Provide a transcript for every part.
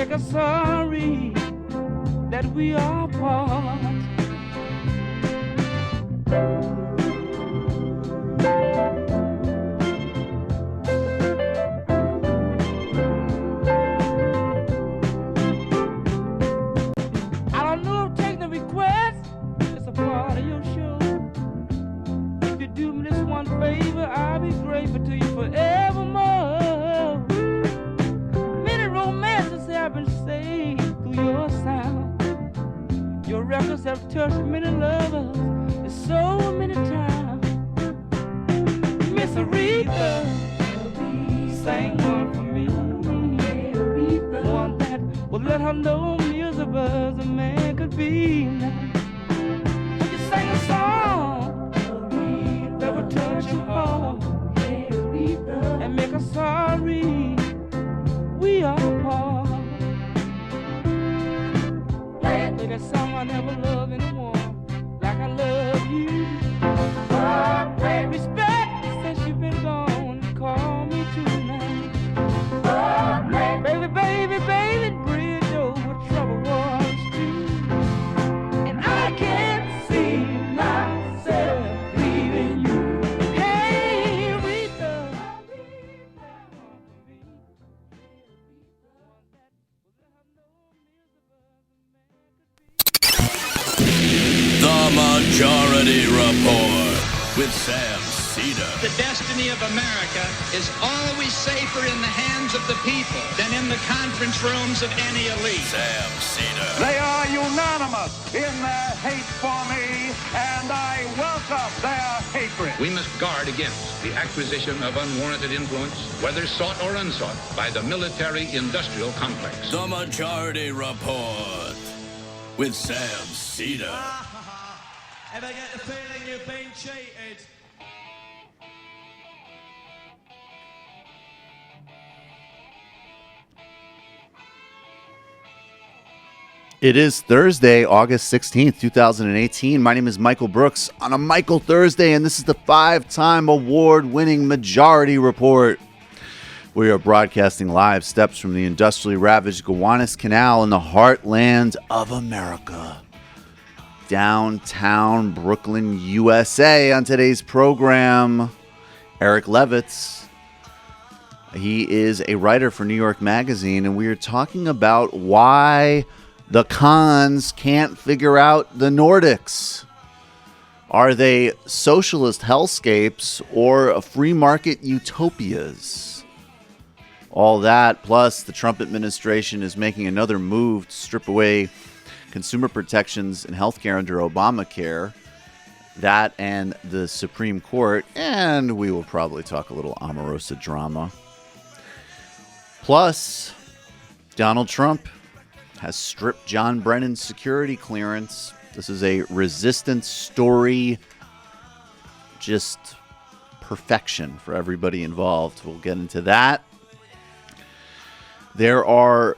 make us sorry that we are apart. I don't know if taking the request is a part of your show. If you do me this one favor, I'll be grateful to you forevermore. Many romances have been saved through your sound. Your records have touched many lovers and so many times. Miss Aretha sang one for me, one that would let her know music was a man could be. You sang a song that would touch your heart and make us sorry we are apart. Play that song I never loved anyone like I love you. Respect since you've been gone, call me tonight. Baby, baby, baby, bridge over troubled waters too. And I can't see myself leaving you. Hey, Aretha. The Majority Report with Sam Seder. The destiny of America is always safer in the hands of the people than in the conference rooms of any elite. Sam Seder. They are unanimous in their hate for me, and I welcome their hatred. We must guard against the acquisition of unwarranted influence, whether sought or unsought, by the military-industrial complex. The Majority Report with Sam Seder. Ever get the feeling you've been cheated? It is Thursday, August 16th, 2018. My name is Michael Brooks on a Michael Thursday, and this is the 5-time award-winning Majority Report. We are broadcasting live steps from the industrially ravaged Gowanus Canal in the heartland of America. Downtown Brooklyn, USA. On today's program, Eric Levitz. He is a writer for New York Magazine, and we are talking about why the cons can't figure out the Nordics. Are they socialist hellscapes or free market utopias? All that, plus the Trump administration is making another move to strip away consumer protections and healthcare under Obamacare. That and the Supreme Court, and we will probably talk a little Omarosa drama. Plus, Donald Trump has stripped John Brennan's security clearance. This is a resistance story, just perfection for everybody involved. We'll get into that. There are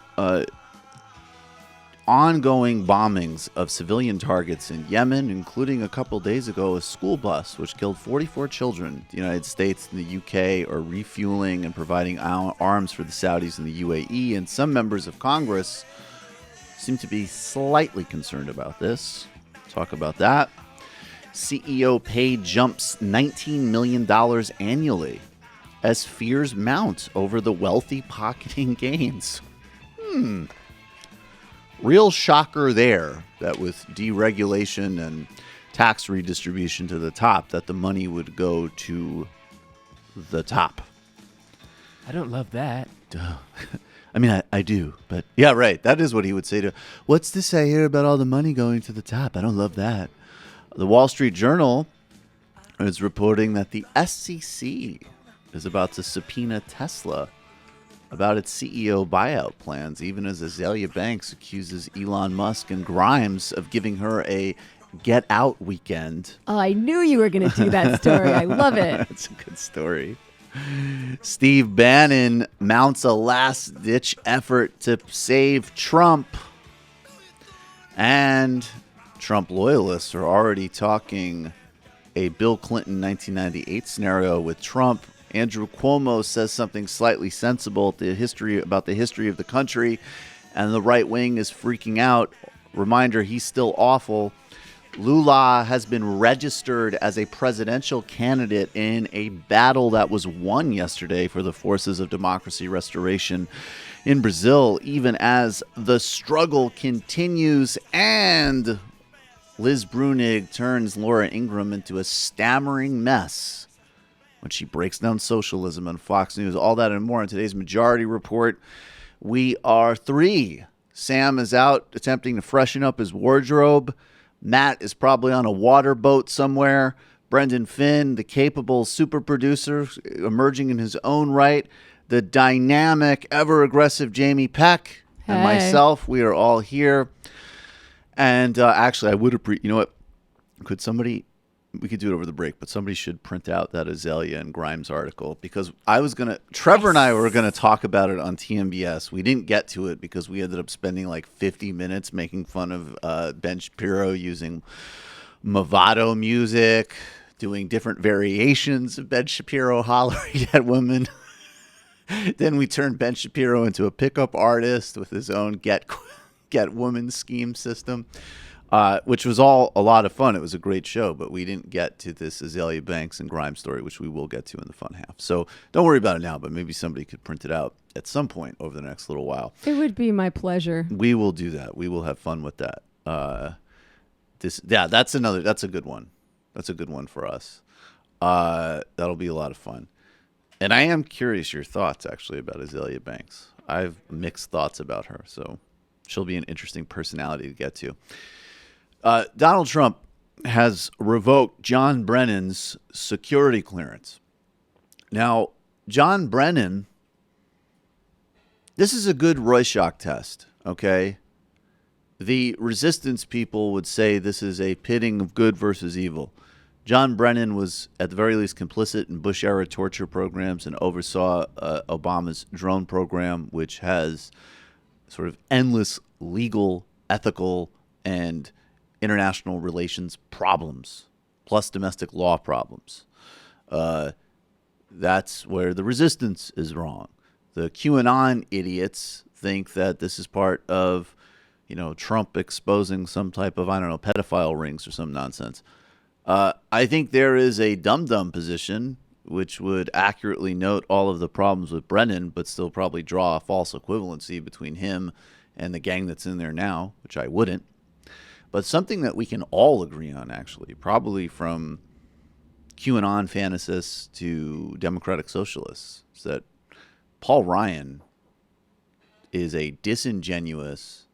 ongoing bombings of civilian targets in Yemen, including a couple days ago a school bus which killed 44 children. The United States and the UK are refueling and providing arms for the Saudis and the UAE, and some members of Congress seem to be slightly concerned about this. Talk about that. CEO pay jumps $19 million annually as fears mount over the wealthy pocketing gains. Real shocker there, that with deregulation and tax redistribution to the top, that the money would go to the top. I don't love that. Duh. I mean, I do, but yeah, right. That is what he would say to, what's this I hear about all the money going to the top? I don't love that. The Wall Street Journal is reporting that the SEC is about to subpoena Tesla about its CEO buyout plans, even as Azalea Banks accuses Elon Musk and Grimes of giving her a get out weekend. Oh, I knew you were going to do that story. I love it. It's a good story. Steve Bannon mounts a last-ditch effort to save Trump. And Trump loyalists are already talking a Bill Clinton 1998 scenario with Trump. Andrew Cuomo says something slightly sensible about the history of the country. and the right wing is freaking out. Reminder, he's still awful. Lula has been registered as a presidential candidate in a battle that was won yesterday for the forces of democracy restoration in Brazil, even as the struggle continues and Liz Brunig turns Laura Ingraham into a stammering mess when she breaks down socialism on Fox News. All that and more in today's Majority Report. We are three. Sam is out attempting to freshen up his wardrobe. Matt is probably on a water boat somewhere. Brendan Finn, the capable super producer, emerging in his own right. The dynamic, ever-aggressive Jamie Peck and myself, we are all here. And actually, I would appreciate, you know what? Could somebody, we could do it over the break, but somebody should print out that Azalea and Grimes article, because I was going to, Trevor and I were going to talk about it on TMBS. We didn't get to it because we ended up spending like 50 minutes making fun of Ben Shapiro using Movado music, doing different variations of Ben Shapiro hollering at women. Then we turned Ben Shapiro into a pickup artist with his own get woman scheme system. Which was all a lot of fun. It was a great show, but we didn't get to this Azalea Banks and Grimes story, which we will get to in the fun half. So don't worry about it now, but maybe somebody could print it out at some point over the next little while. It would be my pleasure. We will do that. We will have fun with that. That's a good one. That's a good one for us. That'll be a lot of fun. And I am curious your thoughts, actually, about Azalea Banks. I have mixed thoughts about her, so she'll be an interesting personality to get to. Donald Trump has revoked John Brennan's security clearance. Now, John Brennan, this is a good Rorschach test, okay? The resistance people would say this is a pitting of good versus evil. John Brennan was, at the very least, complicit in Bush-era torture programs and oversaw Obama's drone program, which has sort of endless legal, ethical, and international relations problems, plus domestic law problems. That's where the resistance is wrong. The QAnon idiots think that this is part of, Trump exposing some type of, pedophile rings or some nonsense. I think there is a dum-dum position which would accurately note all of the problems with Brennan, but still probably draw a false equivalency between him and the gang that's in there now, which I wouldn't. But something that we can all agree on, actually, probably from QAnon fantasists to democratic socialists, is that Paul Ryan is a disingenuous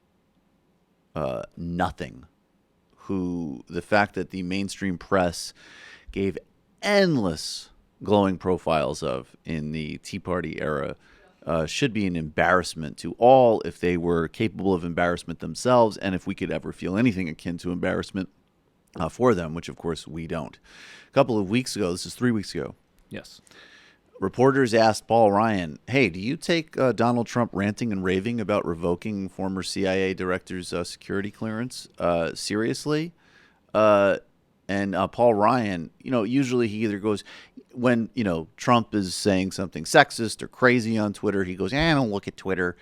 nothing who the fact that the mainstream press gave endless glowing profiles of in the Tea Party era should be an embarrassment to all if they were capable of embarrassment themselves, and if we could ever feel anything akin to embarrassment for them, which of course we don't. A couple of weeks ago, this is 3 weeks ago. Yes. Reporters asked Paul Ryan, hey, do you take Donald Trump ranting and raving about revoking former CIA director's security clearance seriously? And Paul Ryan, usually he either goes, when, Trump is saying something sexist or crazy on Twitter, he goes, I don't look at Twitter.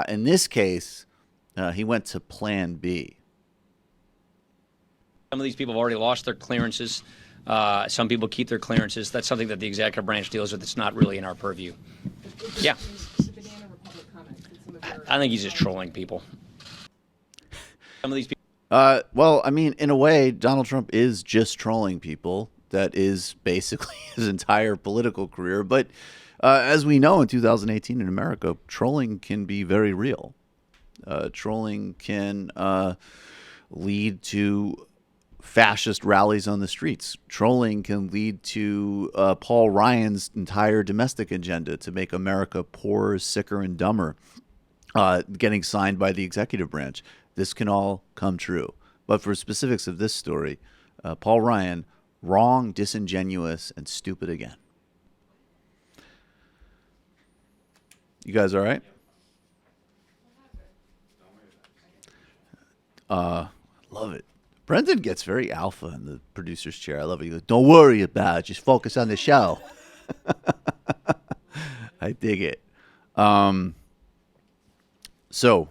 In this case, he went to plan B. Some of these people have already lost their clearances. Some people keep their clearances. That's something that the executive branch deals with. It's not really in our purview. Yeah. I think he's just trolling people. Some of these people. Well, I mean, in a way, Donald Trump is just trolling people. That is basically his entire political career. But as we know, in 2018 in America, trolling can be very real. Trolling can lead to fascist rallies on the streets. Trolling can lead to Paul Ryan's entire domestic agenda to make America poorer, sicker, and dumber, getting signed by the executive branch. This can all come true. But for specifics of this story, Paul Ryan, wrong, disingenuous, and stupid again. You guys all right? Love it. Brendan gets very alpha in the producer's chair. I love it. He goes, don't worry about it. Just focus on the show. I dig it. So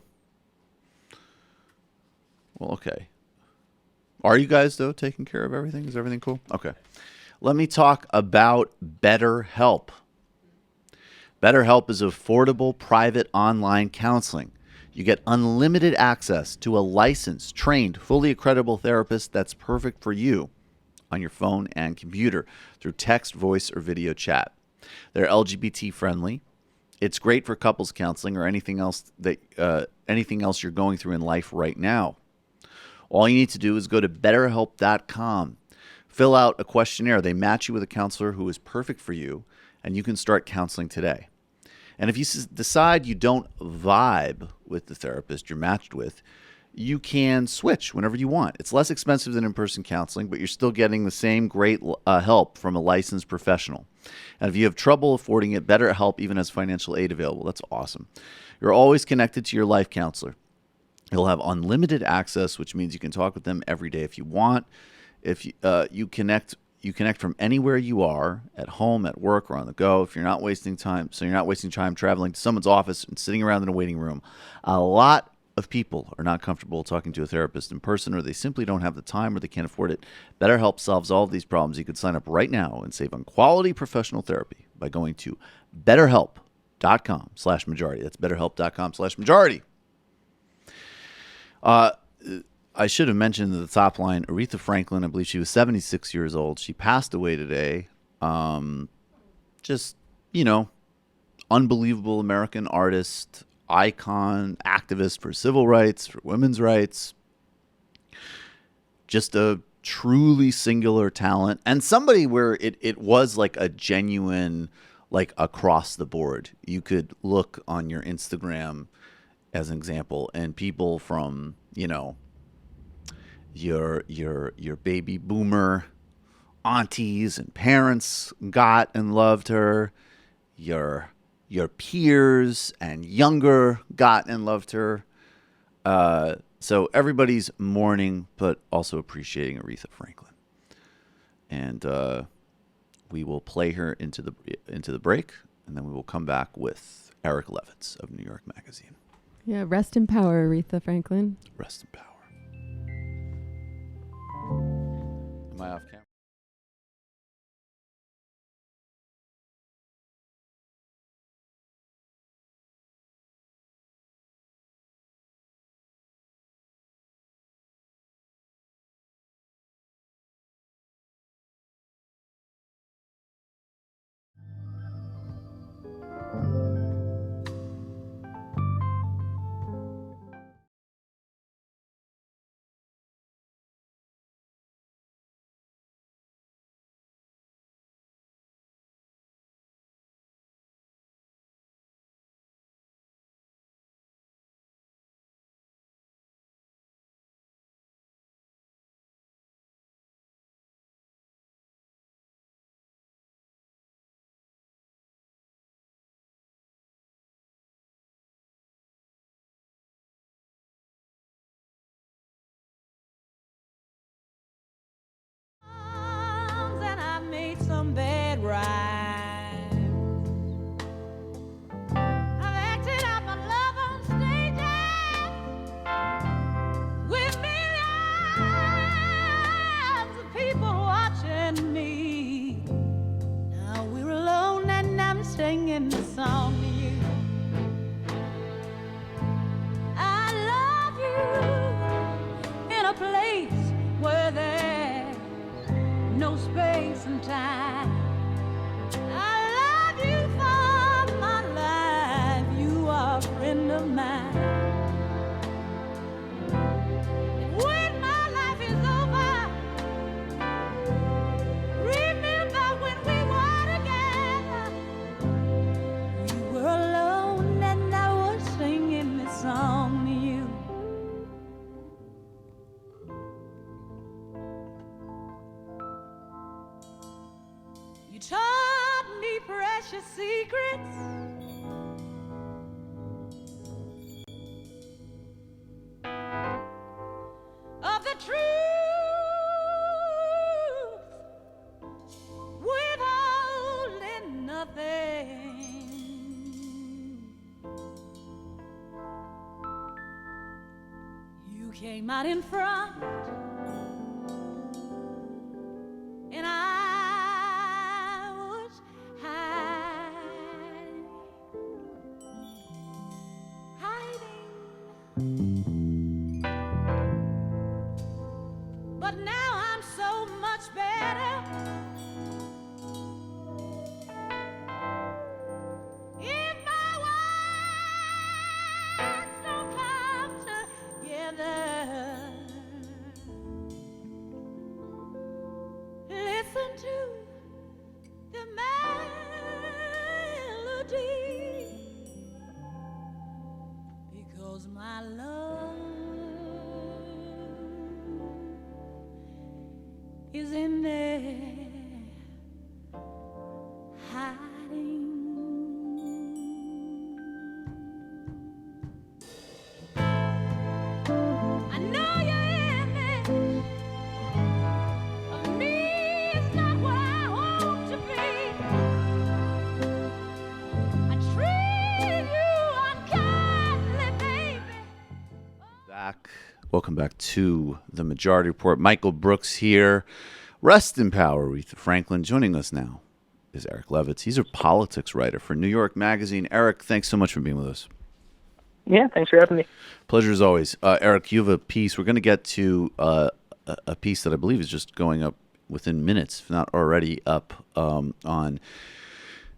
Well, okay. Are you guys, though, taking care of everything? Is everything cool? Okay. Let me talk about BetterHelp. BetterHelp is affordable, private online counseling. You get unlimited access to a licensed, trained, fully accreditable therapist that's perfect for you on your phone and computer through text, voice, or video chat. They're LGBT friendly. It's great for couples counseling or anything else you're going through in life right now. All you need to do is go to betterhelp.com, fill out a questionnaire. They match you with a counselor who is perfect for you, and you can start counseling today. And if you decide you don't vibe with the therapist you're matched with, you can switch whenever you want. It's less expensive than in-person counseling, but you're still getting the same great help from a licensed professional. And if you have trouble affording it, BetterHelp even has financial aid available. That's awesome. You're always connected to your life counselor. You'll have unlimited access, which means you can talk with them every day if you want. If you connect from anywhere you are, at home, at work, or on the go. If you're not wasting time, so you're not wasting time traveling to someone's office and sitting around in a waiting room. A lot of people are not comfortable talking to a therapist in person, or they simply don't have the time, or they can't afford it. BetterHelp solves all of these problems. You could sign up right now and save on quality professional therapy by going to betterhelp.com/majority. That's betterhelp.com/majority. I should have mentioned at the top line, Aretha Franklin, I believe she was 76 years old. She passed away today. Just, unbelievable American artist, icon, activist for civil rights, for women's rights. Just a truly singular talent. And somebody where it was like a genuine, like across the board. You could look on your Instagram as an example, and people from, your baby boomer aunties and parents got and loved her. Your peers and younger got and loved her. So everybody's mourning, but also appreciating Aretha Franklin. And we will play her into the break, and then we will come back with Eric Levitz of New York Magazine. Yeah, rest in power, Aretha Franklin. Rest in power. Am I off camera? Some bad rhymes. I've acted out my love on stages with millions of people watching me. Now we're alone and I'm singing the song to you. I love you in a place where there's no space and time. I love you for my life. You are a friend of mine. And when my life is over, remember when we were together. We were alone and I was singing this song to you. You taught me precious secrets. Of the truth, withholding nothing. You came out in front, and I was hiding. But now I'm so much better. If my words don't come together, listen to the melody, because my love is in there hiding. I know your image of me is not what I hope to be. I treat you unkindly, baby. Welcome back to the Majority Report. Michael Brooks here. Rest in power, Aretha Franklin. Joining us now is Eric Levitz. He's a politics writer for New York Magazine. Eric, thanks so much for being with us. Yeah, thanks for having me. Pleasure as always. Eric, you have a piece. We're going to get to a piece that I believe is just going up within minutes, if not already up, on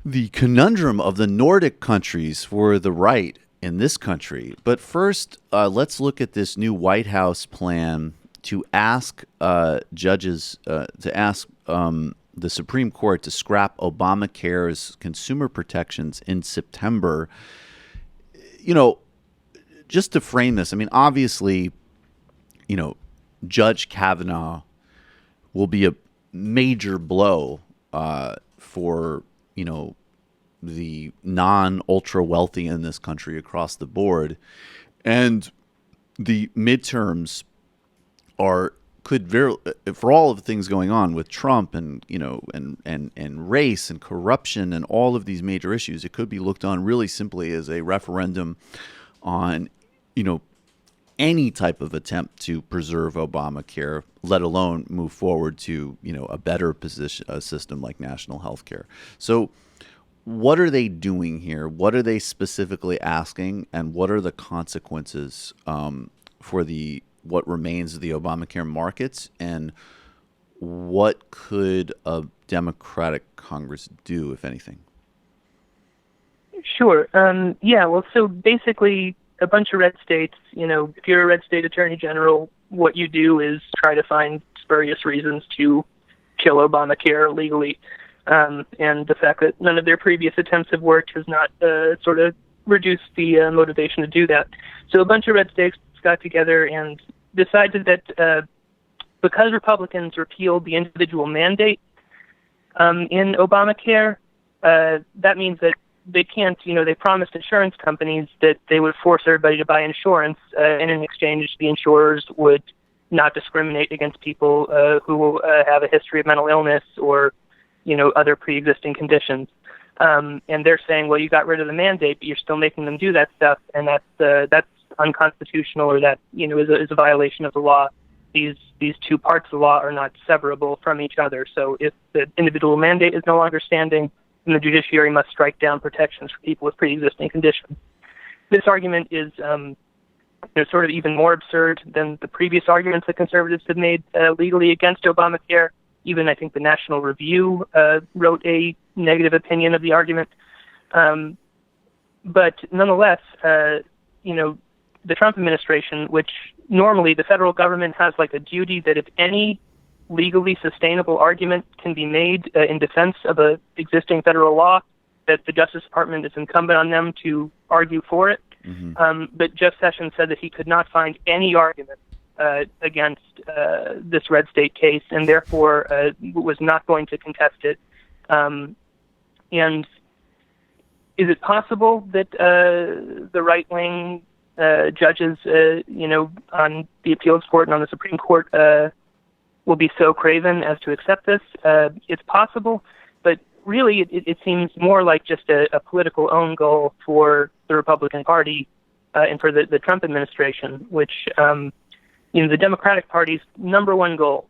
the conundrum of the Nordic countries for the right in this country. But first, let's look at this new White House plan to ask judges, to ask the Supreme Court to scrap Obamacare's consumer protections in September. You know, just to frame this, I mean, obviously, you know, Judge Kavanaugh will be a major blow for, you know, the non-ultra wealthy in this country across the board. And the midterms could very, for all of the things going on with Trump and, you know, and race and corruption and all of these major issues, it could be looked on really simply as a referendum on, you know, any type of attempt to preserve Obamacare, let alone move forward to, you know, a better system like national health care. So what are they doing here? What are they specifically asking, and what are the consequences for what remains of the Obamacare markets, and what could a Democratic Congress do, if anything? Sure. Yeah, well, so basically a bunch of red states, you know, if you're a red state attorney general, what you do is try to find spurious reasons to kill Obamacare legally. And the fact that none of their previous attempts have worked has not sort of reduced the motivation to do that. So a bunch of red states got together and decided that because Republicans repealed the individual mandate in Obamacare, that means that they can't, you know, they promised insurance companies that they would force everybody to buy insurance, and in exchange, the insurers would not discriminate against people who have a history of mental illness or, you know, other pre-existing conditions. And they're saying, well, you got rid of the mandate, but you're still making them do that stuff, and that's unconstitutional, or that, you know, is a violation of the law. These two parts of the law are not severable from each other. So if the individual mandate is no longer standing, then the judiciary must strike down protections for people with pre-existing conditions. This argument is sort of even more absurd than the previous arguments that conservatives have made legally against Obamacare. Even I think the National Review wrote a negative opinion of the argument. But nonetheless, you know, the Trump administration, which normally the federal government has like a duty that if any legally sustainable argument can be made in defense of a existing federal law, that the Justice Department is incumbent on them to argue for it. Mm-hmm. But Jeff Sessions said that he could not find any argument against this red state case, and therefore was not going to contest it. And is it possible that the right-wing judges, you know, on the appeals court and on the Supreme Court will be so craven as to accept this? It's possible, but really it seems more like just a political own goal for the Republican Party and for the Trump administration, which the Democratic Party's number one goal,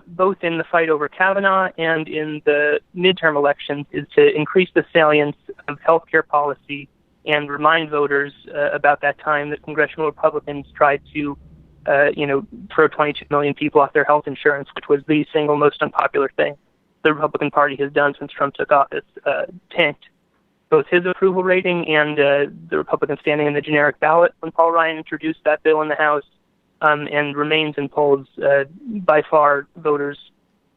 both in the fight over Kavanaugh and in the midterm elections, is to increase the salience of healthcare policy and remind voters about that time that congressional Republicans tried to, throw 22 million people off their health insurance, which was the single most unpopular thing the Republican Party has done since Trump took office, tanked both his approval rating and the Republican standing in the generic ballot when Paul Ryan introduced that bill in the House, and remains in polls. By far, voters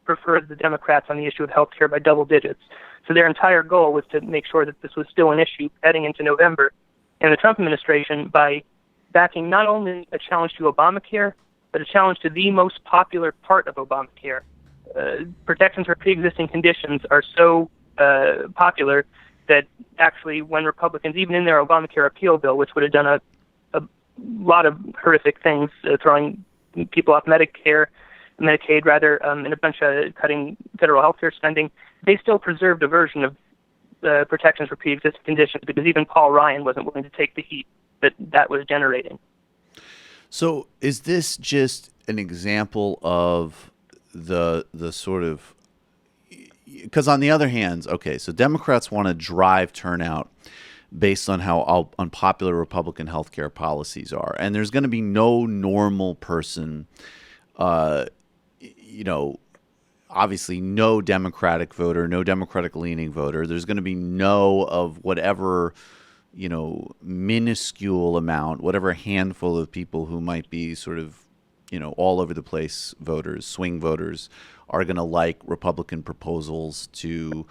prefer the Democrats on the issue of health care by double digits. So their entire goal was to make sure that this was still an issue heading into November. And the Trump administration, by backing not only a challenge to Obamacare, but a challenge to the most popular part of Obamacare. Protections for pre-existing conditions are so popular that actually when Republicans, even in their Obamacare appeal bill, which would have done a lot of horrific things, throwing people off Medicaid, and a bunch of cutting federal health care spending, they still preserved a version of protections for pre-existing conditions because even Paul Ryan wasn't willing to take the heat that was generating. So is this just an example of the sort of, because on the other hand, okay, so Democrats want to drive turnout based on how unpopular Republican healthcare policies are. And there's going to be no normal person, obviously no Democratic voter, no Democratic leaning voter. There's going to be no of whatever, minuscule amount, whatever handful of people who might be sort of, all over the place voters, swing voters, are going to like Republican proposals to,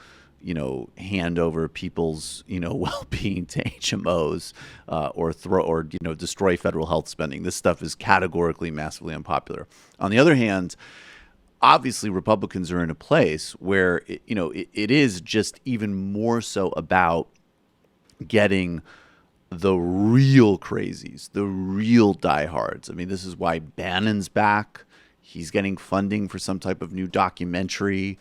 hand over people's, well-being to HMOs, or destroy federal health spending. This stuff is categorically massively unpopular. On the other hand, obviously Republicans are in a place where, it is just even more so about getting the real crazies, the real diehards. I mean, this is why Bannon's back. He's getting funding for some type of new documentary,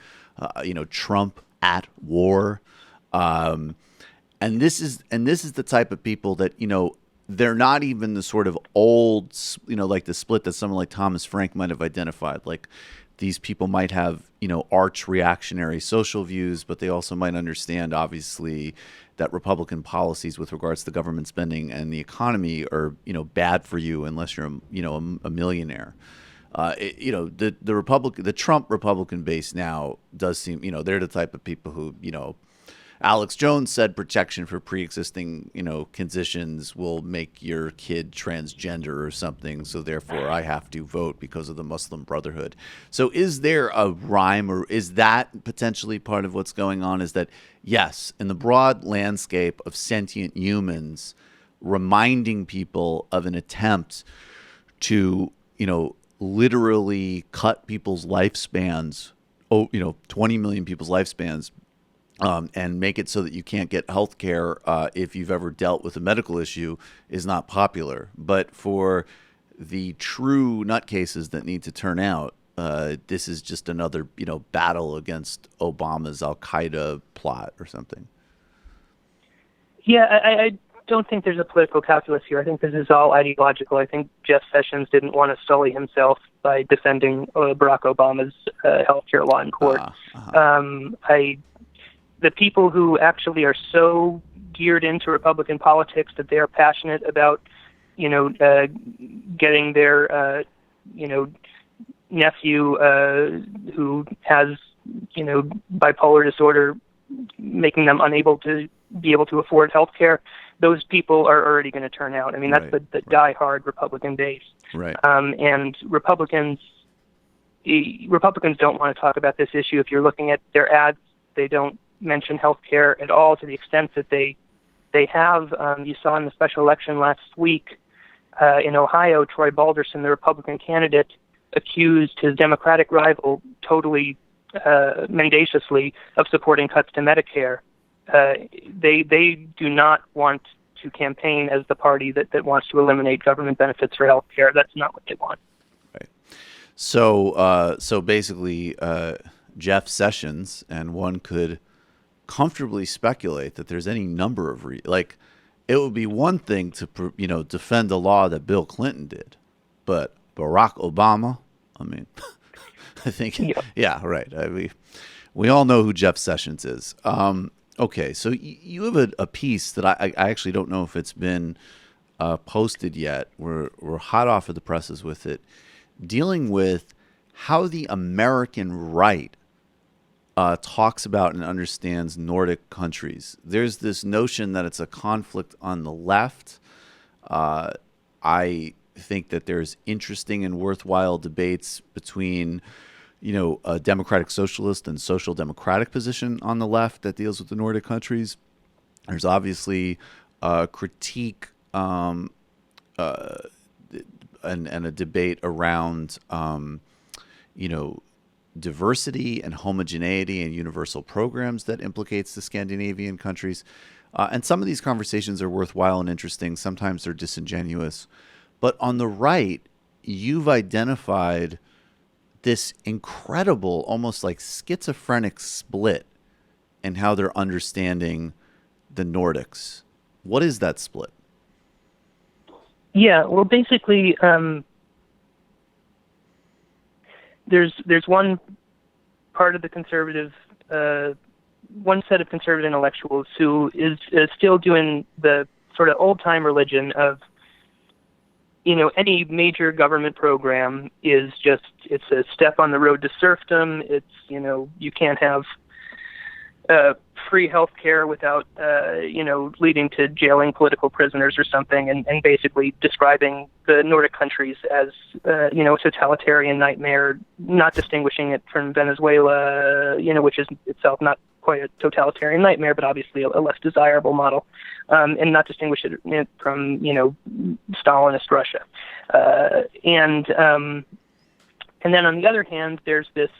Trump at war. And this is the type of people that, they're not even the sort of old, like the split that someone like Thomas Frank might have identified. Like these people might have, arch reactionary social views, but they also might understand, obviously, that Republican policies with regards to government spending and the economy are, bad for you unless you're, a millionaire. The Trump Republican base now does seem, they're the type of people who, Alex Jones said protection for pre-existing, conditions will make your kid transgender or something. So therefore I have to vote because of the Muslim Brotherhood. So is there a rhyme, or is that potentially part of what's going on? Is that, yes, in the broad landscape of sentient humans, reminding people of an attempt to, literally cut people's lifespans, 20 million people's lifespans, and make it so that you can't get health care if you've ever dealt with a medical issue, is not popular. But for the true nutcases that need to turn out, this is just another, battle against Obama's Al-Qaeda plot or something. Yeah, I don't think there's a political calculus here. I think this is all ideological. I think Jeff Sessions didn't want to sully himself by defending Barack Obama's health care law in court. The people who actually are so geared into Republican politics that they are passionate about, getting their, nephew who has, bipolar disorder, making them unable to be able to afford health care, those people are already going to turn out. I mean, that's the die-hard Republican base. Right. And Republicans don't want to talk about this issue. If you're looking at their ads, they don't mention health care at all to the extent that they have. You saw in the special election last week in Ohio, Troy Balderson, the Republican candidate, accused his Democratic rival totally mendaciously of supporting cuts to Medicare. They do not want to campaign as the party that wants to eliminate government benefits for health care. That's not what they want. Right. So basically, Jeff Sessions, and one could comfortably speculate that there's any number of it would be one thing to defend a law that Bill Clinton did, but Barack Obama. I mean, I think, yeah, right. We all know who Jeff Sessions is. Okay, so you have a piece that I actually don't know if it's been posted yet. We're hot off of the presses with it, dealing with how the American right talks about and understands Nordic countries. There's this notion that it's a conflict on the left. I think that there's interesting and worthwhile debates between, a democratic socialist and social democratic position on the left that deals with the Nordic countries. There's obviously a critique and a debate around, diversity and homogeneity and universal programs that implicates the Scandinavian countries. And some of these conversations are worthwhile and interesting. Sometimes they're disingenuous. But on the right, you've identified this incredible, almost like schizophrenic split in how they're understanding the Nordics. What is that split? Yeah, well, basically, there's one part of the conservative, one set of conservative intellectuals who is still doing the sort of old-time religion of, any major government program is just, it's a step on the road to serfdom. It's, you can't have free health care without, leading to jailing political prisoners or something, and basically describing the Nordic countries as, a totalitarian nightmare, not distinguishing it from Venezuela, which is itself not quite a totalitarian nightmare, but obviously a less desirable model, and not distinguish it from, Stalinist Russia. And then on the other hand, there's this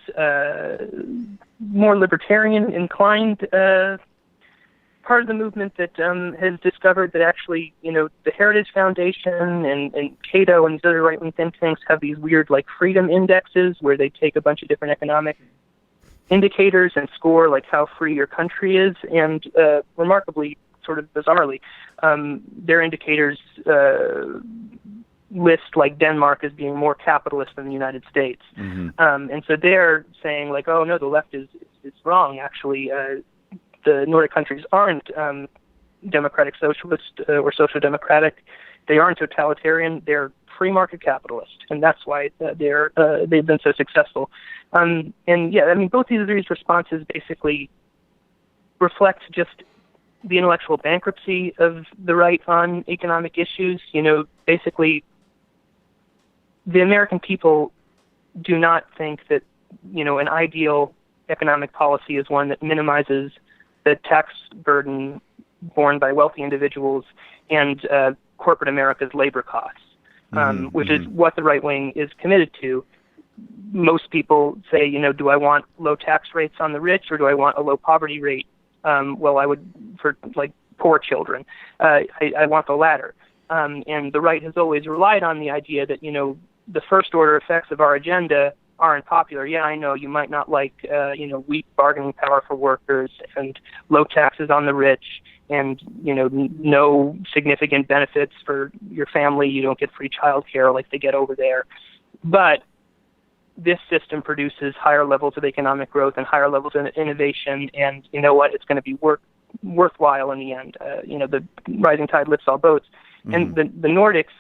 more libertarian inclined part of the movement that has discovered that actually, the Heritage Foundation and Cato and these other right-wing think tanks have these weird, freedom indexes where they take a bunch of different economic indicators and score, how free your country is. And remarkably, sort of bizarrely, their indicators list Denmark as being more capitalist than the United States. Mm-hmm. And so they're saying oh no, the left is wrong. Actually, the Nordic countries aren't democratic socialist or social democratic. They aren't totalitarian. They're free market capitalist, and that's why they've been so successful. And yeah, I mean, both of these responses basically reflect just the intellectual bankruptcy of the right on economic issues. Basically, the American people do not think that, an ideal economic policy is one that minimizes the tax burden borne by wealthy individuals and corporate America's labor costs, which is what the right wing is committed to. Most people say, do I want low tax rates on the rich or do I want a low poverty rate? Well, I would, for poor children, I want the latter. And the right has always relied on the idea that, the first order effects of our agenda aren't popular. Yeah, I know you might not like, weak bargaining power for workers and low taxes on the rich and, no significant benefits for your family. You don't get free child care like they get over there. But this system produces higher levels of economic growth and higher levels of innovation. And you know what? It's going to be worthwhile in the end. The rising tide lifts all boats. Mm-hmm. And the Nordics,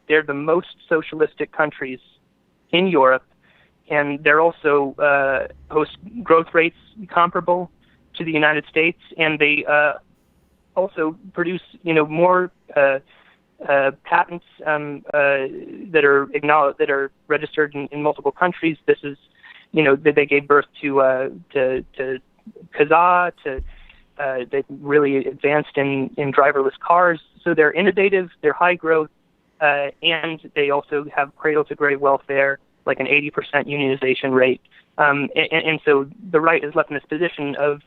they're the most socialistic countries in Europe, and they're also host growth rates comparable to the United States, and they also produce, more patents that are acknowledged, that are registered in multiple countries. This is, that they gave birth to Kazaa, they've really advanced in driverless cars. So they're innovative, they're high growth, and they also have cradle-to-grave welfare, like an 80% unionization rate. And so the right is left in this position of,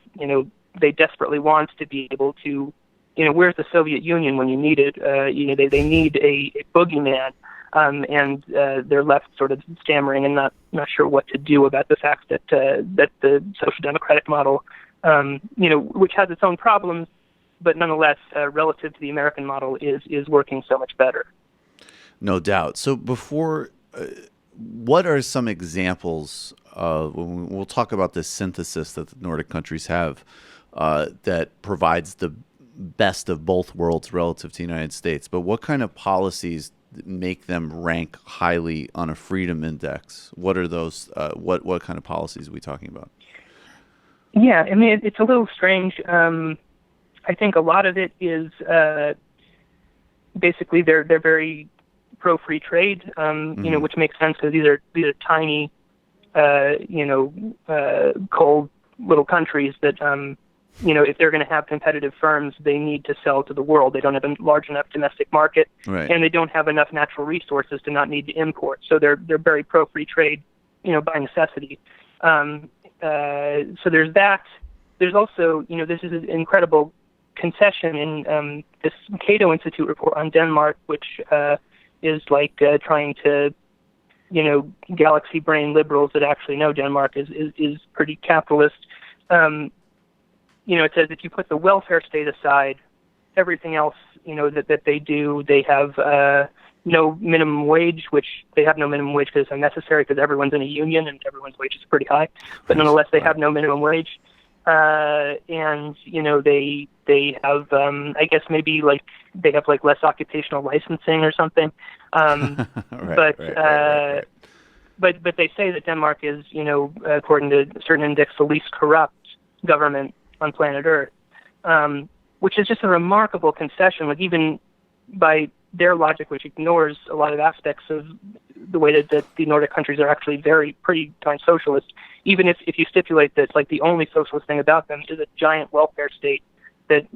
they desperately want to be able to, where's the Soviet Union when you need it? They need a boogeyman, and they're left sort of stammering and not sure what to do about the fact that the social democratic model, which has its own problems, but nonetheless, relative to the American model, is working so much better. No doubt. So before what are some examples of, we'll talk about this synthesis that the Nordic countries have that provides the best of both worlds relative to the United States, but what kind of policies make them rank highly on a freedom index? What are those, what kind of policies are we talking about? Yeah, I mean, it's a little strange. I think a lot of it is basically they're very pro-free trade, which makes sense because these are tiny, cold little countries that, if they're going to have competitive firms, they need to sell to the world. They don't have a large enough domestic market, right, and they don't have enough natural resources to not need to import. So they're very pro-free trade, by necessity. So there's that. There's also, this is an incredible concession in this Cato Institute report on Denmark, which is like trying to, galaxy brain liberals that actually know Denmark is pretty capitalist. It says if you put the welfare state aside, everything else, that they do, they have no minimum wage, which they have no minimum wage because it's unnecessary because everyone's in a union and everyone's wage is pretty high. But nonetheless, they have no minimum wage. And, they have, I guess maybe they have less occupational licensing or something. But they say that Denmark is, according to a certain index, the least corrupt government on planet Earth, which is just a remarkable concession. Even by their logic, which ignores a lot of aspects of the way that the Nordic countries are actually pretty darn socialist. Even if you stipulate that the only socialist thing about them is a giant welfare state that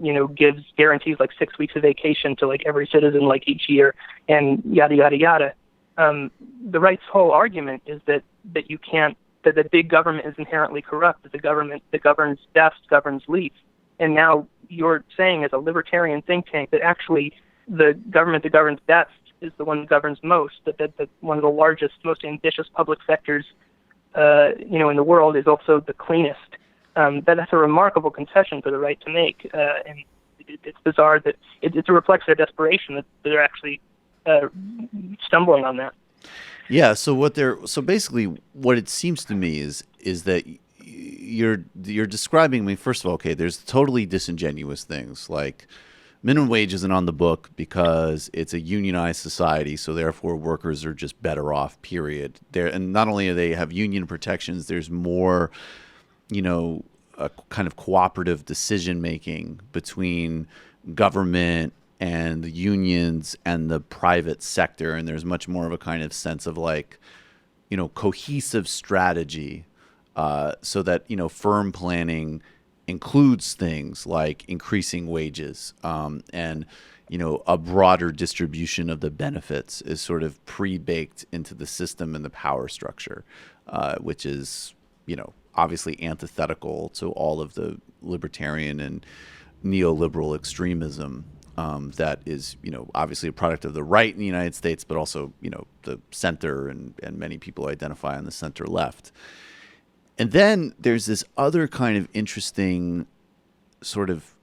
guarantees 6 weeks of vacation to every citizen each year and yada yada yada. The right's whole argument is that you can't, that the big government is inherently corrupt, that the government that governs best governs least. And now you're saying as a libertarian think tank that actually the government that governs best is the one that governs most, that one of the largest, most ambitious public sectors, in the world is also the cleanest. That's a remarkable concession for the right to make. And it's bizarre that it reflects their desperation that they're actually stumbling on that. Yeah. So basically what it seems to me is that you're describing, first of all, okay, there's totally disingenuous things like minimum wage isn't on the book because it's a unionized society, so therefore workers are just better off, period. And not only do they have union protections, there's more, a kind of cooperative decision-making between government and the unions and the private sector, and there's much more of a kind of sense of cohesive strategy so that, firm planning includes things like increasing wages and, a broader distribution of the benefits is sort of pre-baked into the system and the power structure, which is, obviously antithetical to all of the libertarian and neoliberal extremism that is, obviously a product of the right in the United States, but also, the center and many people identify on the center left. And then there's this other kind of interesting sort of,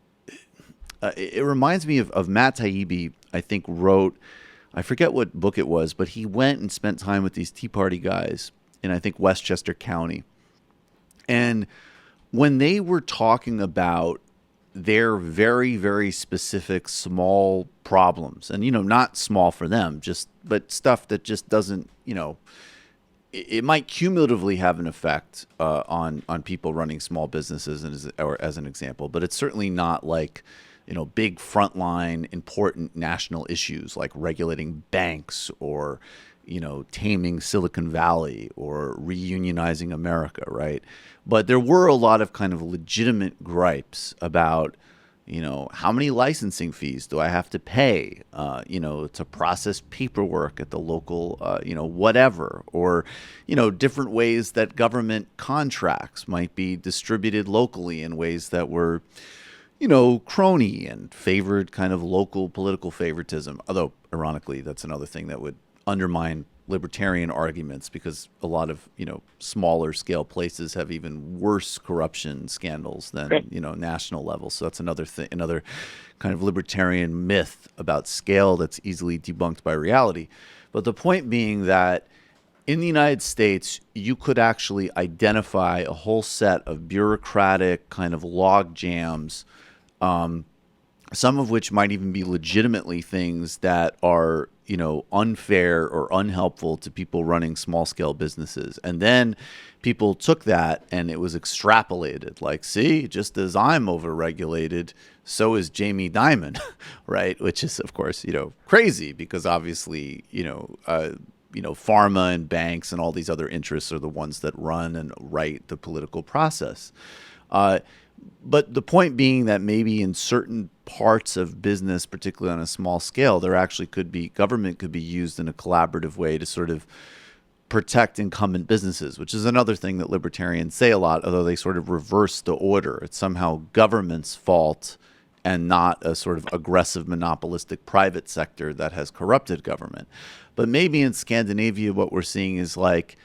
it reminds me of Matt Taibbi, I think wrote, I forget what book it was, but he went and spent time with these Tea Party guys in, I think, Westchester County. And when they were talking about their very, very specific small problems, and, not small for them, but stuff that just doesn't, it might cumulatively have an effect on people running small businesses, as an example, but it's certainly not big frontline important national issues like regulating banks or, taming Silicon Valley or reunionizing America, right? But there were a lot of kind of legitimate gripes about, how many licensing fees do I have to pay, to process paperwork at the local, whatever, or, different ways that government contracts might be distributed locally in ways that were, crony and favored kind of local political favoritism. Although, ironically, that's another thing that would undermine libertarian arguments because a lot of, smaller scale places have even worse corruption scandals than, national levels. So that's another thing, another kind of libertarian myth about scale that's easily debunked by reality. But the point being that in the United States, you could actually identify a whole set of bureaucratic kind of log jams, some of which might even be legitimately things that are, unfair or unhelpful to people running small scale businesses. And then people took that and it was extrapolated, like, see, just as I'm overregulated, so is Jamie Dimon, right? Which is, of course, crazy, because obviously, pharma and banks and all these other interests are the ones that run and write the political process. But the point being that maybe in certain parts of business, particularly on a small scale, government could be used in a collaborative way to sort of protect incumbent businesses, which is another thing that libertarians say a lot, although they sort of reverse the order. It's somehow government's fault and not a sort of aggressive monopolistic private sector that has corrupted government. But maybe in Scandinavia, what we're seeing is like,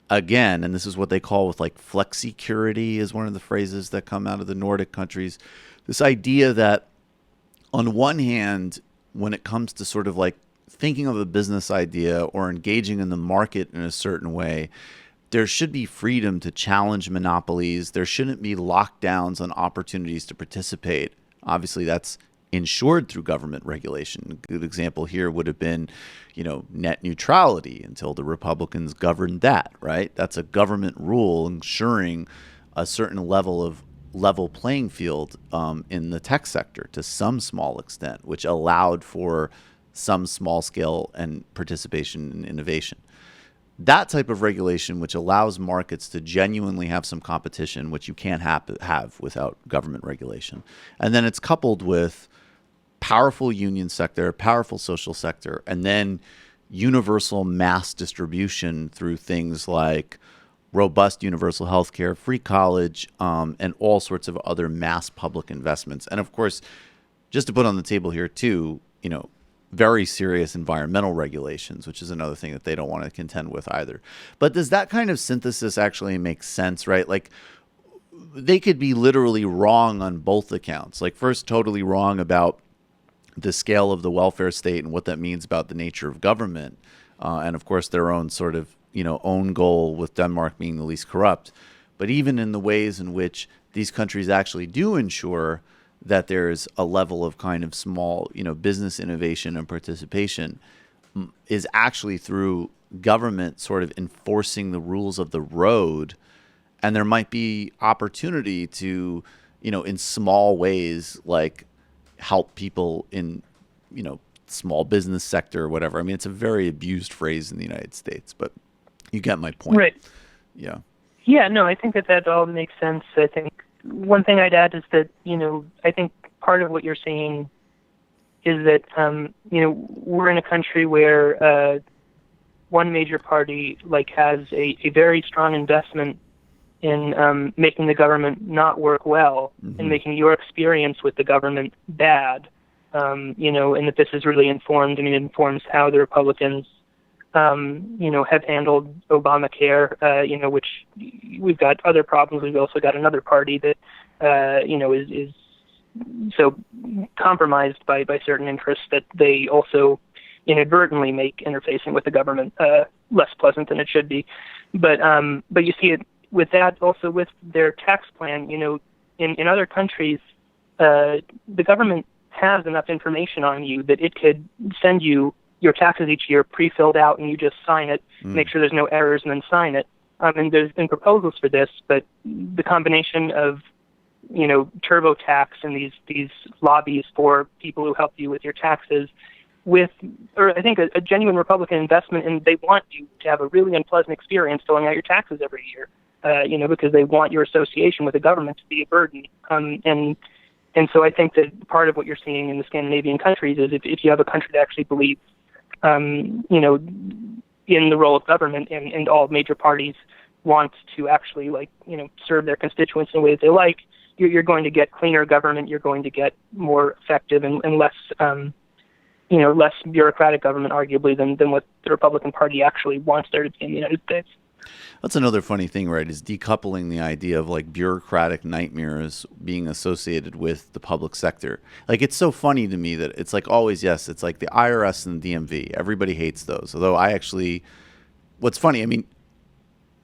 again, and this is what they call with like flexicurity is one of the phrases that come out of the Nordic countries, this idea that on one hand, when it comes to sort of like thinking of a business idea or engaging in the market in a certain way, there should be freedom to challenge monopolies. There shouldn't be lockdowns on opportunities to participate. Obviously, that's ensured through government regulation. A good example here would have been, net neutrality until the Republicans governed that, right? That's a government rule ensuring a certain level playing field in the tech sector to some small extent, which allowed for some small scale and participation in innovation. That type of regulation, which allows markets to genuinely have some competition, which you can't have without government regulation. And then it's coupled with powerful union sector, powerful social sector, and then universal mass distribution through things like robust universal health care, free college, and all sorts of other mass public investments. And of course, just to put on the table here too, very serious environmental regulations, which is another thing that they don't want to contend with either. But does that kind of synthesis actually make sense, right? Like, they could be literally wrong on both accounts. Like, first, totally wrong about the scale of the welfare state and what that means about the nature of government. And of course, their own sort of, own goal with Denmark being the least corrupt. But even in the ways in which these countries actually do ensure that there's a level of kind of small, business innovation and participation is actually through government sort of enforcing the rules of the road. And there might be opportunity to, in small ways, like help people in, small business sector or whatever. I mean, it's a very abused phrase in the United States, but you get my point. Right. Yeah. Yeah, no, I think that all makes sense. I think one thing I'd add is that, I think part of what you're seeing is that, we're in a country where one major party has a very strong investment in making the government not work well and making your experience with the government bad, and that this is really informed. I mean, it informs how the Republicans, have handled Obamacare, which we've got other problems. We've also got another party that, is so compromised by certain interests that they also inadvertently make interfacing with the government less pleasant than it should be. But you see it with that also with their tax plan. In other countries, the government has enough information on you that it could send you your taxes each year pre-filled out, and you just sign it, make sure there's no errors, and then sign it. And there's been proposals for this, but the combination of TurboTax and these lobbies for people who help you with your taxes, I think a genuine Republican investment, and they want you to have a really unpleasant experience filling out your taxes every year, because they want your association with the government to be a burden. And so I think that part of what you're seeing in the Scandinavian countries is if you have a country that actually believes, in the role of government, and all major parties want to actually serve their constituents in ways they like, you're going to get cleaner government. You're going to get more effective and less, less bureaucratic government, arguably, than what the Republican Party actually wants there to be in the United States. That's another funny thing, right, is decoupling the idea of bureaucratic nightmares being associated with the public sector. It's so funny to me that it's always, yes, it's like the IRS and the DMV. Everybody hates those. Although I actually what's funny, I mean,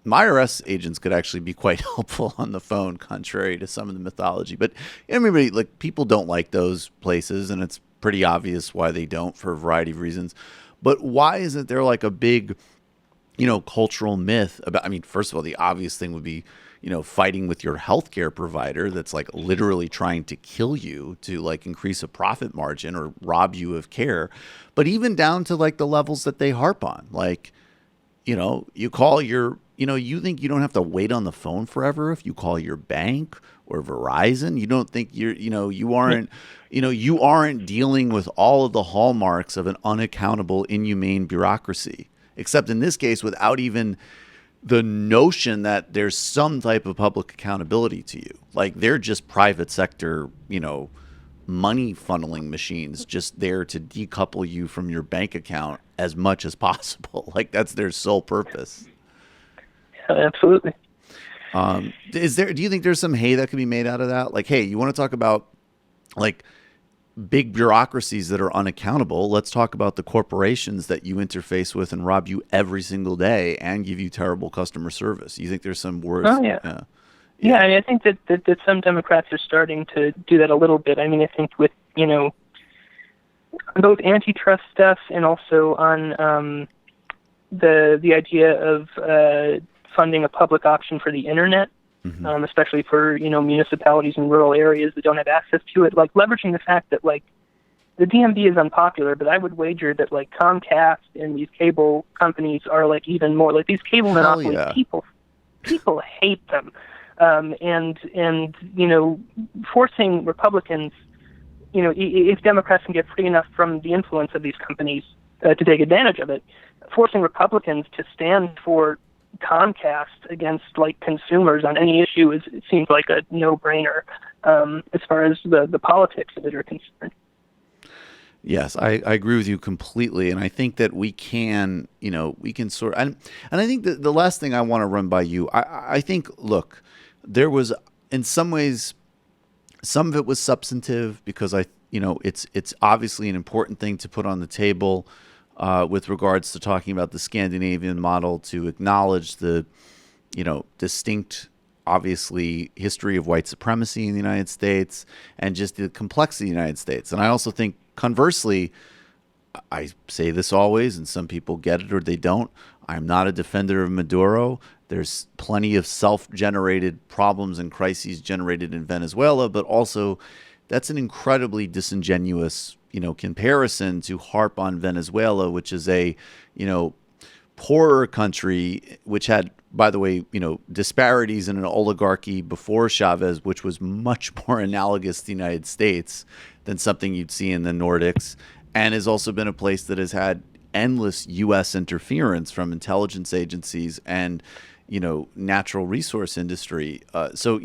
my IRS agents could actually be quite helpful on the phone, contrary to some of the mythology. But everybody, like, people don't like those places, and it's pretty obvious why they don't for a variety of reasons. But why isn't there like a big, cultural myth about? I mean, first of all, the obvious thing would be, fighting with your healthcare provider that's like literally trying to kill you to like increase a profit margin or rob you of care. But even down to like the levels that they harp on, like, you call your, you think you don't have to wait on the phone forever if you call your bank or Verizon. You don't think you aren't dealing with all of the hallmarks of an unaccountable, inhumane bureaucracy, except in this case without even the notion that there's some type of public accountability to you. Like, they're just private sector, money funneling machines just there to decouple you from your bank account as much as possible. Like, that's their sole purpose. Yeah, absolutely. Do you think there's some hay that can be made out of that? Like, hey, you want to talk about like big bureaucracies that are unaccountable? Let's talk about the corporations that you interface with and rob you every single day and give you terrible customer service. You think there's some worse? Oh, yeah. Yeah, I mean, I think that some Democrats are starting to do that a little bit. I mean, I think with, both antitrust stuff and also on the idea of funding a public option for the internet, especially for, municipalities in rural areas that don't have access to it, like leveraging the fact that, like, the DMV is unpopular, but I would wager that, like, Comcast and these cable companies are, like, even more, like, these cable monopolies, people hate them. And forcing Republicans, if Democrats can get free enough from the influence of these companies to take advantage of it, forcing Republicans to stand for Comcast against, like, consumers on any issue it seems like a no-brainer as far as the politics of it are concerned. Yes, I agree with you completely, and I think that we can sort of, and I think that the last thing I want to run by you, I think, look, there was, in some ways, some of it was substantive because it's obviously an important thing to put on the table with regards to talking about the Scandinavian model, to acknowledge the, distinct, obviously, history of white supremacy in the United States and just the complexity of the United States. And I also think, conversely, I say this always, and some people get it or they don't, I'm not a defender of Maduro. There's plenty of self-generated problems and crises generated in Venezuela, but also that's an incredibly disingenuous, comparison to harp on Venezuela, which is a, poorer country, which had, by the way, disparities in an oligarchy before Chavez, which was much more analogous to the United States than something you'd see in the Nordics, and has also been a place that has had endless U.S. interference from intelligence agencies and, natural resource industry. So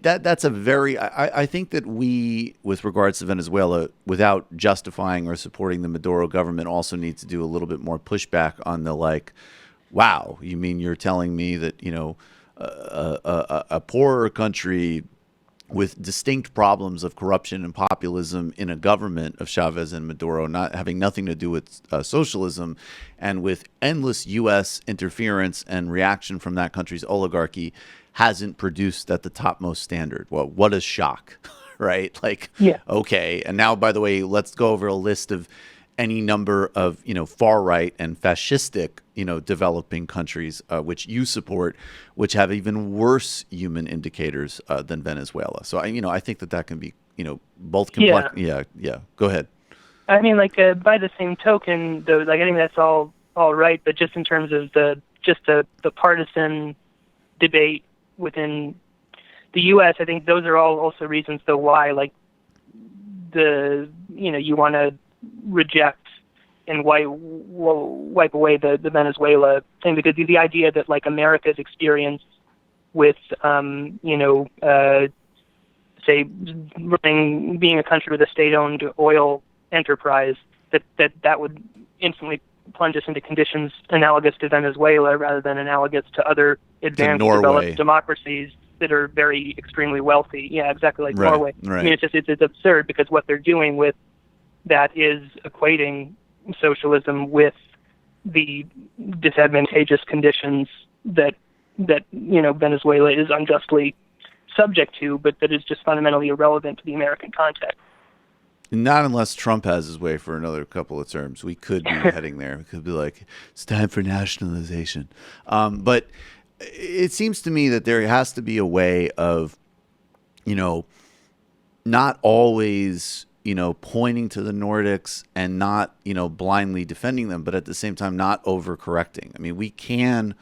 that's a very, I think that we, with regards to Venezuela, without justifying or supporting the Maduro government, also need to do a little bit more pushback on the, like, wow, you mean you're telling me that, a poorer country with distinct problems of corruption and populism in a government of Chavez and Maduro, not having nothing to do with socialism, and with endless U.S. interference and reaction from that country's oligarchy, hasn't produced at the topmost standard. Well, what a shock, right? Like, yeah. Okay. And now, by the way, let's go over a list of any number of, far right and fascistic, developing countries, which you support, which have even worse human indicators than Venezuela. So, I think that can be, both complex. Yeah. Go ahead. I mean, like, by the same token, though, like, I think that's all right. But just in terms of the partisan debate within the U.S., I think those are all also reasons, though, why, like, you want to reject and wipe away the Venezuela thing, because the idea that, like, America's experience with, say, being a country with a state-owned oil enterprise, that would instantly plunge us into conditions analogous to Venezuela rather than analogous to other advanced developed democracies that are very extremely wealthy. Yeah, exactly, like Norway. Right. I mean, it's absurd, because what they're doing with that is equating socialism with the disadvantageous conditions that Venezuela is unjustly subject to, but that is just fundamentally irrelevant to the American context. Not unless Trump has his way for another couple of terms. We could be heading there. We could be like, it's time for nationalization. But it seems to me that there has to be a way of, not always, pointing to the Nordics and not, blindly defending them, but at the same time not overcorrecting. I mean, we can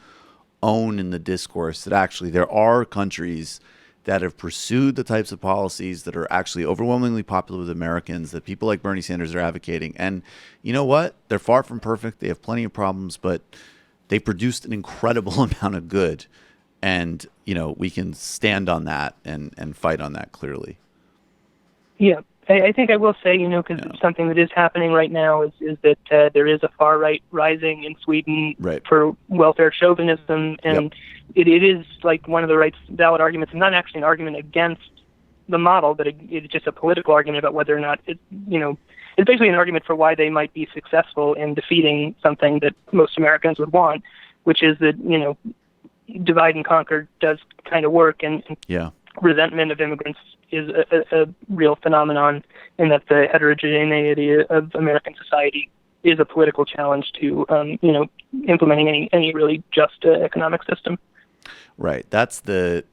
own in the discourse that actually there are countries that have pursued the types of policies that are actually overwhelmingly popular with Americans, that people like Bernie Sanders are advocating. And you know what? They're far from perfect. They have plenty of problems, but they produced an incredible amount of good. And, we can stand on that and fight on that clearly. Yeah. I think I will say, because something that is happening right now is that there is a far right rising in Sweden for welfare chauvinism, and it is like one of the right's valid arguments, and not actually an argument against the model, but it's just a political argument about whether or not it's basically an argument for why they might be successful in defeating something that most Americans would want, which is that divide and conquer does kind of work, and resentment of immigrants is a real phenomenon, in that the heterogeneity of American society is a political challenge to, implementing any really just economic system. Right. That's the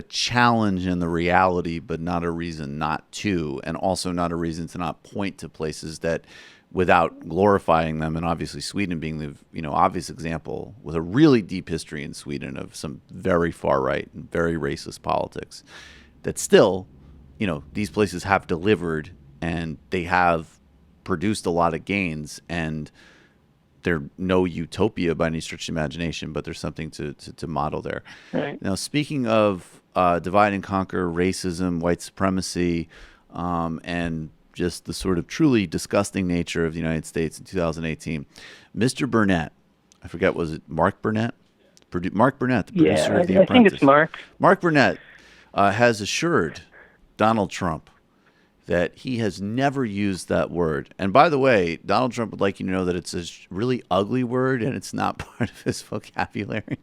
challenge and the reality, but not a reason not to, and also not a reason to not point to places that, without glorifying them, and obviously Sweden being the obvious example, with a really deep history in Sweden of some very far right and very racist politics, that still, these places have delivered and they have produced a lot of gains, and they're no utopia by any stretch of the imagination, but there's something to model there. Right. Now, speaking of divide and conquer, racism, white supremacy, and just the sort of truly disgusting nature of the United States in 2018, Mr. Burnett, I forget, was it Mark Burnett? Mark Burnett, the producer of The Apprentice. I think it's Mark. Mark Burnett has assured Donald Trump that he has never used that word. And by the way, Donald Trump would like you to know that it's a really ugly word and it's not part of his vocabulary.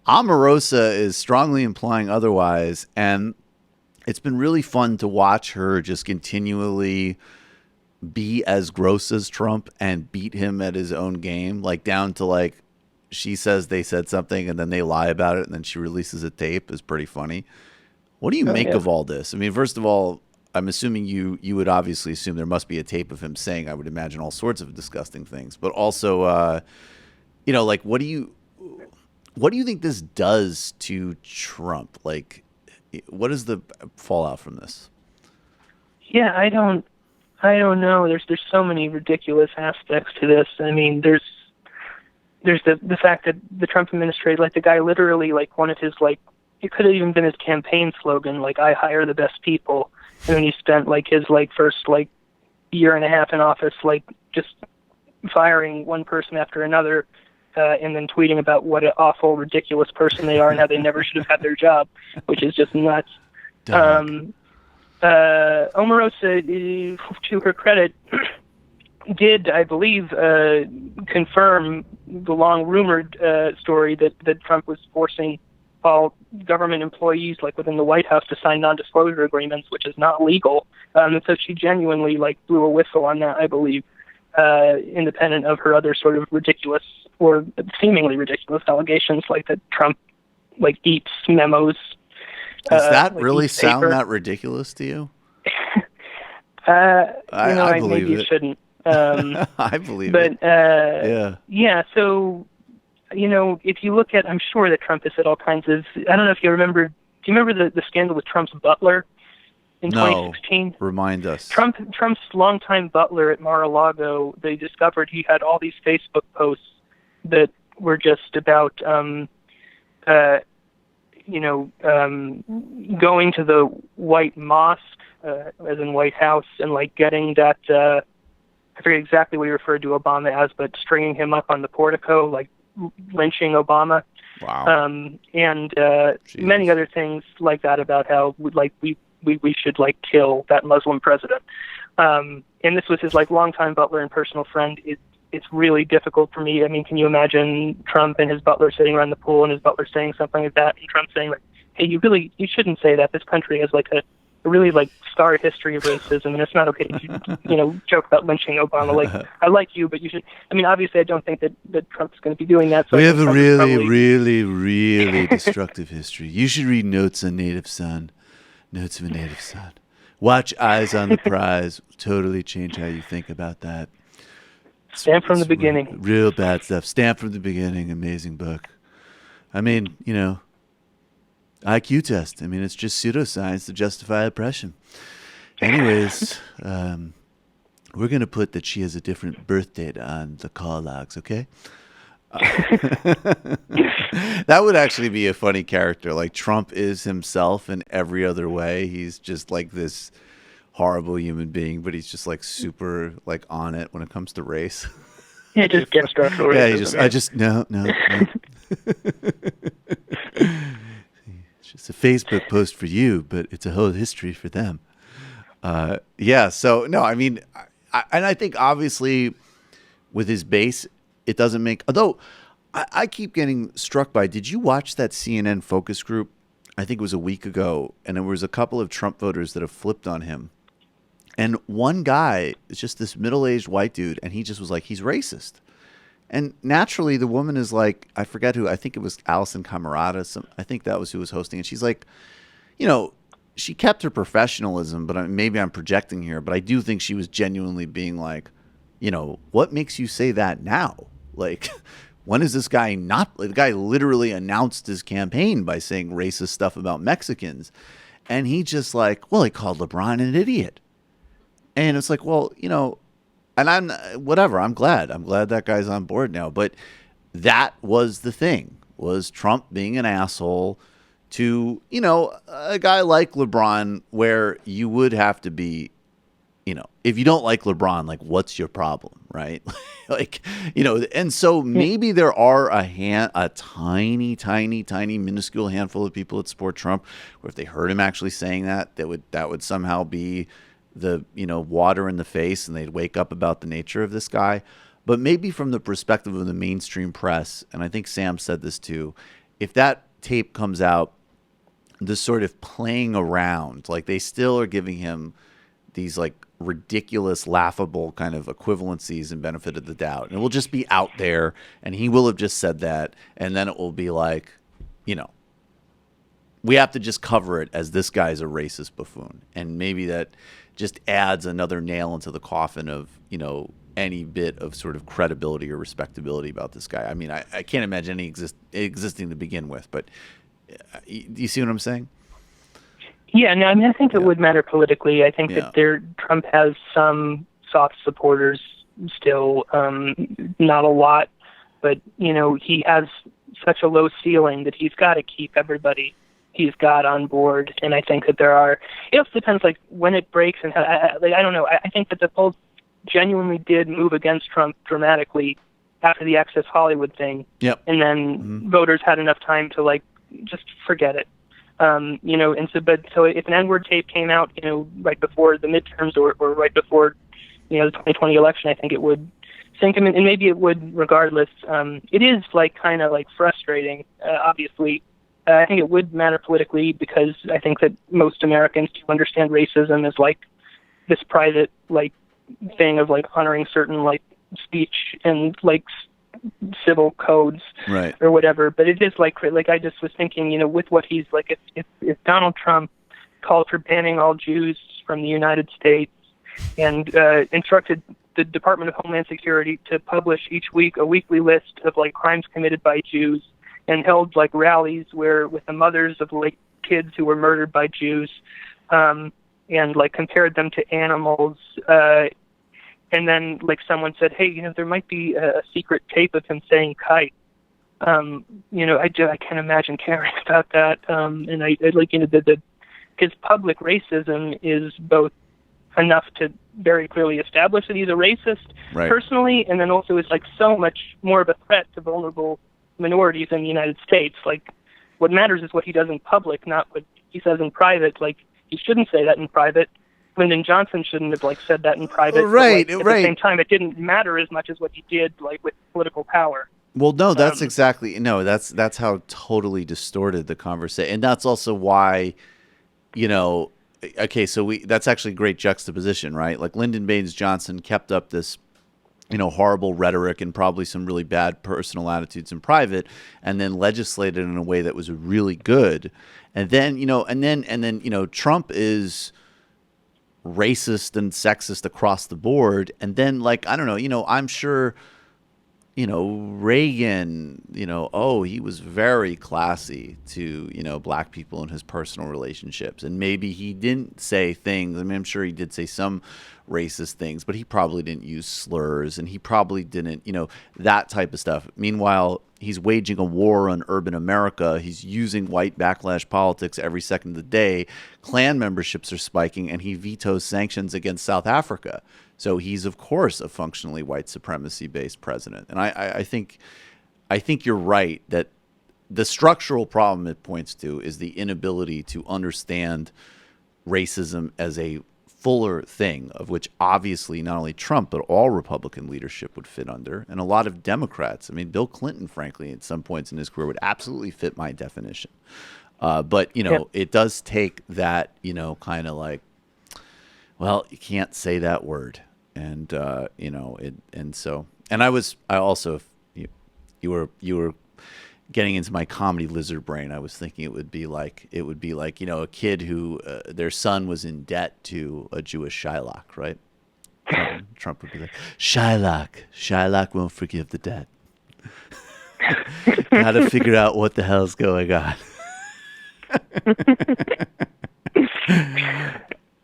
Omarosa is strongly implying otherwise, and it's been really fun to watch her just continually be as gross as Trump and beat him at his own game, like down to like she says they said something and then they lie about it and then she releases a tape is pretty funny. What do you make of all this? I mean, first of all, I'm assuming you would obviously assume there must be a tape of him saying, I would imagine, all sorts of disgusting things, but also, like, what do you think this does to Trump? Like, what is the fallout from this? Yeah, I don't know. There's so many ridiculous aspects to this. I mean, there's the fact that the Trump administration, like the guy literally, like one of his, like, it could have even been his campaign slogan, like, I hire the best people. And then he spent like his like first like year and a half in office, like just firing one person after another, and then tweeting about what an awful, ridiculous person they are and how they never should have had their job, which is just nuts. Omarosa, to her credit, did, I believe, confirm the long-rumored story that Trump was forcing all government employees, like within the White House, to sign non-disclosure agreements, which is not legal. And so she genuinely like blew a whistle on that, I believe, independent of her other sort of ridiculous or seemingly ridiculous allegations, like that Trump like eats memos. Does that really sound that ridiculous to you? I believe maybe it. You shouldn't. I believe it. Yeah. So, if you look at, I'm sure that Trump has said all kinds of, I don't know if you remember, do you remember the scandal with Trump's butler in 2016? Remind us. Trump's longtime butler at Mar-a-Lago, they discovered he had all these Facebook posts that were just about, going to the White Mosque, as in White House, and like getting that, I forget exactly what he referred to Obama as, but stringing him up on the portico, like lynching Obama. Wow. And many other things like that about how we should like kill that Muslim president. and this was his like longtime butler and personal friend. It's really difficult for me. I mean, can you imagine Trump and his butler sitting around the pool and his butler saying something like that, and Trump saying like, "Hey, you shouldn't say that. This country has like a really like scarred history of racism, and it's not okay to joke about lynching Obama. Like, I like you, but you should." I mean, obviously, I don't think that Trump's going to be doing that. So we have a really destructive history. You should read Notes on Native Son. Notes of a Native Son. Watch Eyes on the Prize. Totally change how you think about that. Stand from the beginning. Real bad stuff. Stand from the beginning. Amazing book. I mean, IQ test. I mean, it's just pseudoscience to justify oppression. Anyways, we're going to put that she has a different birth date on the call logs, okay? That would actually be a funny character. Like, Trump is himself in every other way. He's just like this horrible human being, but he's just like super like on it when it comes to race. Yeah, just get structural racism. No. It's just a Facebook post for you, but it's a whole history for them. So no, I mean, I think obviously with his base, it doesn't make, although I keep getting struck by, did you watch that CNN focus group? I think it was a week ago, and there was a couple of Trump voters that have flipped on him. And one guy is just this middle-aged white dude, and he just was like, he's racist. And naturally, the woman is like, I forget who, I think it was Allison Camerata. I think that was who was hosting it. She's like, she kept her professionalism, but maybe I'm projecting here, but I do think she was genuinely being like, what makes you say that now? Like, when is this guy not? The guy literally announced his campaign by saying racist stuff about Mexicans. And he just like, well, he called LeBron an idiot. And it's like, well, and I'm whatever. I'm glad that guy's on board now. But that was the thing, was Trump being an asshole to, a guy like LeBron, where you would have to be, if you don't like LeBron, like, what's your problem, right? And so maybe there are a tiny, minuscule handful of people that support Trump, or if they heard him actually saying that would somehow be the water in the face, and they'd wake up about the nature of this guy. But maybe from the perspective of the mainstream press, and I think Sam said this too, if that tape comes out, this sort of playing around, like they still are giving him these like ridiculous, laughable kind of equivalencies and benefit of the doubt, and it will just be out there, and he will have just said that, and then it will be like, we have to just cover it as this guy's a racist buffoon, and maybe that just adds another nail into the coffin of, any bit of sort of credibility or respectability about this guy. I mean, I can't imagine any existing to begin with, but do you see what I'm saying? Yeah, no, I mean, I think it would matter politically. I think that Trump has some soft supporters still, not a lot, but, he has such a low ceiling that he's got to keep everybody he's got on board. And I think that it also depends like when it breaks and how, I don't know. I think that the polls genuinely did move against Trump dramatically after the Access Hollywood thing. Yep. And then voters had enough time to like, just forget it. And so if an N-word tape came out, right before the midterms or right before, the 2020 election, I think it would sink him, and maybe it would regardless. It is like kind of like frustrating, obviously. I think it would matter politically because I think that most Americans do understand racism as like this private like thing of like honoring certain like speech and like civil codes, right, or whatever. But it is like I just was thinking, with what he's like, if Donald Trump called for banning all Jews from the United States and instructed the Department of Homeland Security to publish each week a weekly list of like crimes committed by Jews, and held like rallies with the mothers of like kids who were murdered by Jews, and like compared them to animals, and then like someone said, hey, there might be a secret tape of him saying kite. I can't imagine caring about that. And I like, his public racism is both enough to very clearly establish that he's a racist personally, and then also is like so much more of a threat to vulnerable minorities in the United States. Like, what matters is what he does in public, not what he says in private. Like, he shouldn't say that in private. Lyndon Johnson shouldn't have like said that in private. Right, but, like, right. At the same time, it didn't matter as much as what he did like with political power. Well, no, that's that's how totally distorted the conversation, and that's also why, okay, so that's actually a great juxtaposition, right? Like Lyndon Baines Johnson kept up this, horrible rhetoric and probably some really bad personal attitudes in private, and then legislated in a way that was really good, and then Trump is racist and sexist across the board, and then like I don't know, I'm sure. Reagan, he was very classy to, black people in his personal relationships. And maybe he didn't say things. I mean, I'm sure he did say some racist things, but he probably didn't use slurs and he probably didn't, that type of stuff. Meanwhile, he's waging a war on urban America. He's using white backlash politics every second of the day. Klan memberships are spiking and he vetoes sanctions against South Africa. So he's, of course, a functionally white supremacy-based president. And I think you're right that the structural problem it points to is the inability to understand racism as a fuller thing, of which obviously not only Trump, but all Republican leadership would fit under. And a lot of Democrats. I mean, Bill Clinton, frankly, at some points in his career would absolutely fit my definition. But, It does take that, kind of like, well, you can't say that word. And, you were getting into my comedy lizard brain. I was thinking it would be like, a kid who, their son was in debt to a Jewish Shylock, right? Trump would be like, Shylock won't forgive the debt. Got to figure out what the hell's going on.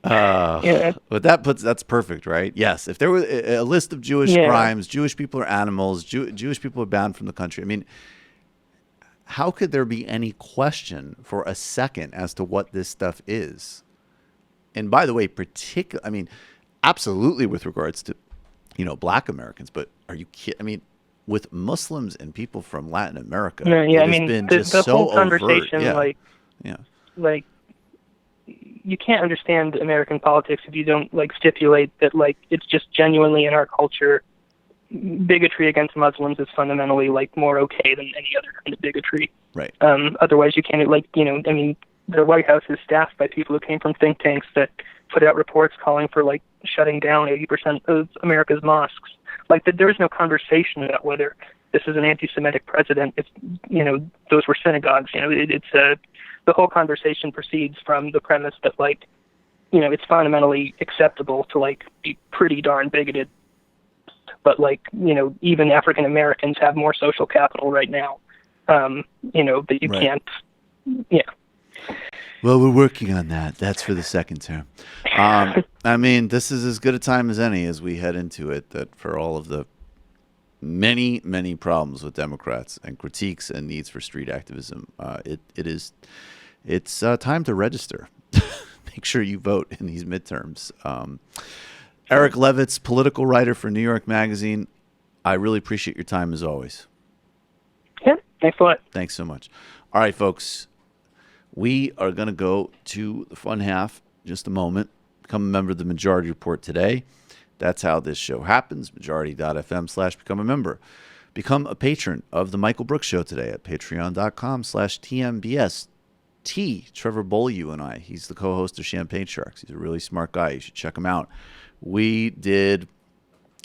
But that's perfect, right? Yes. If there was a list of Jewish crimes, Jewish people are animals, Jewish people are banned from the country. I mean, how could there be any question for a second as to what this stuff is? And by the way, absolutely with regards to, black Americans, but are you kidding? I mean, with Muslims and people from Latin America, the whole conversation, overt. like you can't understand American politics if you don't like stipulate that like it's just genuinely in our culture. Bigotry against Muslims is fundamentally like more okay than any other kind of bigotry. Right. Otherwise, you can't the White House is staffed by people who came from think tanks that put out reports calling for like shutting down 80% of America's mosques. Like that, there is no conversation about whether this is an anti-Semitic president. If those were synagogues. The whole conversation proceeds from the premise that like, it's fundamentally acceptable to like be pretty darn bigoted. But like, even African Americans have more social capital right now. That you can't. Yeah. Well, we're working on that. That's for the second term. This is as good a time as any as we head into it. That for all of the many, many problems with Democrats and critiques and needs for street activism, it's time to register. Make sure you vote in these midterms. Eric Levitz, political writer for New York Magazine. I really appreciate your time as always. Yeah, thanks a lot. Thanks so much. All right, folks. We are going to go to the fun half in just a moment. Become a member of the Majority Report today. That's how this show happens. Majority.fm/become a member. Become a patron of the Michael Brooks Show today at patreon.com/TMBS. Trevor Beaulieu and I. He's the co-host of Champagne Sharks. He's a really smart guy. You should check him out. We did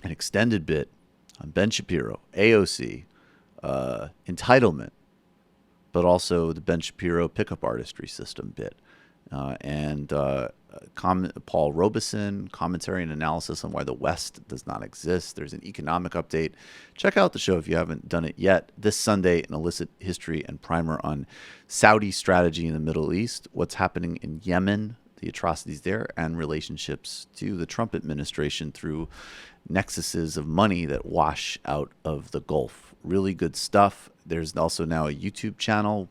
an extended bit on Ben Shapiro, AOC, entitlement, but also the Ben Shapiro pickup artistry system bit. Paul Robeson, commentary and analysis on why the West does not exist. There's an economic update. Check out the show if you haven't done it yet. This Sunday, an illicit history and primer on Saudi strategy in the Middle East, what's happening in Yemen, the atrocities there, and relationships to the Trump administration through nexuses of money that wash out of the Gulf. Really good stuff. There's also now a YouTube channel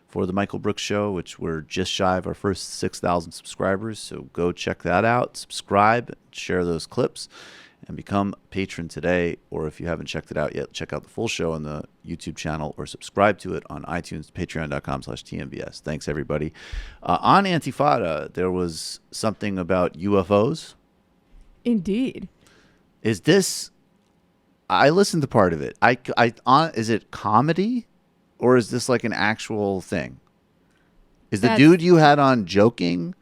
for the Michael Brooks Show, which we're just shy of our first 6,000 subscribers. So go check that out, subscribe, share those clips. and become a patron today. Or if you haven't checked it out yet, check out the full show on the YouTube channel or subscribe to it on iTunes, patreon.com/TMBS. Thanks, everybody. On Antifada, there was something about UFOs. Indeed. Is this... I listened to part of it. Is it comedy or is this like an actual thing? Is the dude you had on joking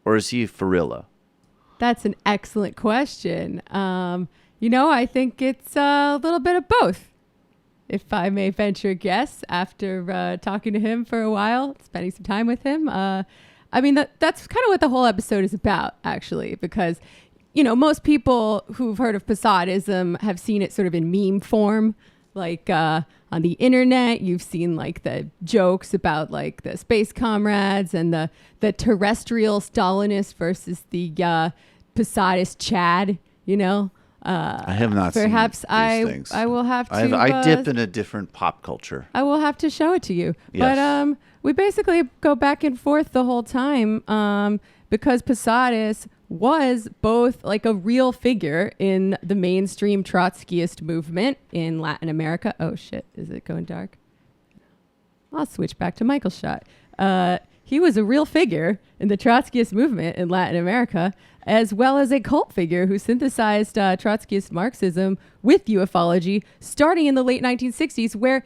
or is he for real? That's an excellent question. I think it's a little bit of both, if I may venture a guess, after talking to him for a while, spending some time with him. That's kind of what the whole episode is about, actually, because... most people who've heard of Posadism have seen it sort of in meme form, like on the internet. You've seen like the jokes about like the space comrades and the terrestrial Stalinist versus the Posadist Chad. I have not perhaps seen these things. I will have to. I dip in a different pop culture. I will have to show it to you. Yes. But we basically go back and forth the whole time because Posadist was both like a real figure in the mainstream Trotskyist movement in Latin America. Oh shit, is it going dark? I'll switch back to Michael's shot. He was a real figure in the Trotskyist movement in Latin America, as well as a cult figure who synthesized Trotskyist Marxism with ufology starting in the late 1960s, where,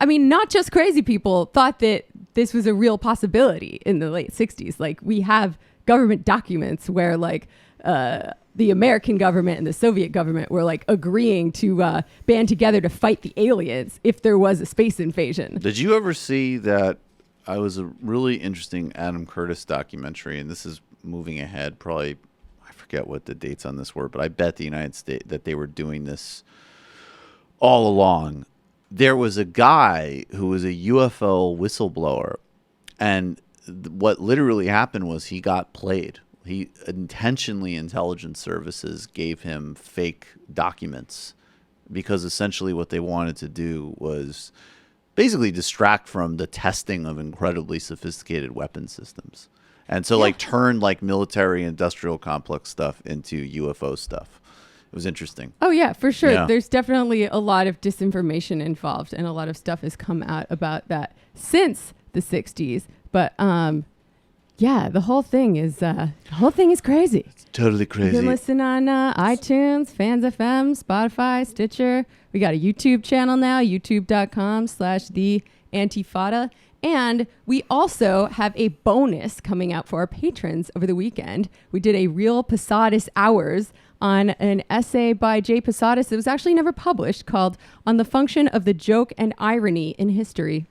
not just crazy people thought that this was a real possibility in the late 60s. Like, we have government documents where like the American government and the Soviet government were like agreeing to band together to fight the aliens if there was a space invasion. Did you ever see that? I was a really interesting Adam Curtis documentary, and this is moving ahead. Probably, I forget what the dates on this were, but I bet the United States that they were doing this all along. There was a guy who was a UFO whistleblower, and what literally happened was he got played. He intentionally, intelligence services gave him fake documents because essentially what they wanted to do was basically distract from the testing of incredibly sophisticated weapon systems. And so turn like military industrial complex stuff into UFO stuff. It was interesting. Oh yeah, for sure. Yeah. There's definitely a lot of disinformation involved, and a lot of stuff has come out about that since the 60s. But the whole thing is crazy. It's totally crazy. You can listen on iTunes, Fans FM, Spotify, Stitcher. We got a YouTube channel now, youtube.com/theantifada. And we also have a bonus coming out for our patrons over the weekend. We did a Real Posadist Hours on an essay by Jay Posadist that was actually never published, called On the Function of the Joke and Irony in History.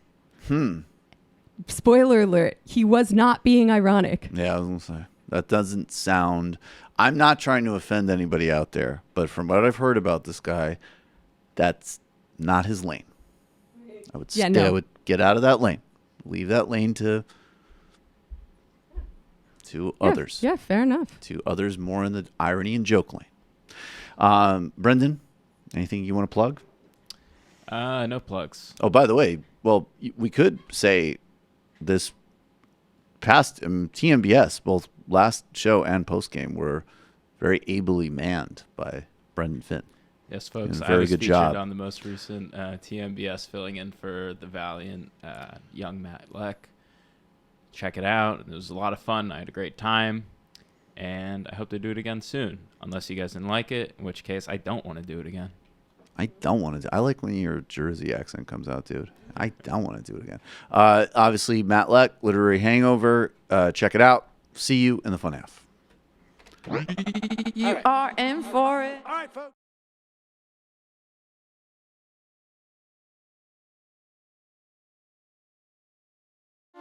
Spoiler alert, he was not being ironic. Yeah, I was going to say, that doesn't sound... I'm not trying to offend anybody out there, but from what I've heard about this guy, that's not his lane. I would I would get out of that lane. Leave that lane to others. Yeah, fair enough. To others more in the irony and joke lane. Brendan, anything you want to plug? No plugs. Oh, by the way, well, we could say this past TMBS, both last show and post game, were very ably manned by Brendan Finn. Yes, folks. Very I was good featured job on the most recent TMBS, filling in for the valiant young Matt Leck. Check it out. It was a lot of fun. I had a great time, and I hope to do it again soon. Unless you guys didn't like it, in which case I don't want to do it again. I don't want to. I like when your Jersey accent comes out, dude. I don't want to do it again. Obviously, Matt Leck, Literary Hangover. Check it out. See you in the fun half. You are in for it. All right, folks.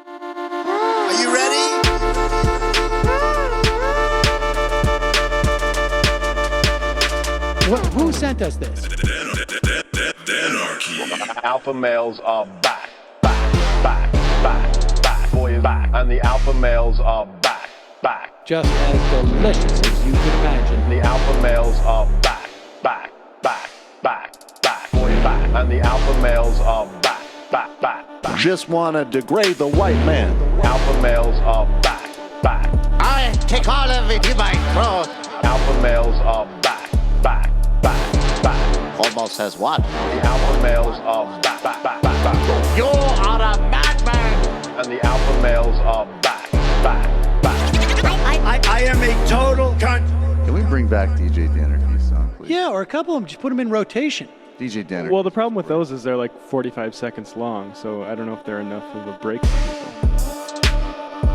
Are you ready? Who sent us this? Alpha males are back, boys back, and the alpha males are back. Just as delicious as you can imagine. The alpha males are back, boys back, and the alpha males are back. Just wanna degrade the white man. Alpha males are back. I take all of it in my throat. Alpha males are back. Almost says what? The alpha males are back, back, back, back, back. You are a madman! And the alpha males are back, back, back. I am a total cunt. Can we bring back DJ Dannerky's song, please? Yeah, or a couple of them. Just put them in rotation. DJ Dannerky. Well, the problem with those is they're like 45 seconds long, so I don't know if they're enough of a break for people.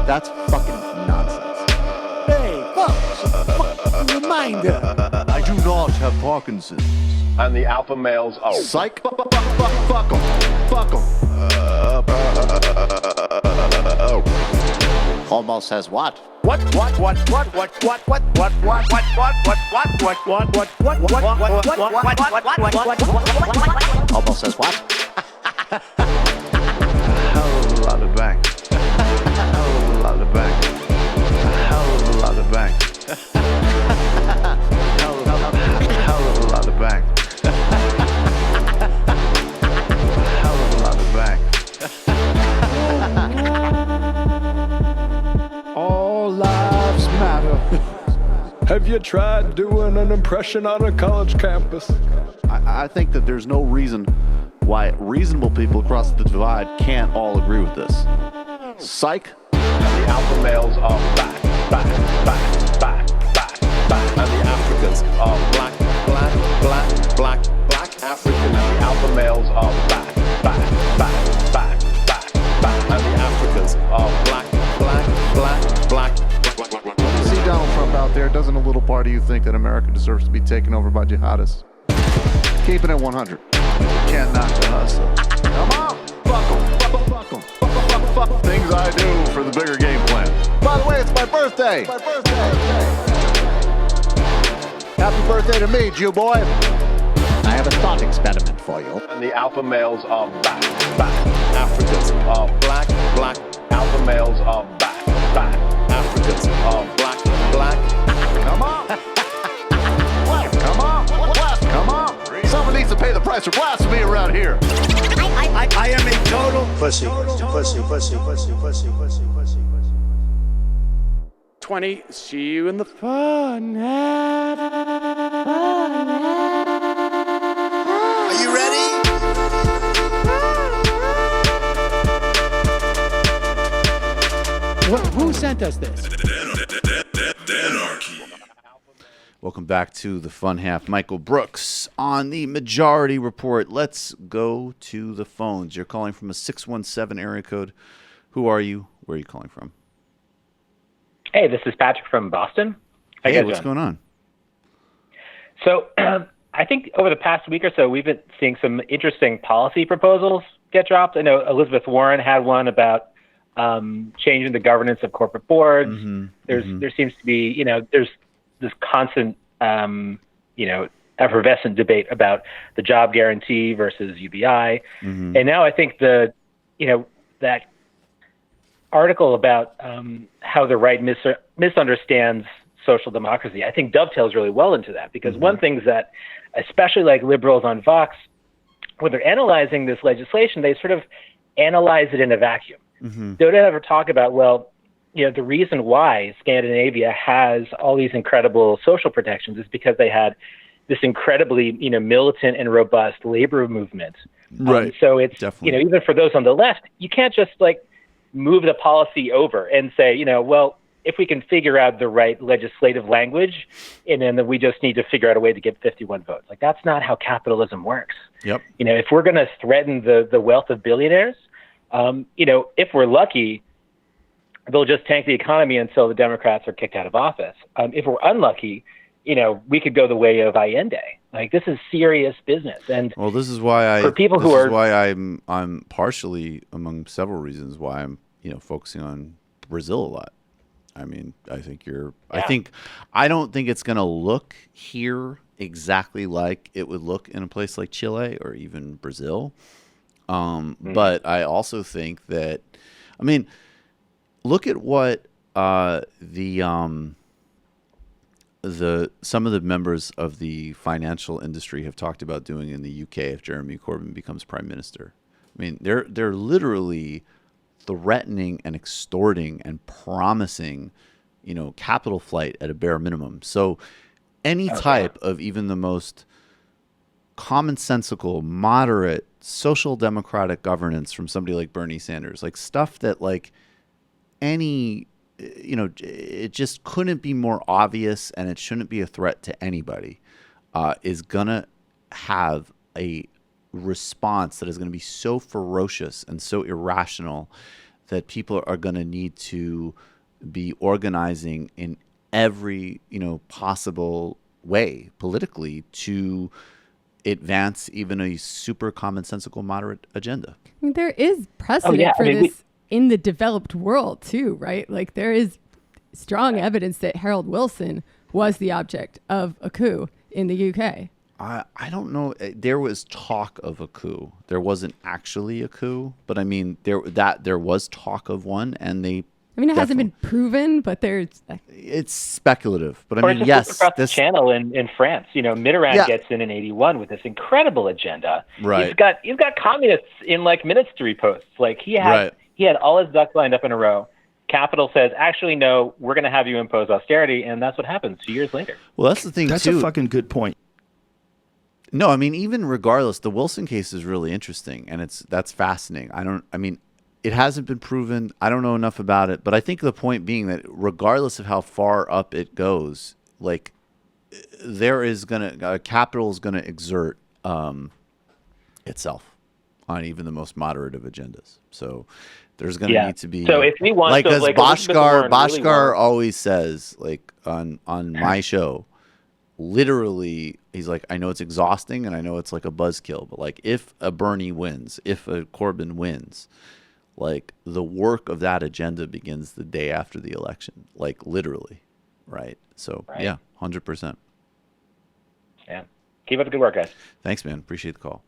That's fucking nonsense. Hey, folks, reminder. I do not have Parkinson's. And the alpha males are Psych. Fuck them. Fuck them. Almost says what? Almost says what? Hell of a lot of bank. Hell of a lot of bank. Hell of a lot of bank. Hell of a lot of bank. Hell of a lot of bank. All lives matter. Have you tried doing an impression on a college campus? I think that there's no reason why reasonable people across the divide can't all agree with this. Psych. And the alpha males are back, back, back, back, back, back. And the Africans are black, black, black, black, black African. And the alpha males are back, back, back, back, back, back. And the Africans are black, black, black, black, black, black, black. You see Donald Trump out there, doesn't a little part of you think that America deserves to be taken over by jihadists? Keeping it 100. Can't knock the hustle. Come on. Fuck 'em. Fuck 'em. Fuck things I do for the bigger game plan. By the way, it's my birthday. Happy birthday to me, Jew boy. I have a thought experiment for you. And the alpha males are back, back. Africans are black, black. Alpha males are back, back. Africans are black, black. Come on. Come on. Come on. Someone needs to pay the price for blasphemy around here. I am a total Pussy. 20. See you in the fun. Are you ready? Who sent us this? Welcome back to the Fun Half. Michael Brooks on the Majority Report. Let's go to the phones. You're calling from a 617 area code. Who are you? Where are you calling from? Hey, this is Patrick from Boston. How you Hey, guys what's doing? going on? So I think over the past week or so, we've been seeing some interesting policy proposals get dropped. I know Elizabeth Warren had one about changing the governance of corporate boards. There seems to be, there's this constant, effervescent debate about the job guarantee versus UBI. And now I think that article about how the right misunderstands social democracy, I think dovetails really well into that, because one thing is that, especially like liberals on Vox, when they're analyzing this legislation, they sort of analyze it in a vacuum. They don't ever talk about, the reason why Scandinavia has all these incredible social protections is because they had this incredibly, militant and robust labor movement. Right. So it's, definitely. Even for those on the left, you can't just move the policy over and say, if we can figure out the right legislative language, and then we just need to figure out a way to get 51 votes. That's not how capitalism works. Yep. If we're going to threaten the wealth of billionaires, if we're lucky, they'll just tank the economy until the Democrats are kicked out of office. If we're unlucky, we could go the way of Allende. This is serious business. And this is why I'm partially, among several reasons, why I'm focusing on Brazil a lot. I mean, I don't think it's going to look here exactly like it would look in a place like Chile or even Brazil. But I also think that, look at what some of the members of the financial industry have talked about doing in the UK if Jeremy Corbyn becomes prime minister. They're literally threatening and extorting and promising, capital flight at a bare minimum. So any type of even the most commonsensical, moderate, social democratic governance from somebody like Bernie Sanders, like stuff that like any, it just couldn't be more obvious and it shouldn't be a threat to anybody, is going to have a response that is going to be so ferocious and so irrational that people are going to need to be organizing in every, possible way politically to advance even a super commonsensical moderate agenda. I mean, there is precedent for this in the developed world too, right? Like there is strong evidence that Harold Wilson was the object of a coup in the UK. I don't know. There was talk of a coup. There wasn't actually a coup, but I mean, there was talk of one, and it hasn't been proven, but it's speculative. But or I mean, just yes, across the channel in France, Mitterrand gets in 1981 with this incredible agenda. Right. You've got communists in like ministry posts. Like he had all his ducks lined up in a row. Capital says, actually, no, we're going to have you impose austerity, and that's what happens 2 years later. Well, that's the thing. That's a fucking good point. No, I mean, even regardless, the Wilson case is really interesting, and that's fascinating. It hasn't been proven. I don't know enough about it, but I think the point being that regardless of how far up it goes, like capital is gonna exert itself on even the most moderate of agendas. So there's gonna need to be. So if we want, like, as Bhaskar really always says, like on my show. Literally, he's like, I know it's exhausting and I know it's like a buzzkill, but like if a Bernie wins, if a Corbyn wins, like the work of that agenda begins the day after the election, like literally, right? So yeah, 100%. Yeah, keep up the good work, guys. Thanks, man. Appreciate the call.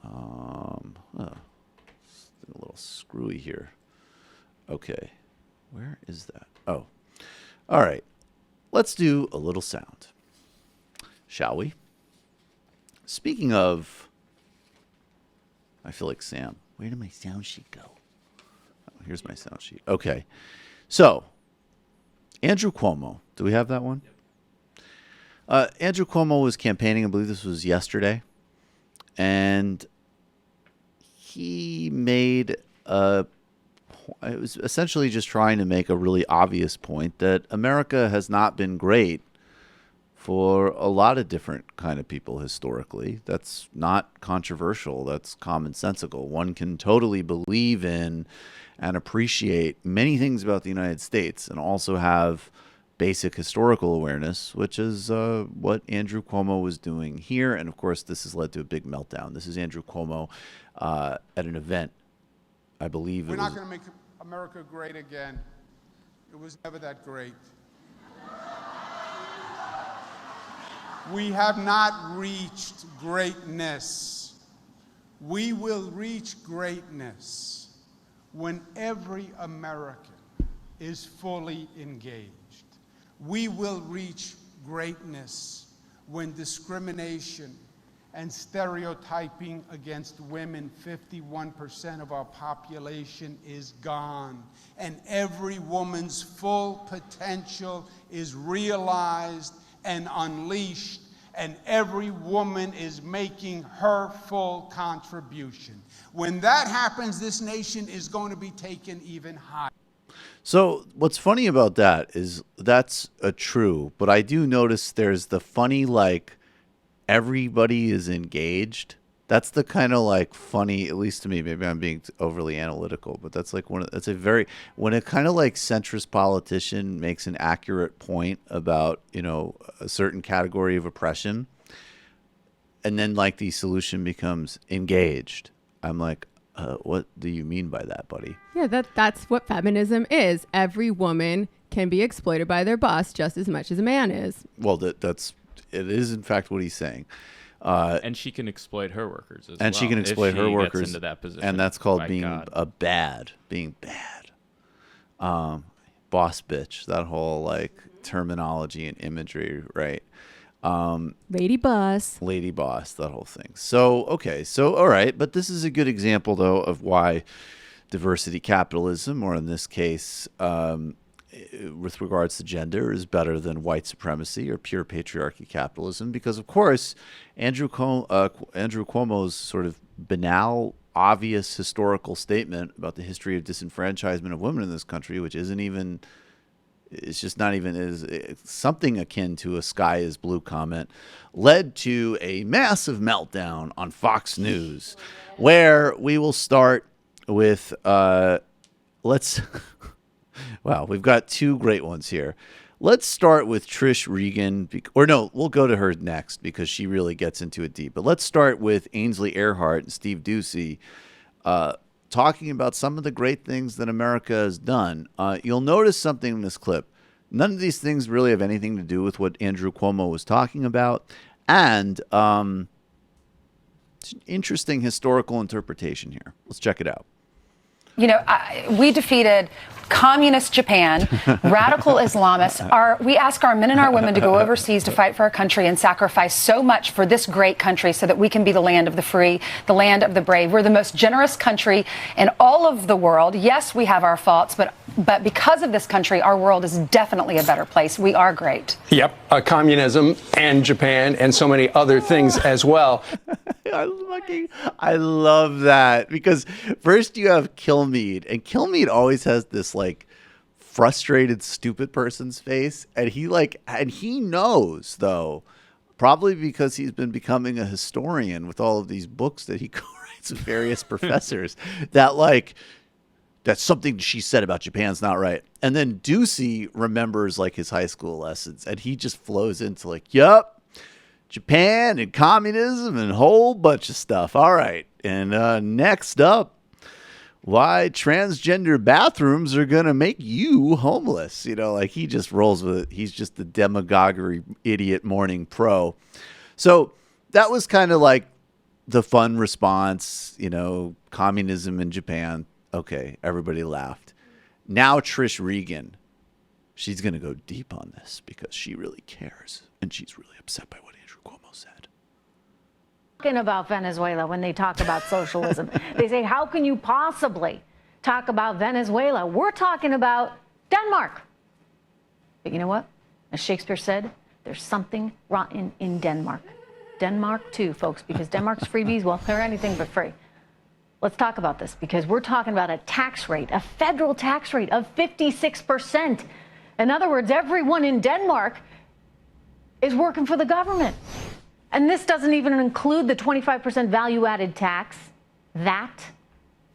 A little screwy here. Okay, where is that? Oh, all right. Let's do a little sound, shall we? Speaking of, I feel like Sam. Where did my sound sheet go? Oh, here's my sound sheet. Okay. So, Andrew Cuomo. Do we have that one? Andrew Cuomo was campaigning. I believe this was yesterday. And he made it was essentially just trying to make a really obvious point that America has not been great for a lot of different kind of people historically. That's not controversial. That's commonsensical. One can totally believe in and appreciate many things about the United States and also have basic historical awareness, which is what Andrew Cuomo was doing here. And of course, this has led to a big meltdown. This is Andrew Cuomo at an event. I believe we're not going to make America great again. It was never that great. We have not reached greatness. We will reach greatness when every American is fully engaged. We will reach greatness when discrimination and stereotyping against women, 51% of our population, is gone. And every woman's full potential is realized and unleashed, and every woman is making her full contribution. When that happens, this nation is going to be taken even higher. So what's funny about that is that's true, but I do notice there's the funny, like, everybody is engaged. That's the kind of like funny, at least to me, maybe I'm being overly analytical, but that's like when a kind of like centrist politician makes an accurate point about, a certain category of oppression, and then like the solution becomes engaged. I'm like, what do you mean by that, buddy? Yeah, that's what feminism is. Every woman can be exploited by their boss just as much as a man is. Well, it is in fact what he's saying. And she can exploit her workers as well. And she can exploit her workers. Gets into that position, and that's called being bad. Boss bitch, that whole like terminology and imagery, right? Lady boss, that whole thing. So, all right. But this is a good example, though, of why diversity capitalism, or in this case, with regards to gender is better than white supremacy or pure patriarchy capitalism, because of course Andrew Cuomo's sort of banal, obvious historical statement about the history of disenfranchisement of women in this country, which isn't even, it's just not even, is something akin to a sky is blue comment, led to a massive meltdown on Fox News, where we will start with wow, we've got two great ones here. Let's start with Trish Regan, or no, we'll go to her next because she really gets into it deep. But let's start with Ainsley Earhardt and Steve Doocy talking about some of the great things that America has done. You'll notice something in this clip. None of these things really have anything to do with what Andrew Cuomo was talking about. And it's an interesting historical interpretation here. Let's check it out. You know, we defeated communist Japan, radical Islamists. We ask our men and our women to go overseas to fight for our country and sacrifice so much for this great country so that we can be the land of the free, the land of the brave. We're the most generous country in all of the world. Yes, we have our faults, but because of this country, our world is definitely a better place. We are great. Yep, communism and Japan and so many other things as well. I love that, because first you have Kilmeade, and Kilmeade always has this like frustrated, stupid person's face, and he knows, though, probably because he's been becoming a historian with all of these books that he writes with various professors, that's something she said about Japan's not right. And then Doocy remembers like his high school lessons, and he just flows into like, yup, Japan and communism and a whole bunch of stuff. All right. And next up, why transgender bathrooms are going to make you homeless. You know, like he just rolls with it. He's just the demagoguery idiot morning pro. So that was kind of like the fun response, you know, communism in Japan. Okay. Everybody laughed. Now Trish Regan, she's going to go deep on this because she really cares. And she's really upset by what Andrew Cuomo said. Talking about Venezuela when they talk about socialism. They say, how can you possibly talk about Venezuela? We're talking about Denmark. But you know what? As Shakespeare said, there's something rotten in Denmark. Denmark too, folks, because Denmark's freebies, well, they're anything but free. Let's talk about this because we're talking about a tax rate, a federal tax rate of 56%. In other words, everyone in Denmark is working for the government. And this doesn't even include the 25% value-added tax. That,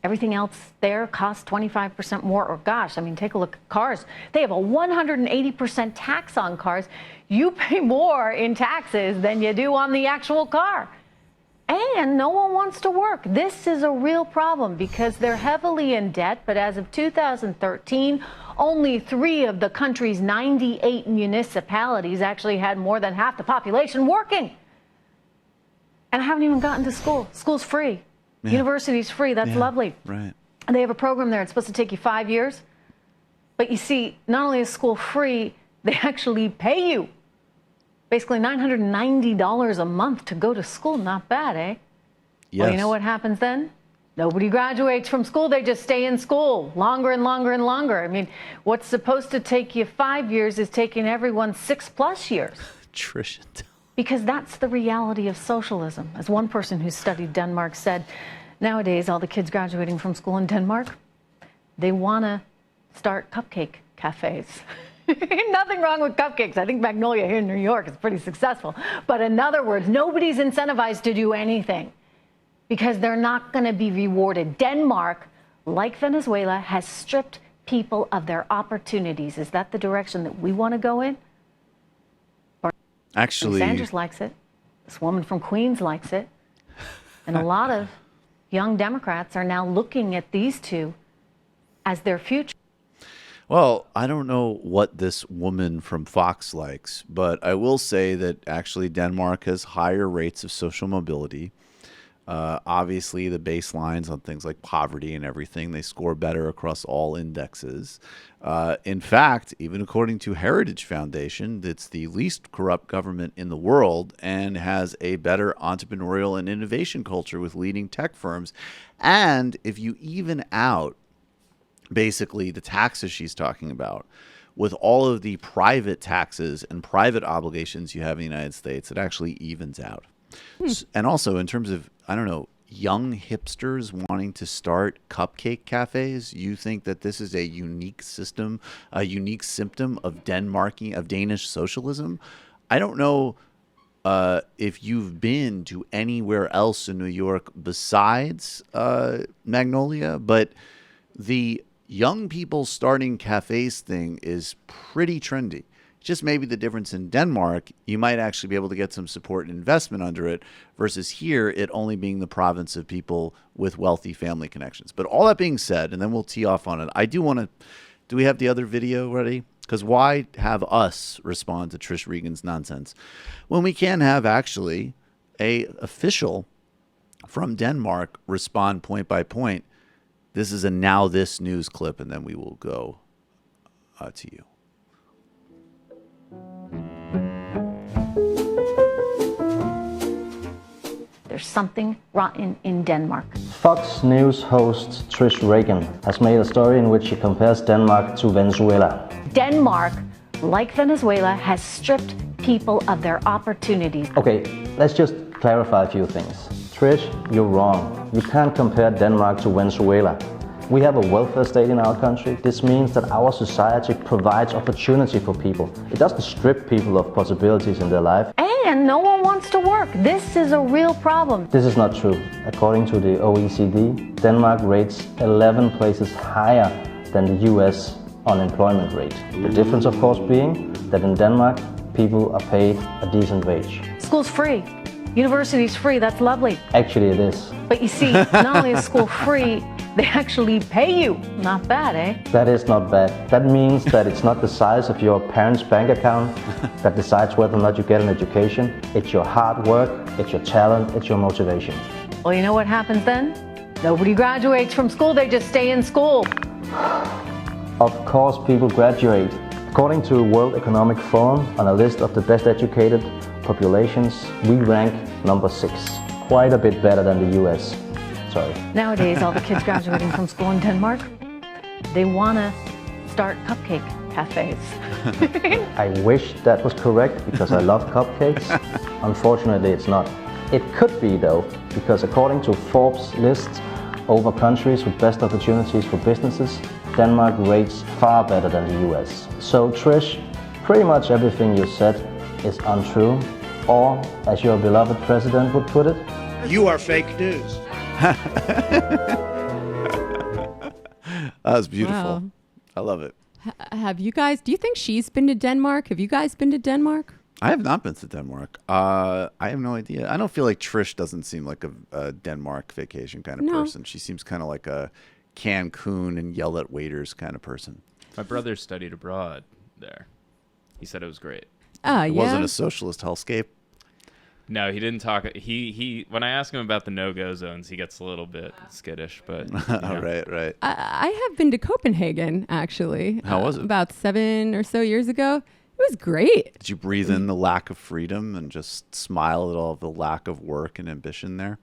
everything else there costs 25% more. Or gosh, I mean, take a look at cars. They have a 180% tax on cars. You pay more in taxes than you do on the actual car. And no one wants to work. This is a real problem because they're heavily in debt. But as of 2013, only 3 of the country's 98 municipalities actually had more than half the population working. And I haven't even gotten to school. School's free. Yeah. University's free. That's lovely. Right. And they have a program there. It's supposed to take you 5 years. But you see, not only is school free, they actually pay you basically $990 a month to go to school. Not bad, eh? Yes. Well, you know what happens then? Nobody graduates from school. They just stay in school longer and longer and longer. I mean, what's supposed to take you 5 years is taking everyone 6+ years. Trish. Because that's the reality of socialism. As one person who studied Denmark said, nowadays, all the kids graduating from school in Denmark, they want to start cupcake cafes. Nothing wrong with cupcakes. I think Magnolia here in New York is pretty successful. But in other words, nobody's incentivized to do anything because they're not going to be rewarded. Denmark, like Venezuela, has stripped people of their opportunities. Is that the direction that we want to go in? Actually, Sanders likes it. This woman from Queens likes it. And a lot of young Democrats are now looking at these two as their future. Well, I don't know what this woman from Fox likes, but I will say that actually Denmark has higher rates of social mobility. Obviously, the baselines on things like poverty and everything, they score better across all indexes. In fact, even according to Heritage Foundation, it's the least corrupt government in the world and has a better entrepreneurial and innovation culture with leading tech firms. And if you even out basically the taxes she's talking about, with all of the private taxes and private obligations you have in the United States, it actually evens out. And also in terms of, I don't know, young hipsters wanting to start cupcake cafes, you think that this is a unique system, a unique symptom of Danish socialism? I don't know if you've been to anywhere else in New York besides Magnolia, but the young people starting cafes thing is pretty trendy. Just maybe the difference in Denmark, you might actually be able to get some support and investment under it, versus here, it only being the province of people with wealthy family connections. But all that being said, and then we'll tee off on it, I do want to, do we have the other video ready? Because why have us respond to Trish Regan's nonsense when we can have actually a official from Denmark respond point by point? This is a Now This news clip, and then we will go to you. There's something rotten in Denmark. Fox News host Trish Regan has made a story in which she compares Denmark to Venezuela. Denmark, like Venezuela, has stripped people of their opportunities. Okay, let's just clarify a few things. Trish, you're wrong. You can't compare Denmark to Venezuela. We have a welfare state in our country. This means that our society provides opportunity for people. It doesn't strip people of possibilities in their life. And no one wants to work. This is a real problem. This is not true. According to the OECD, Denmark rates 11 places higher than the US unemployment rate. The difference, of course, being that in Denmark, people are paid a decent wage. School's free. University's free. That's lovely. Actually, it is. But you see, not only is school free, they actually pay you. Not bad, eh? That is not bad. That means that it's not the size of your parents' bank account that decides whether or not you get an education. It's your hard work, it's your talent, it's your motivation. Well, you know what happens then? Nobody graduates from school, they just stay in school. Of course people graduate. According to World Economic Forum, on a list of the best educated populations, we rank number 6. Quite a bit better than the US. Sorry. Nowadays, all the kids graduating from school in Denmark, they want to start cupcake cafes. I wish that was correct because I love cupcakes. Unfortunately, it's not. It could be, though, because according to Forbes' list over countries with best opportunities for businesses, Denmark rates far better than the US. So, Trish, pretty much everything you said is untrue, or, as your beloved president would put it, you are fake news. That was beautiful. Wow. I love it. Have you guys, do you think she's been to Denmark? Have you guys been to Denmark? I have not been to Denmark. I have no idea. I don't feel like Trish doesn't seem like a Denmark vacation kind of person. She seems kind of like a Cancun and yell at waiters kind of person. My brother studied abroad there. He said it was great. It wasn't a socialist hellscape. No, he didn't talk. He when I ask him about the no-go zones, he gets a little bit skittish. But right. I have been to Copenhagen, actually. How was it? About 7 or so years ago. It was great. Did you breathe in the lack of freedom and just smile at all the lack of work and ambition there?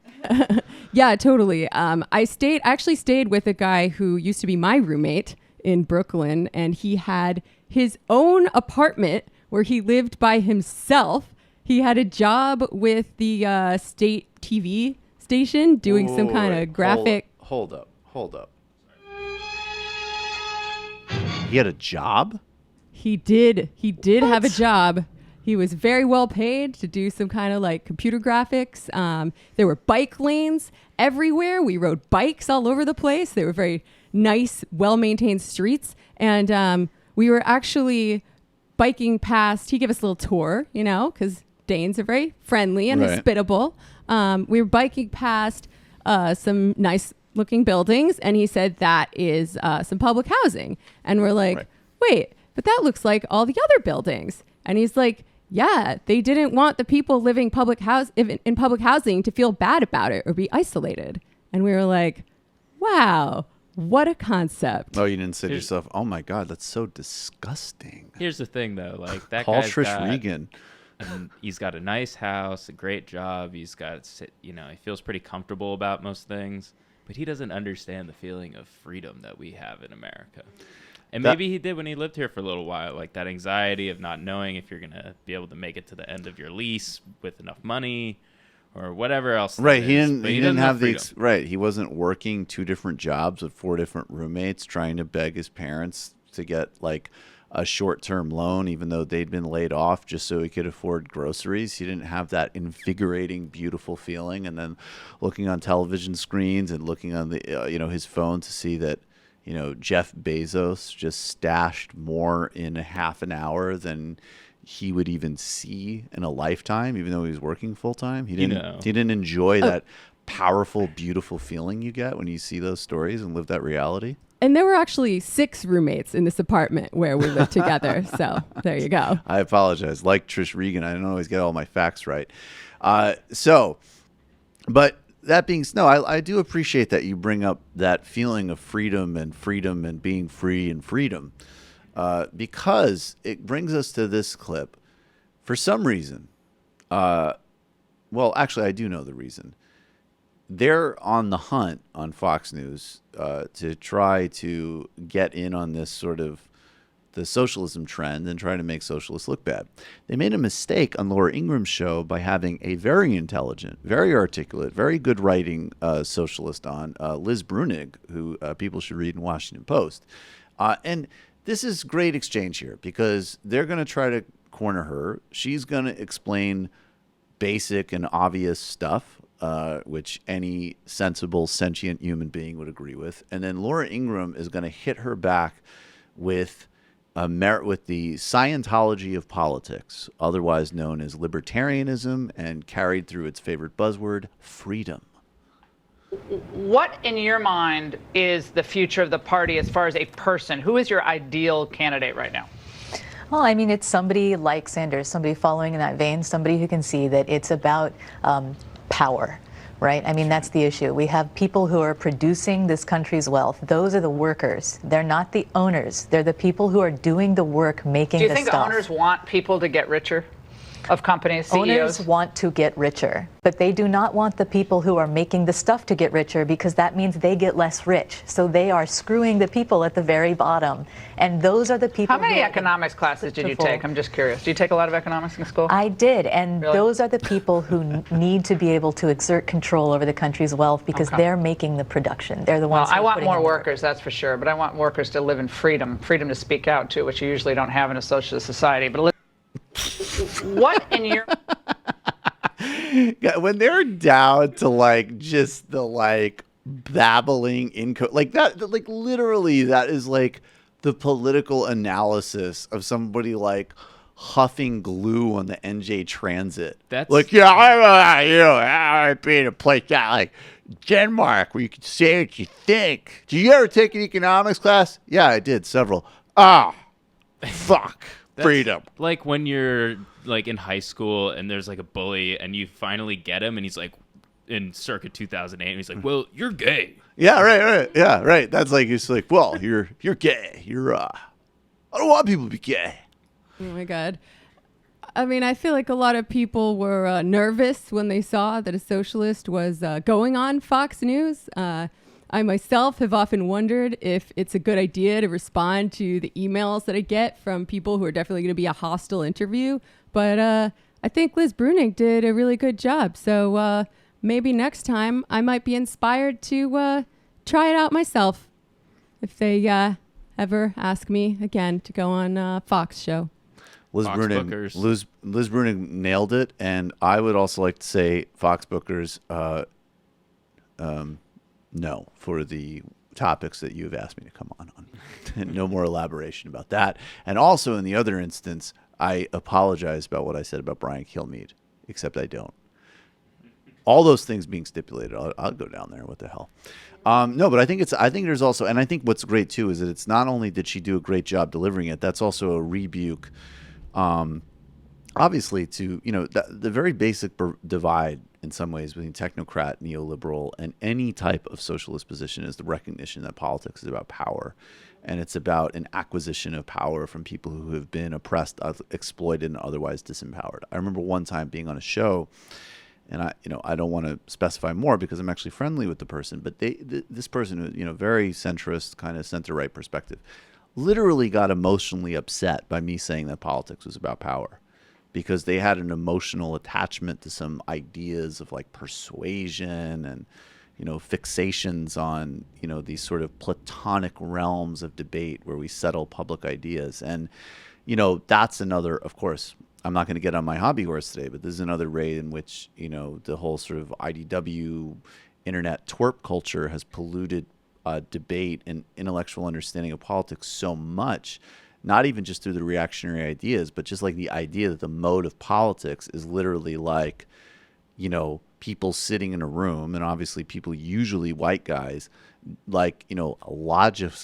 Yeah, totally. I actually stayed with a guy who used to be my roommate in Brooklyn, and he had his own apartment where he lived by himself. He had a job with the state TV station doing some kind of graphic. Hold up. He had a job? He did have a job. He was very well paid to do some kind of like computer graphics. There were bike lanes everywhere. We rode bikes all over the place. They were very nice, well-maintained streets. And we were actually biking past. He gave us a little tour, because Danes are very friendly and hospitable. We were biking past some nice looking buildings, and he said that is some public housing. And we're like, wait, but that looks like all the other buildings. And he's like, yeah, they didn't want the people living in public housing to feel bad about it or be isolated. And we were like, wow, what a concept. Oh, you didn't say to yourself, oh my God, that's so disgusting. Here's the thing, though. Like that Call guy's Trish Regan. And he's got a nice house, a great job. He's got, he feels pretty comfortable about most things, but he doesn't understand the feeling of freedom that we have in America. And maybe he did when he lived here for a little while, like that anxiety of not knowing if you're going to be able to make it to the end of your lease with enough money or whatever else. Right. He didn't have freedom. Right. He wasn't working 2 different jobs with 4 different roommates, trying to beg his parents to get like a short-term loan, even though they'd been laid off, just so he could afford groceries. He didn't have that invigorating, beautiful feeling. And then looking on television screens and looking on the, his phone to see that, Jeff Bezos just stashed more in a half an hour than he would even see in a lifetime, even though he was working full time. He didn't enjoy that powerful, beautiful feeling you get when you see those stories and live that reality. And there were actually 6 roommates in this apartment where we lived together. So there you go. I apologize. Like Trish Regan, I don't always get all my facts right. But that being said, I do appreciate that you bring up that feeling of freedom and being free and freedom, because it brings us to this clip. For some reason, actually, I do know the reason. They're on the hunt on Fox News to try to get in on this sort of the socialism trend and try to make socialists look bad. They made a mistake on Laura Ingram's show by having a very intelligent, very articulate, very good writing socialist on, Liz Brunig, who people should read in Washington Post. And this is great exchange here because they're going to try to corner her. She's going to explain basic and obvious stuff, which any sensible, sentient human being would agree with. And then Laura Ingraham is going to hit her back with the Scientology of politics, otherwise known as libertarianism, and carried through its favorite buzzword, freedom. What, in your mind, is the future of the party as far as a person? Who is your ideal candidate right now? Well, I mean, it's somebody like Sanders, somebody following in that vein, somebody who can see that it's about power, right? I mean, that's the issue. We have people who are producing this country's wealth. Those are the workers. They're not the owners. They're the people who are doing the work, making the stuff. Do you think owners want people to get richer? Of companies, CEOs? Owners want to get richer, but they do not want the people who are making the stuff to get richer because that means they get less rich. So they are screwing the people at the very bottom. And those are the people How many economics classes did you take? I'm just curious. Do you take a lot of economics in school? I did. And Really? those are the people who need to be able to exert control over the country's wealth because they're making the production. They're the ones Well, who I are want putting more in the workers, that's for sure. But I want workers to live in freedom to speak out too, which you usually don't have in a socialist society. But what in your when they're down to like just the like babbling in like that, like literally that is like the political analysis of somebody like huffing glue on the NJ Transit. That's like, yeah, I've been in a place like Denmark where you can say what you think. Did you ever take an economics class? Yeah, I did several. Fuck. Freedom. Like when you're like in high school and there's like a bully and you finally get him and he's like in circa 2008 and he's like, well, you're gay. Yeah, right. Yeah, right. That's like, it's like, well, you're gay. I don't want people to be gay. Oh my God. I mean, I feel like a lot of people were nervous when they saw that a socialist was going on Fox News. I myself have often wondered if it's a good idea to respond to the emails that I get from people who are definitely going to be a hostile interview. But I think Liz Brunig did a really good job. So maybe next time I might be inspired to try it out myself if they ever ask me again to go on Fox show. Liz Brunig nailed it. And I would also like to say Fox Bookers, no, for the topics that you've asked me to come on. No more elaboration about that. And also in the other instance, I apologize about what I said about Brian Kilmeade, except I don't. All those things being stipulated, I'll go down there. What the hell? No, but I think there's also, and I think what's great too is that it's not only did she do a great job delivering it, that's also a rebuke, obviously to, the very basic divide in some ways between technocrat, neoliberal, and any type of socialist position is the recognition that politics is about power. And it's about an acquisition of power from people who have been oppressed, exploited, and otherwise disempowered. I remember one time being on a show, and I don't want to specify more because I'm actually friendly with the person, but this person, very centrist, kind of center-right perspective, literally got emotionally upset by me saying that politics was about power, because they had an emotional attachment to some ideas of like persuasion and, fixations on, these sort of platonic realms of debate where we settle public ideas. And, that's another, of course, I'm not going to get on my hobby horse today, but this is another way in which, the whole sort of IDW internet twerp culture has polluted debate and intellectual understanding of politics so much, not even just through the reactionary ideas, but just like the idea that the mode of politics is literally like, people sitting in a room, and obviously people, usually white guys, like, logicking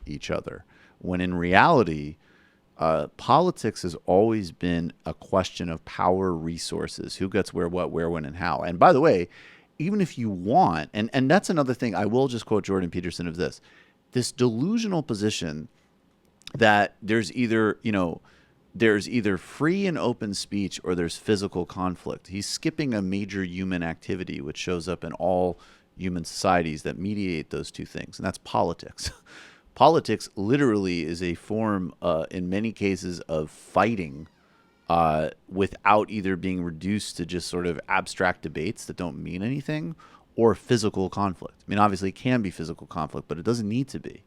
each other, when in reality, politics has always been a question of power, resources, who gets where, what, where, when, and how. And by the way, even if you want, and that's another thing, I will just quote Jordan Peterson of this delusional position that there's either free and open speech or there's physical conflict. He's skipping a major human activity which shows up in all human societies that mediate those two things, and that's politics. Politics literally is a form, in many cases, of fighting without either being reduced to just sort of abstract debates that don't mean anything, or physical conflict. I mean, obviously it can be physical conflict, but it doesn't need to be.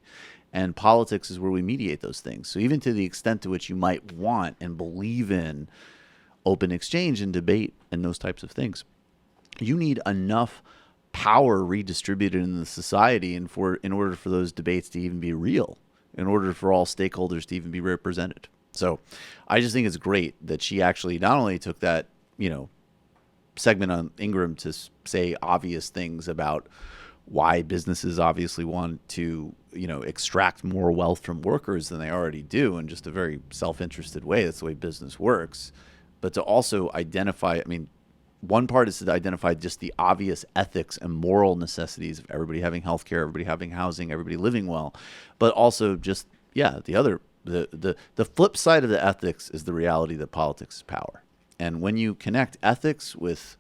And politics is where we mediate those things. So even to the extent to which you might want and believe in open exchange and debate and those types of things, you need enough power redistributed in the society in order for those debates to even be real, in order for all stakeholders to even be represented. So I just think it's great that she actually not only took that, segment on Ingram to say obvious things about why businesses obviously want to, extract more wealth from workers than they already do in just a very self-interested way. That's the way business works. But to also identify, one part is to identify just the obvious ethics and moral necessities of everybody having healthcare, everybody having housing, everybody living well. But also just, the flip side of the ethics is the reality that politics is power. And when you connect ethics with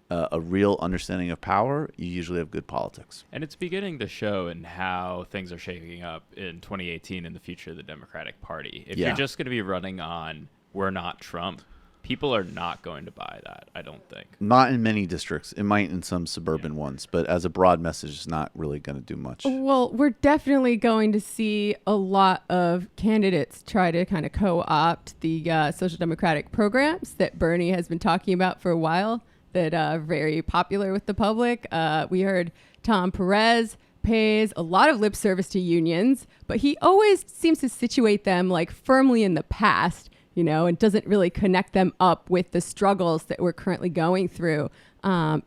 a real understanding of power, you usually have good politics. And it's beginning to show in how things are shaping up in 2018 in the future of the Democratic Party. If you're just going to be running on, we're not Trump, people are not going to buy that, I don't think. Not in many districts. It might in some suburban ones, but as a broad message, it's not really going to do much. Well, we're definitely going to see a lot of candidates try to kind of co-opt the social democratic programs that Bernie has been talking about for a while, that are very popular with the public. We heard Tom Perez pays a lot of lip service to unions, but he always seems to situate them like firmly in the past, and doesn't really connect them up with the struggles that we're currently going through. And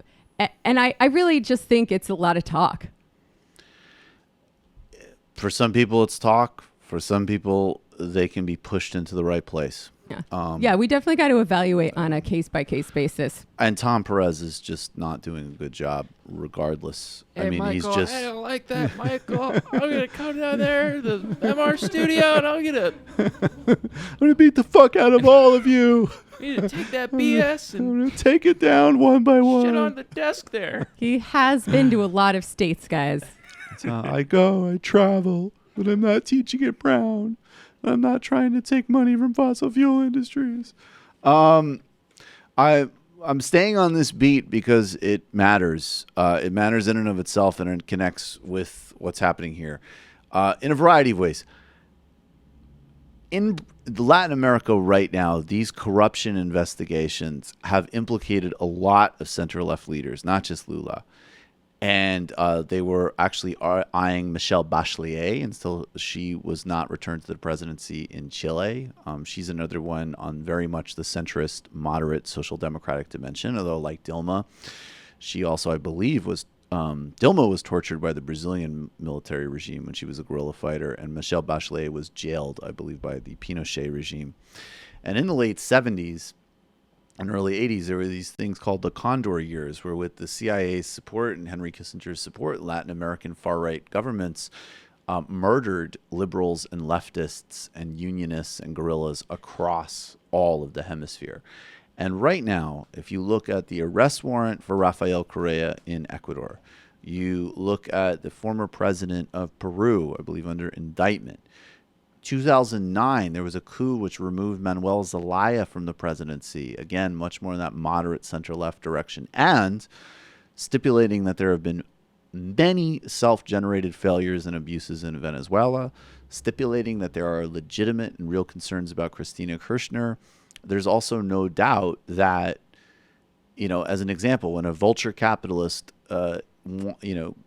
I really just think it's a lot of talk. For some people, it's talk. For some people, they can be pushed into the right place. Yeah, we definitely got to evaluate on a case-by-case basis. And Tom Perez is just not doing a good job regardless. Hey, Michael, he's just... I don't like that, Michael. I'm going to come down there to the MR studio and I'm going to beat the fuck out of all of you. You need to take that BS and I'm going to take it down one by one. Shit on the desk there. He has been to a lot of states, guys. That's how I go, I travel, but I'm not teaching at Brown. I'm not trying to take money from fossil fuel industries. I'm staying on this beat because it matters. It matters in and of itself, and it connects with what's happening here in a variety of ways. In Latin America right now, these corruption investigations have implicated a lot of center-left leaders, not just Lula. And they were actually eyeing Michelle Bachelet until she was not returned to the presidency in Chile. She's another one on very much the centrist, moderate social democratic dimension, although like Dilma, she also, I believe, Dilma was tortured by the Brazilian military regime when she was a guerrilla fighter, and Michelle Bachelet was jailed, I believe, by the Pinochet regime. And in the late 70s, in the early 80s, there were these things called the Condor Years, where with the CIA's support and Henry Kissinger's support, Latin American far-right governments murdered liberals and leftists and unionists and guerrillas across all of the hemisphere. And right now, if you look at the arrest warrant for Rafael Correa in Ecuador, You look at the former president of Peru, I believe under indictment. 2009, there was a coup which removed Manuel Zelaya from the presidency. Again, much more in that moderate center-left direction. And stipulating that there have been many self-generated failures and abuses in Venezuela, stipulating that there are legitimate and real concerns about Cristina Kirchner. There's also no doubt that, as an example, when a vulture capitalist,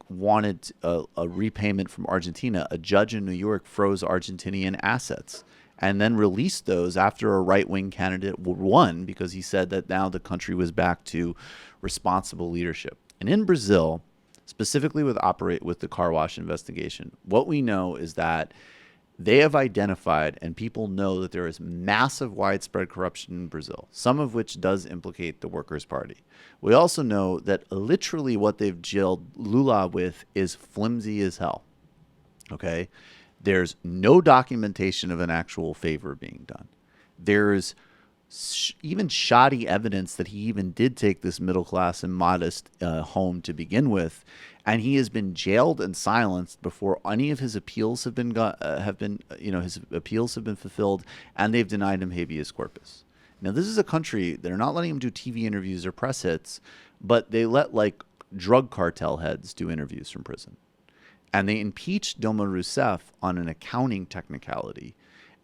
wanted a repayment from Argentina, a judge in New York froze Argentinian assets and then released those after a right-wing candidate won because he said that now the country was back to responsible leadership. And in Brazil, specifically with the car wash investigation, what we know is that they have identified, and people know that there is massive widespread corruption in Brazil, some of which does implicate the Workers' Party. We also know that literally what they've jailed Lula with is flimsy as hell. Okay? There's no documentation of an actual favor being done. There's even shoddy evidence that he even did take this middle class and modest home to begin with, and he has been jailed and silenced before any of his appeals have been his appeals have been fulfilled, and they've denied him habeas corpus. Now, this is a country, they're not letting him do TV interviews or press hits, but they let drug cartel heads do interviews from prison, and they impeached Dilma Rousseff on an accounting technicality,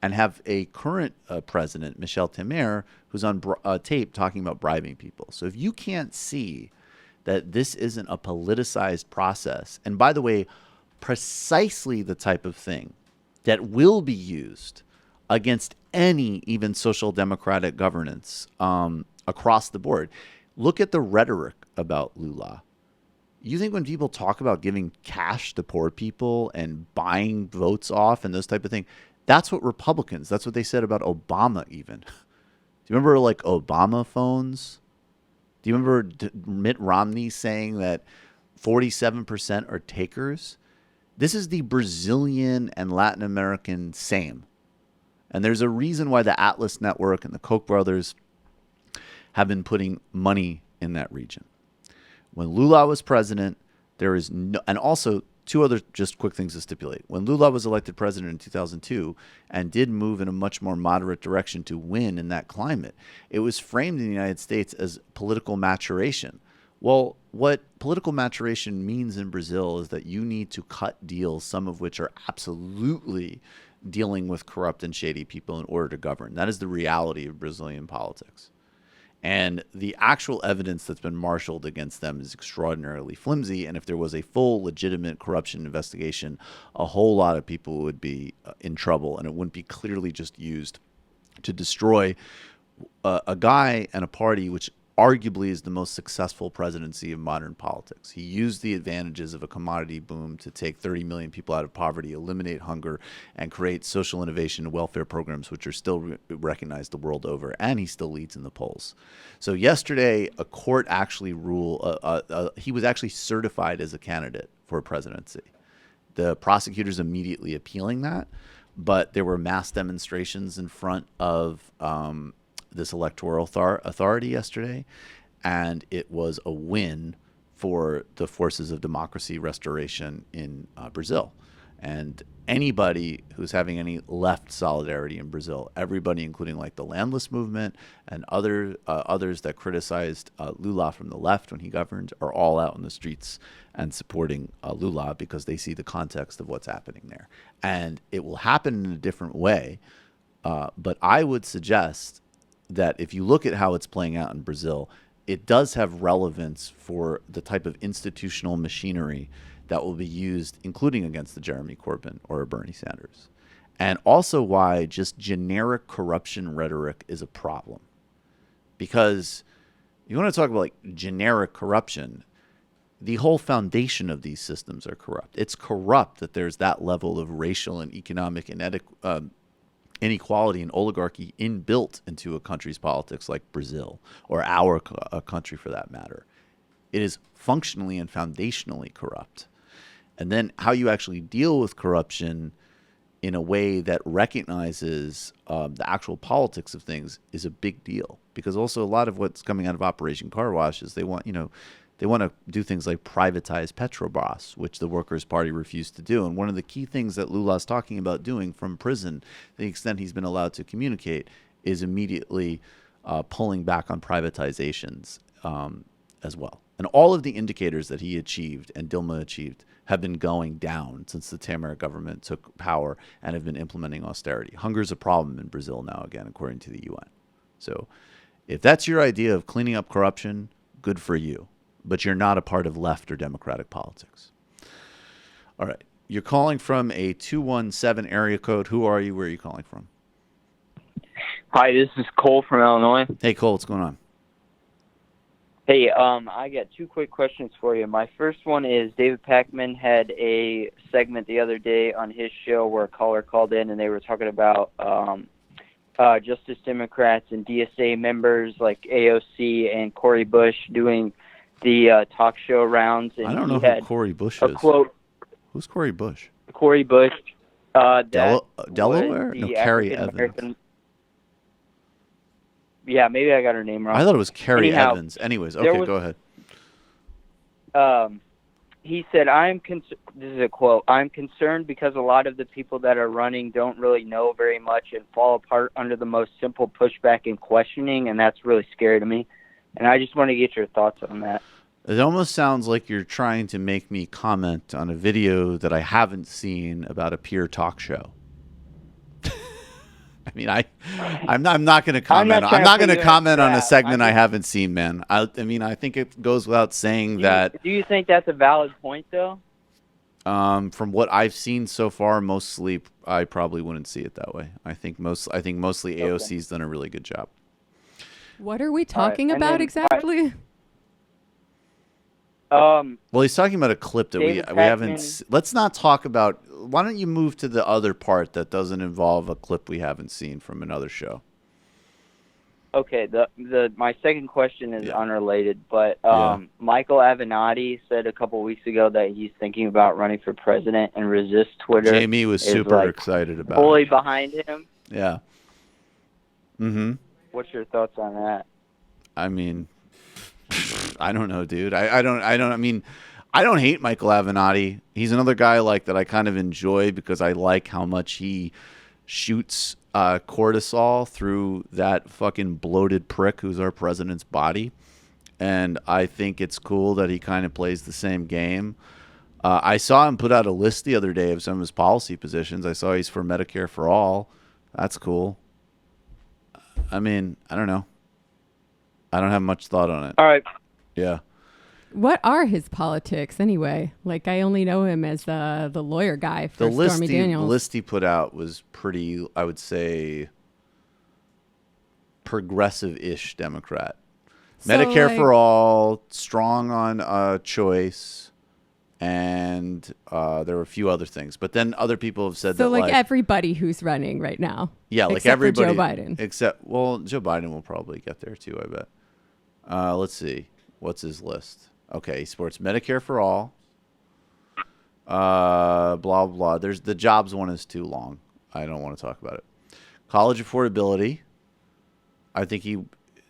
and have a current president, Michel Temer, who's on tape talking about bribing people. So if you can't see that this isn't a politicized process, and by the way, precisely the type of thing that will be used against any even social democratic governance across the board. Look at the rhetoric about Lula. You think when people talk about giving cash to poor people and buying votes off and those type of things, that's what Republicans, that's what they said about Obama even. Do you remember Obama phones? Do you remember Mitt Romney saying that 47% are takers? This is the Brazilian and Latin American same. And there's a reason why the Atlas Network and the Koch brothers have been putting money in that region. When Lula was president, there is no, and also two other just quick things to stipulate. When Lula was elected president in 2002 and did move in a much more moderate direction to win in that climate, it was framed in the United States as political maturation. Well, what political maturation means in Brazil is that you need to cut deals, some of which are absolutely dealing with corrupt and shady people in order to govern. That is the reality of Brazilian politics. And the actual evidence that's been marshaled against them is extraordinarily flimsy. And if there was a full, legitimate corruption investigation, a whole lot of people would be in trouble. And it wouldn't be clearly just used to destroy a guy and a party which arguably is the most successful presidency of modern politics. He used the advantages of a commodity boom to take 30 million people out of poverty, eliminate hunger, and create social innovation and welfare programs which are still recognized the world over, and he still leads in the polls. So yesterday, a court actually ruled, he was actually certified as a candidate for presidency. The prosecutors immediately appealing that, but there were mass demonstrations in front of this electoral authority yesterday, and it was a win for the forces of democracy restoration in Brazil. And anybody who's having any left solidarity in Brazil, everybody, including the landless movement and others that criticized Lula from the left when he governed, are all out in the streets and supporting Lula because they see the context of what's happening there. And it will happen in a different way, but I would suggest that if you look at how it's playing out in Brazil, it does have relevance for the type of institutional machinery that will be used, including against the Jeremy Corbyn or a Bernie Sanders. And also why just generic corruption rhetoric is a problem. Because you want to talk about generic corruption, the whole foundation of these systems are corrupt. It's corrupt that there's that level of racial and economic inequality and oligarchy inbuilt into a country's politics like Brazil, or our country for that matter. It is functionally and foundationally corrupt. And then how you actually deal with corruption in a way that recognizes the actual politics of things is a big deal. Because also a lot of what's coming out of Operation Car Wash is they want to do things like privatize Petrobras, which the Workers' Party refused to do. And one of the key things that Lula's talking about doing from prison, to the extent he's been allowed to communicate, is immediately pulling back on privatizations as well. And all of the indicators that he achieved and Dilma achieved have been going down since the Temer government took power and have been implementing austerity. Hunger is a problem in Brazil now, again, according to the UN. So if that's your idea of cleaning up corruption, good for you. But you're not a part of left or democratic politics. All right. You're calling from a 217 area code. Who are you? Where are you calling from? Hi, this is Cole from Illinois. Hey, Cole, what's going on? Hey, I got two quick questions for you. My first one is David Pakman had a segment the other day on his show where a caller called in and they were talking about Justice Democrats and DSA members like AOC and Cori Bush doing the talk show rounds. And I don't know who Cori Bush is. Quote, who's Cori Bush? Cori Bush. Delaware? No, Carrie Evans. Yeah, maybe I got her name wrong. I thought it was Carrie Anyhow, Evans. Anyways, okay, go ahead. He said, this is a quote, "I'm concerned because a lot of the people that are running don't really know very much and fall apart under the most simple pushback and questioning, and that's really scary to me." And I just want to get your thoughts on that. It almost sounds like you're trying to make me comment on a video that I haven't seen about a peer talk show. I mean, I'm not going to comment. I'm not going to comment on a segment I haven't seen, man. I mean, I think it goes without saying that. Do you think that's a valid point, though? From what I've seen so far, mostly I probably wouldn't see it that way. I think mostly AOC's done a really good job. What are we talking about exactly? Well, he's talking about a clip that we haven't. Let's not talk about. Why don't you move to the other part that doesn't involve a clip we haven't seen from another show? Okay. My second question is unrelated, but Michael Avenatti said a couple weeks ago that he's thinking about running for president and resist Twitter. Jamie was super excited about fully it. behind him. Yeah. Mm-hmm. What's your thoughts on that? I mean, I don't know, dude. I don't hate Michael Avenatti. He's another guy that I kind of enjoy because I like how much he shoots cortisol through that fucking bloated prick who's our president's body. And I think it's cool that he kind of plays the same game. I saw him put out a list the other day of some of his policy positions. I saw he's for Medicare for all. That's cool. I mean, I don't know. I don't have much thought on it. All right. Yeah. What are his politics anyway? I only know him as the lawyer guy for Stormy Daniels. The list he put out was pretty, I would say, progressive-ish Democrat. So, Medicare for all, strong on choice, and there were a few other things. But then other people have said that everybody who's running right now. Yeah, except everybody. for Joe Biden. Joe Biden will probably get there too, I bet. Let's see. What's his list? Okay, he supports Medicare for all. Blah, blah. The jobs one is too long. I don't want to talk about it. College affordability. I think it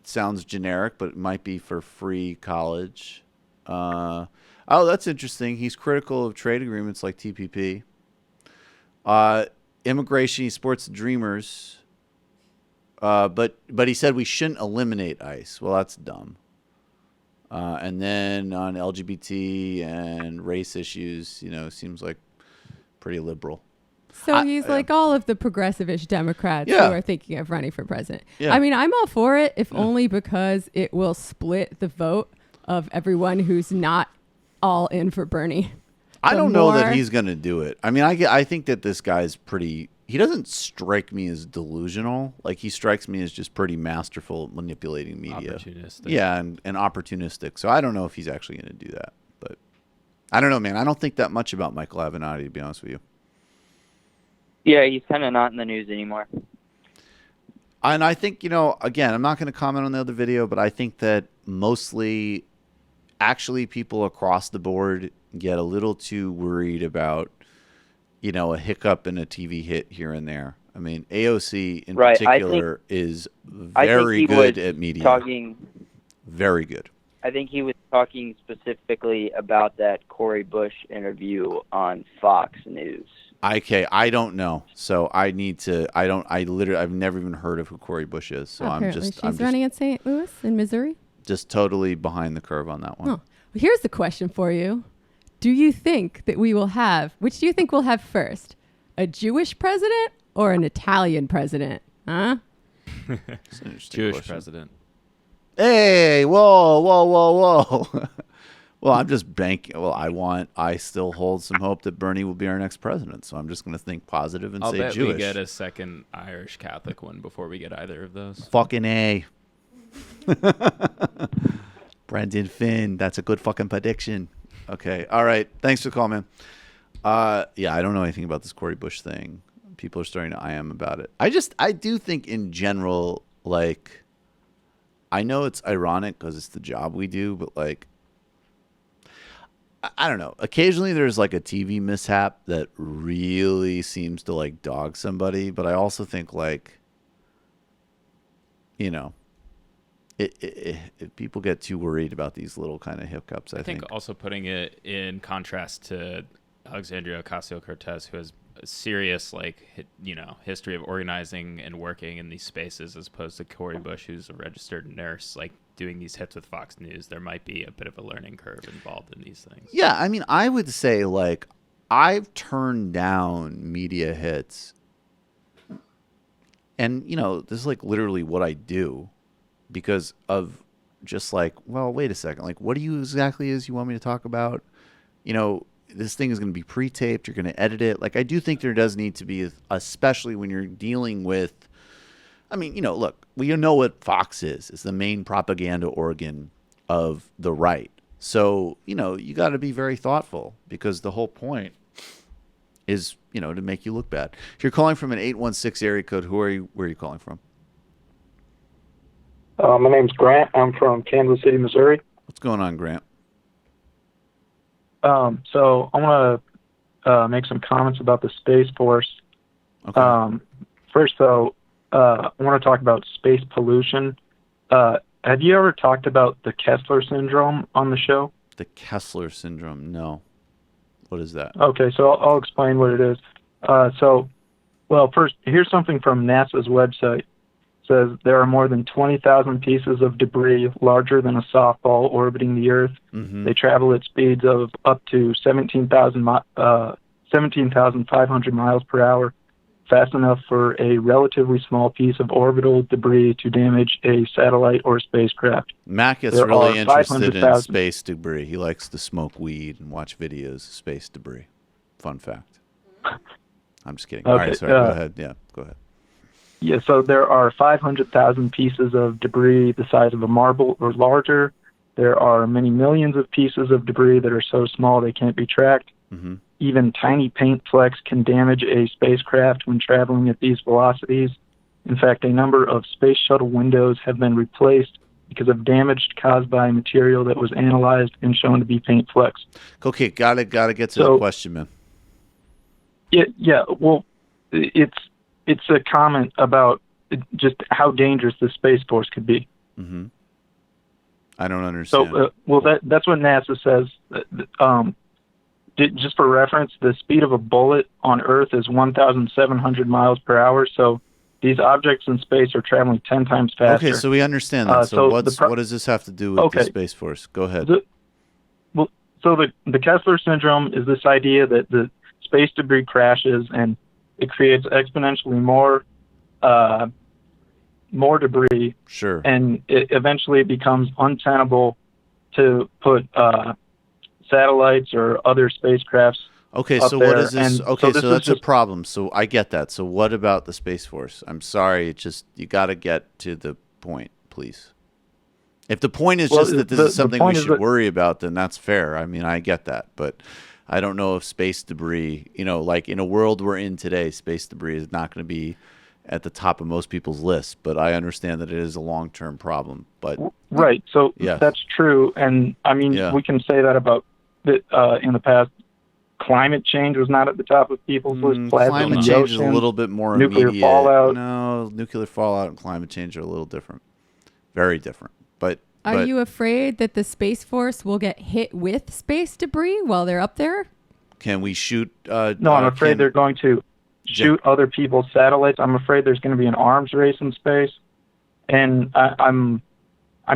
sounds generic, but it might be for free college. That's interesting. He's critical of trade agreements like TPP. Immigration, he supports the Dreamers. But he said we shouldn't eliminate ICE. Well, that's dumb. And then on LGBT and race issues, seems like pretty liberal. So he's like all of the progressive-ish Democrats who are thinking of running for president. Yeah. I mean, I'm all for it, if only because it will split the vote of everyone who's not all in for Bernie. I don't know that he's going to do it. I mean, I think that this guy's pretty... He doesn't strike me as delusional. He strikes me as just pretty masterful at manipulating media. Opportunistic. Yeah, and opportunistic. So I don't know if he's actually going to do that. But I don't know, man. I don't think that much about Michael Avenatti, to be honest with you. Yeah, he's kind of not in the news anymore. And I think, again, I'm not going to comment on the other video, but I think that mostly actually people across the board get a little too worried about, a hiccup and a TV hit here and there. I mean, AOC in Right, particular is very good at media. Very good. I think he was talking specifically about that Cori Bush interview on Fox News. Okay, I don't know. So I need to. I've never even heard of who Cori Bush is. So Apparently she's running in St. Louis in Missouri. Just totally behind the curve on that one. Oh. Well, here's the question for you. Do you think that which do you think we'll have first? A Jewish president or an Italian president? Huh? Jewish president. Hey, whoa. Well, I'm just banking. Well, I still hold some hope that Bernie will be our next president. So I'm just going to think positive and say bet Jewish. We get a second Irish Catholic one before we get either of those. Fucking A. Brendan Finn. That's a good fucking prediction. Okay. All right. Thanks for the call, man. Yeah, I don't know anything about this Cori Bush thing. People are starting to IM about it. I do think in general, like, I know it's ironic because it's the job we do, but like, I don't know. Occasionally there's like a TV mishap that really seems to like dog somebody, but I also think like, if people get too worried about these little kind of hiccups, I think also putting it in contrast to Alexandria Ocasio-Cortez, who has a serious history of organizing and working in these spaces, as opposed to Cori Bush, who's a registered nurse, like doing these hits with Fox News. There might be a bit of a learning curve involved in these things. Yeah, I mean, I would say like I've turned down media hits, and this is like literally what I do because of just like, well, wait a second, like what do you exactly is you want me to talk about? This thing is going to be pre-taped. You're going to edit it. Like, I do think there does need to be, especially when you're dealing with, look, we know what Fox is. It's the main propaganda organ of the right. So, you got to be very thoughtful because the whole point is, to make you look bad. If you're calling from an 816 area code, where are you calling from? My name's Grant. I'm from Kansas City, Missouri. What's going on, Grant? So I want to make some comments about the Space Force. Okay. First, though, I want to talk about space pollution. Have you ever talked about the Kessler syndrome on the show? The Kessler syndrome? No. What is that? Okay, so I'll explain what it is. First, here's something from NASA's website. It says there are more than 20,000 pieces of debris larger than a softball orbiting the Earth. Mm-hmm. They travel at speeds of up to 17,500 miles per hour, fast enough for a relatively small piece of orbital debris to damage a satellite or spacecraft. Mac is really interested in space debris. He likes to smoke weed and watch videos of space debris. Fun fact. I'm just kidding. Okay, all right, sorry. Go ahead. Yeah, go ahead. Yeah, so there are 500,000 pieces of debris the size of a marble or larger. There are many millions of pieces of debris that are so small they can't be tracked. Mm-hmm. Even tiny paint flecks can damage a spacecraft when traveling at these velocities. In fact, a number of space shuttle windows have been replaced because of damage caused by material that was analyzed and shown to be paint flecks. Okay, gotta get to the question, man. Yeah. Well, it's a comment about just how dangerous the Space Force could be. Mm-hmm. I don't understand. So, that's what NASA says. Just for reference, the speed of a bullet on Earth is 1,700 miles per hour. So these objects in space are traveling 10 times faster. Okay, so we understand that. So what does this have to do with the Space Force? Go ahead. The Kessler syndrome is this idea that the space debris crashes and it creates exponentially more debris. Sure. And it eventually becomes untenable to put satellites or other spacecrafts. Okay, so what is this? Okay, so that's a problem. So I get that. So what about the Space Force? I'm sorry, it's just you got to get to the point, please. If the point is just that this is something we should worry about, then that's fair. I mean, I get that, but I don't know if space debris, like in a world we're in today, space debris is not going to be at the top of most people's lists, but I understand that it is a long-term problem. But right, so that's true, and I mean we can say that about in the past. climate change was not at the top of people's list. Climate change is a little bit more nuclear immediate. fallout. No, nuclear fallout and climate change are a little different. Very different. But Are you afraid that the Space Force will get hit with space debris while they're up there? Can we shoot? No, I'm afraid they're going to shoot other people's satellites. I'm afraid there's going to be an arms race in space, and I'm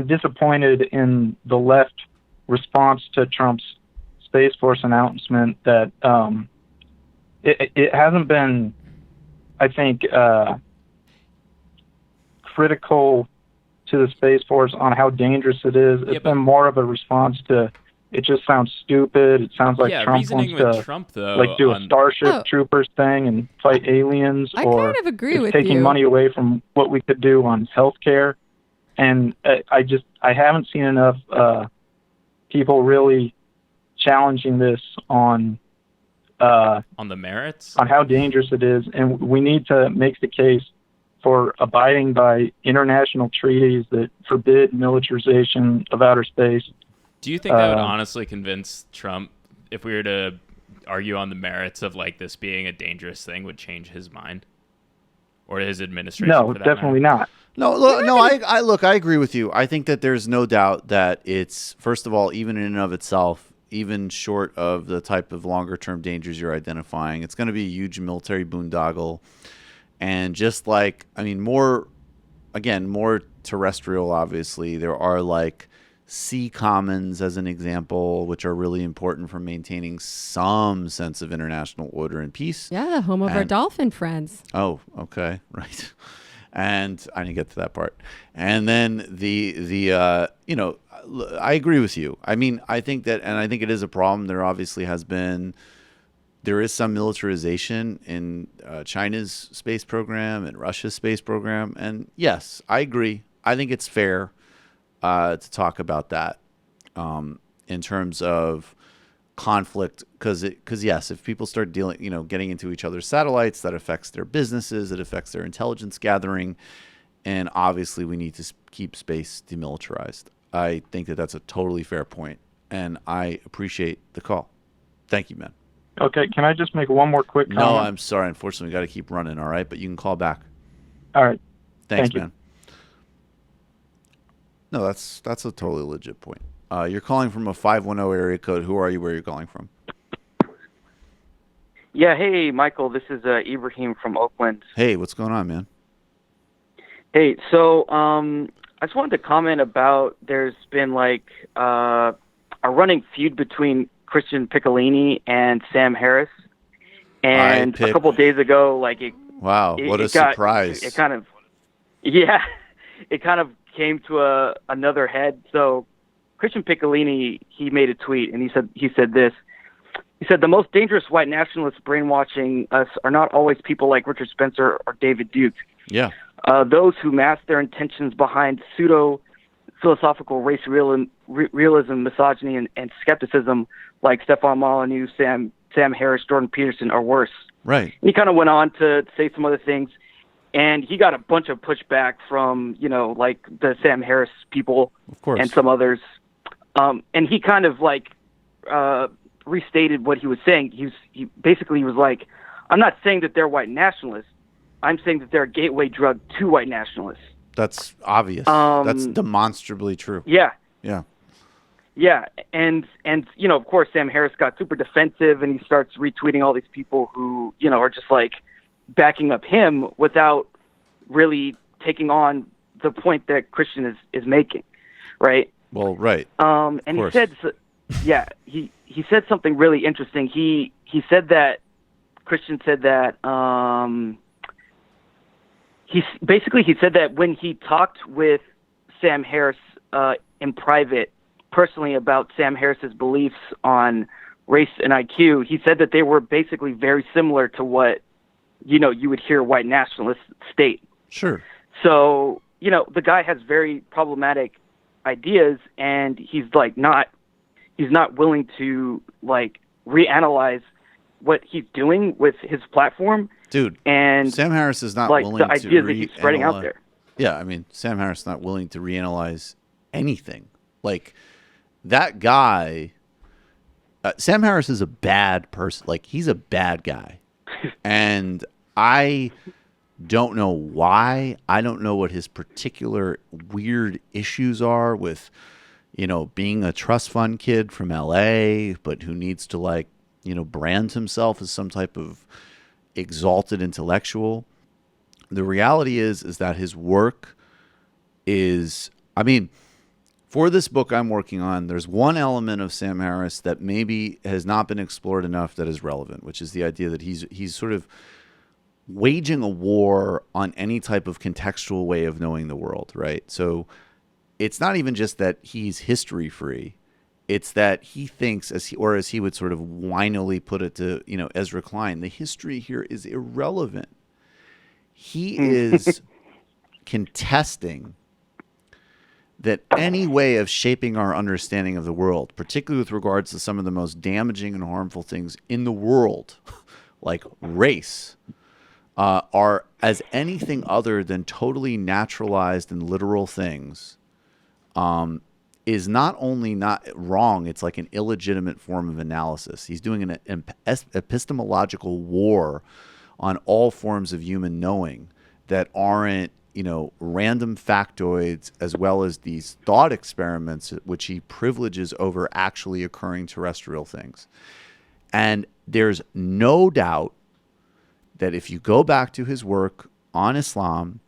disappointed in the left response to Trump's Space Force announcement that it hasn't been, I think, critical to the Space Force on how dangerous it is. It's been more of a response to it just sounds stupid. It sounds like Trump wants to do a Starship Troopers thing and fight aliens, I or kind of agree it's with taking you. money away from what we could do on healthcare. And I haven't seen enough people really challenging this on the merits, on how dangerous it is, and we need to make the case for abiding by international treaties that forbid militarization of outer space. Do you think that would honestly convince Trump, if we were to argue on the merits of like this being a dangerous thing, would change his mind, or his administration? No, for that definitely matter? not. No, I agree with you. I think that there's no doubt that it's, first of all, even in and of itself, even short of the type of longer-term dangers you're identifying, it's going to be a huge military boondoggle. And just like, I mean, more terrestrial, obviously. There are like sea commons, as an example, which are really important for maintaining some sense of international order and peace. Yeah, the home of our dolphin friends. Oh, okay, right. And I didn't get to that part. And then the I agree with you. I mean, I think that, and I think it is a problem. There obviously there is some militarization in China's space program and Russia's space program. And yes, I agree. I think it's fair to talk about that in terms of conflict, because yes, if people start getting into each other's satellites, that affects their businesses, it affects their intelligence gathering, and obviously we need to keep space demilitarized. I think that that's a totally fair point, and I appreciate the call. Thank you, man. Okay, can I just make one more quick comment? No, I'm sorry. Unfortunately, we got to keep running. All right, but you can call back. All right. Thanks, Thank you. man. No, that's a totally legit point. You're calling from a 510 area code. Who are you? Where are you calling from? Yeah, hey, Michael. This is Ibrahim from Oakland. Hey, what's going on, man? Hey, so I just wanted to comment about there's been like a running feud between Christian Piccolini and Sam Harris, and a couple days ago, like what a surprise! It kind of came to another head. So Christian Piccolini, he made a tweet and he said this. He said, "The most dangerous white nationalists brainwashing us are not always people like Richard Spencer or David Duke. Yeah. Those who mask their intentions behind pseudo-philosophical race realism, misogyny, and skepticism, like Stefan Molyneux, Sam Harris, Jordan Peterson, are worse." Right. He kind of went on to say some other things, and he got a bunch of pushback from, like the Sam Harris people, of course, and some others. And he kind of like restated what he was saying. He basically was like, "I'm not saying that they're white nationalists. I'm saying that they're a gateway drug to white nationalists." That's obvious. That's demonstrably true. Yeah. Yeah. Yeah, and of course, Sam Harris got super defensive, and he starts retweeting all these people who, are just like backing up him without really taking on the point that Christian is making, right? Well, right. And he said, he said something really interesting. He said that Christian said that he said that when he talked with Sam Harris in private, personally, about Sam Harris's beliefs on race and IQ, he said that they were basically very similar to what you would hear white nationalists state. Sure. So the guy has very problematic ideas, and he's not willing to like reanalyze what he's doing with his platform. Dude, and Sam Harris is not like willing the ideas that he's spreading out there. Yeah, I mean, Sam Harris is not willing to reanalyze anything. Like, that guy Sam Harris is a bad person. Like, he's a bad guy. And I don't know why. I don't know what his particular weird issues are with, being a trust fund kid from LA, but who needs to brand himself as some type of exalted intellectual. The reality is that his work is, for this book I'm working on, there's one element of Sam Harris that maybe has not been explored enough that is relevant, which is the idea that he's sort of waging a war on any type of contextual way of knowing the world, right? So it's not even just that he's history free. It's that he thinks, as he would sort of whinily put it to, Ezra Klein, the history here is irrelevant. He is contesting that any way of shaping our understanding of the world, particularly with regards to some of the most damaging and harmful things in the world, like race, are as anything other than totally naturalized and literal things, is not only not wrong, it's like an illegitimate form of analysis. He's doing an epistemological war on all forms of human knowing that aren't, random factoids, as well as these thought experiments, which he privileges over actually occurring terrestrial things. And there's no doubt that if you go back to his work on Islam,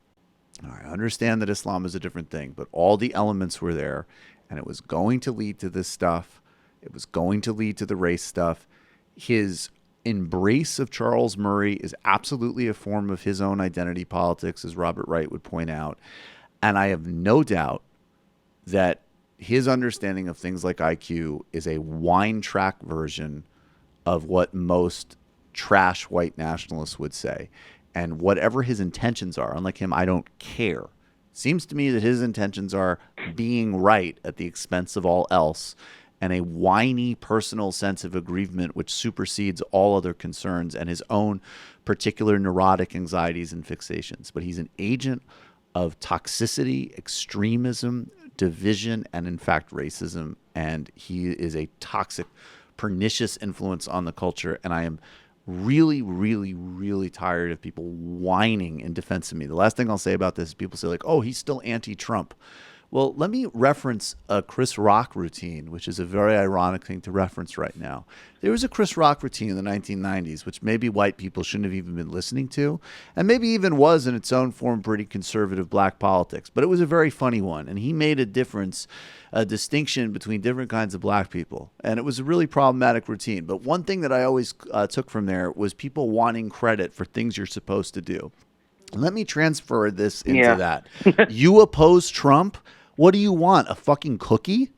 I understand that Islam is a different thing, but all the elements were there, and it was going to lead to this stuff. It was going to lead to the race stuff. His embrace of Charles Murray is absolutely a form of his own identity politics, as Robert Wright would point out. And I have no doubt that his understanding of things like IQ is a wine track version of what most trash white nationalists would say. And whatever his intentions are, unlike him, I don't care. Seems to me that his intentions are being right at the expense of all else, and a whiny personal sense of aggrievement which supersedes all other concerns and his own particular neurotic anxieties and fixations. But he's an agent of toxicity, extremism, division, and in fact racism. And he is a toxic, pernicious influence on the culture. And I am really, really, really tired of people whining in defense of me. The last thing I'll say about this is people say oh, he's still anti-Trump. Well, let me reference a Chris Rock routine, which is a very ironic thing to reference right now. There was a Chris Rock routine in the 1990s, which maybe white people shouldn't have even been listening to, and maybe even was in its own form pretty conservative black politics. But it was a very funny one, and he made a distinction between different kinds of black people. And it was a really problematic routine. But one thing that I always took from there was people wanting credit for things you're supposed to do. Let me transfer this into that. You oppose Trump? What do you want? A fucking cookie?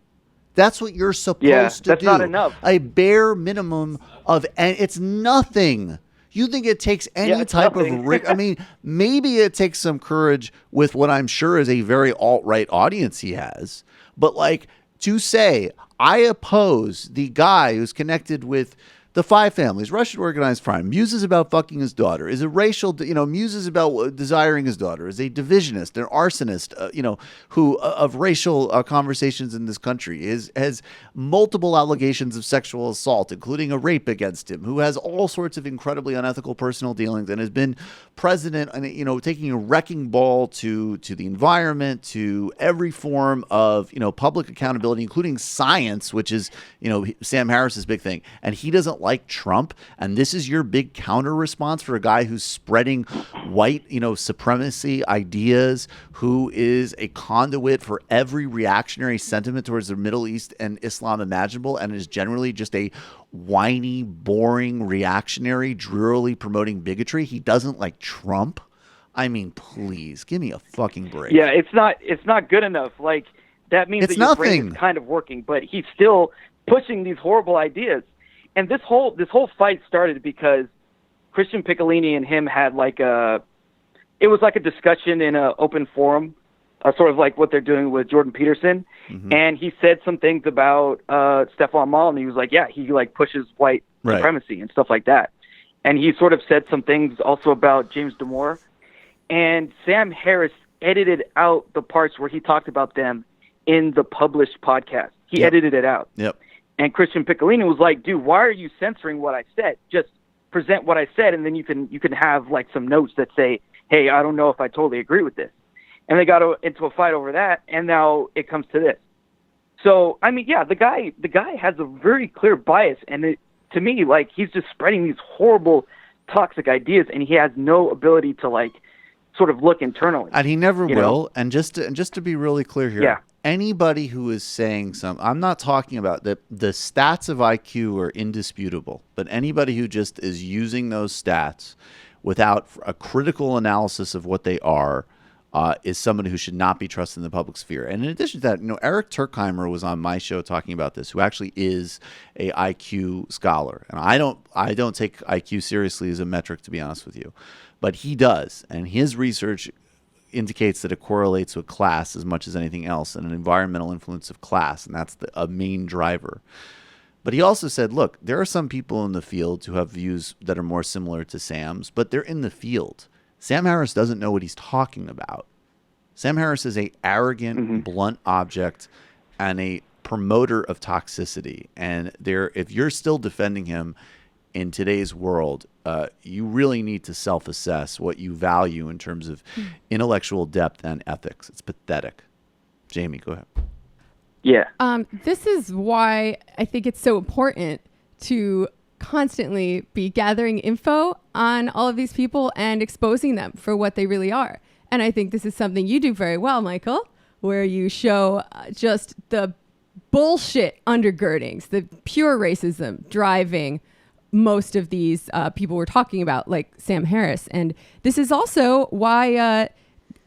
That's what you're supposed to do. That's not enough. A bare minimum of, and it's nothing. You think it takes any type of, maybe it takes some courage with what I'm sure is a very alt-right audience he has. But to say, I oppose the guy who's connected with the Five Families, Russian organized crime, muses about fucking his daughter, is a racial, muses about desiring his daughter, is a divisionist, an arsonist, who of racial conversations in this country, has multiple allegations of sexual assault, including a rape against him, who has all sorts of incredibly unethical personal dealings, and has been president and, taking a wrecking ball to the environment, to every form of, public accountability, including science, which is, Sam Harris's big thing. And he doesn't like Trump, and this is your big counter response for a guy who's spreading white, supremacy ideas, who is a conduit for every reactionary sentiment towards the Middle East and Islam imaginable, and is generally just a whiny, boring, reactionary, drearily promoting bigotry. He doesn't like Trump. Please give me a fucking break. Yeah, it's not good enough. That means it's that your nothing. brain is kind of working, but he's still pushing these horrible ideas. And this whole fight started because Christian Piccolini and him had it was like a discussion in an open forum, sort of like what they're doing with Jordan Peterson. Mm-hmm. And he said some things about Stefan Maul, and he was he pushes white supremacy and stuff like that. And he sort of said some things also about James Damore. And Sam Harris edited out the parts where he talked about them in the published podcast. He edited it out. Yep. And Christian Piccolini was like, dude, why are you censoring what I said? Just present what I said, and then you can have like some notes that say, hey, I don't know if I totally agree with this. And they got into a fight over that, and now it comes to this. So, I mean, yeah, the guy has a very clear bias, and to me, like, he's just spreading these horrible, toxic ideas, and he has no ability to, like, sort of look internally. And he never will. Know? And just to be really clear here, yeah. Anybody who is saying I'm not talking about the stats of IQ are indisputable, but anybody who just is using those stats without a critical analysis of what they are is somebody who should not be trusted in the public sphere. And in addition to that, Eric Turkheimer was on my show talking about this, who actually is a IQ scholar. And I don't take IQ seriously as a metric, to be honest with you, but he does. And his research indicates that it correlates with class as much as anything else, and an environmental influence of class, and that's a main driver. But he also said, look, there are some people in the field who have views that are more similar to Sam's, but they're in the field. Sam Harris doesn't know what he's talking about. Sam Harris is a arrogant, blunt object and a promoter of toxicity. And if you're still defending him in today's world, you really need to self-assess what you value in terms of intellectual depth and ethics. It's pathetic. Jamie, go ahead. Yeah. This is why I think it's so important to constantly be gathering info on all of these people and exposing them for what they really are. And I think this is something you do very well, Michael, where you show just the bullshit undergirdings, the pure racism driving most of these people we're talking about, like Sam Harris. And this is also why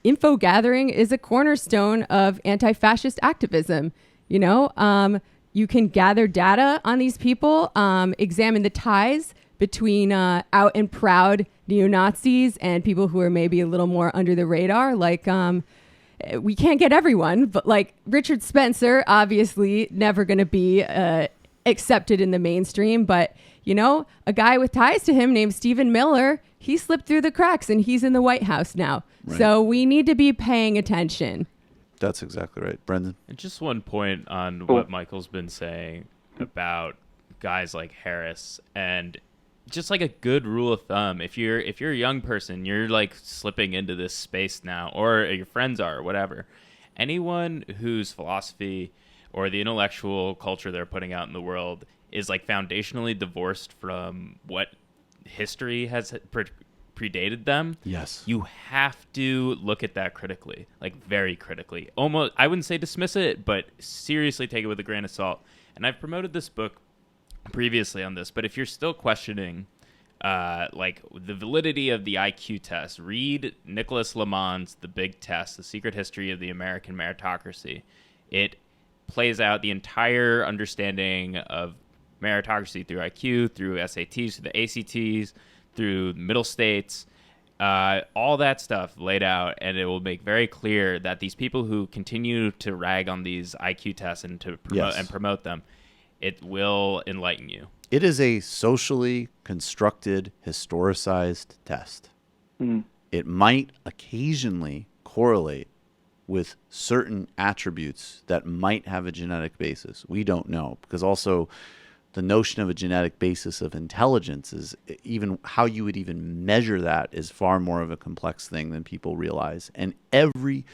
info gathering is a cornerstone of anti-fascist activism. You can gather data on these people, examine the ties between out and proud neo-Nazis and people who are maybe a little more under the radar. Like, we can't get everyone, but like Richard Spencer, obviously never going to be accepted in the mainstream. But, a guy with ties to him named Stephen Miller, he slipped through the cracks and he's in the White House now. Right. So we need to be paying attention. That's exactly right. Brendan? And just one point on what Michael's been saying about guys like Harris, and just like a good rule of thumb, if you're a young person, you're like slipping into this space now, or your friends are, or whatever. Anyone whose philosophy or the intellectual culture they're putting out in the world is like foundationally divorced from what history has predated them, yes, you have to look at that critically, like very critically. Almost, I wouldn't say dismiss it, but seriously take it with a grain of salt. And I've promoted this book previously on this, but if you're still questioning like the validity of the IQ test, read Nicholas Lamont's The Big Test, The Secret History of the American Meritocracy. It plays out the entire understanding of meritocracy through IQ, through SATs, through the ACTs, through middle states, all that stuff laid out, and it will make very clear that these people who continue to rag on these IQ tests and to promote them, it will enlighten you. It is a socially constructed, historicized test. It might occasionally correlate with certain attributes that might have a genetic basis. We don't know, because also the notion of a genetic basis of intelligence is even how you would even measure that is far more of a complex thing than people realize. And every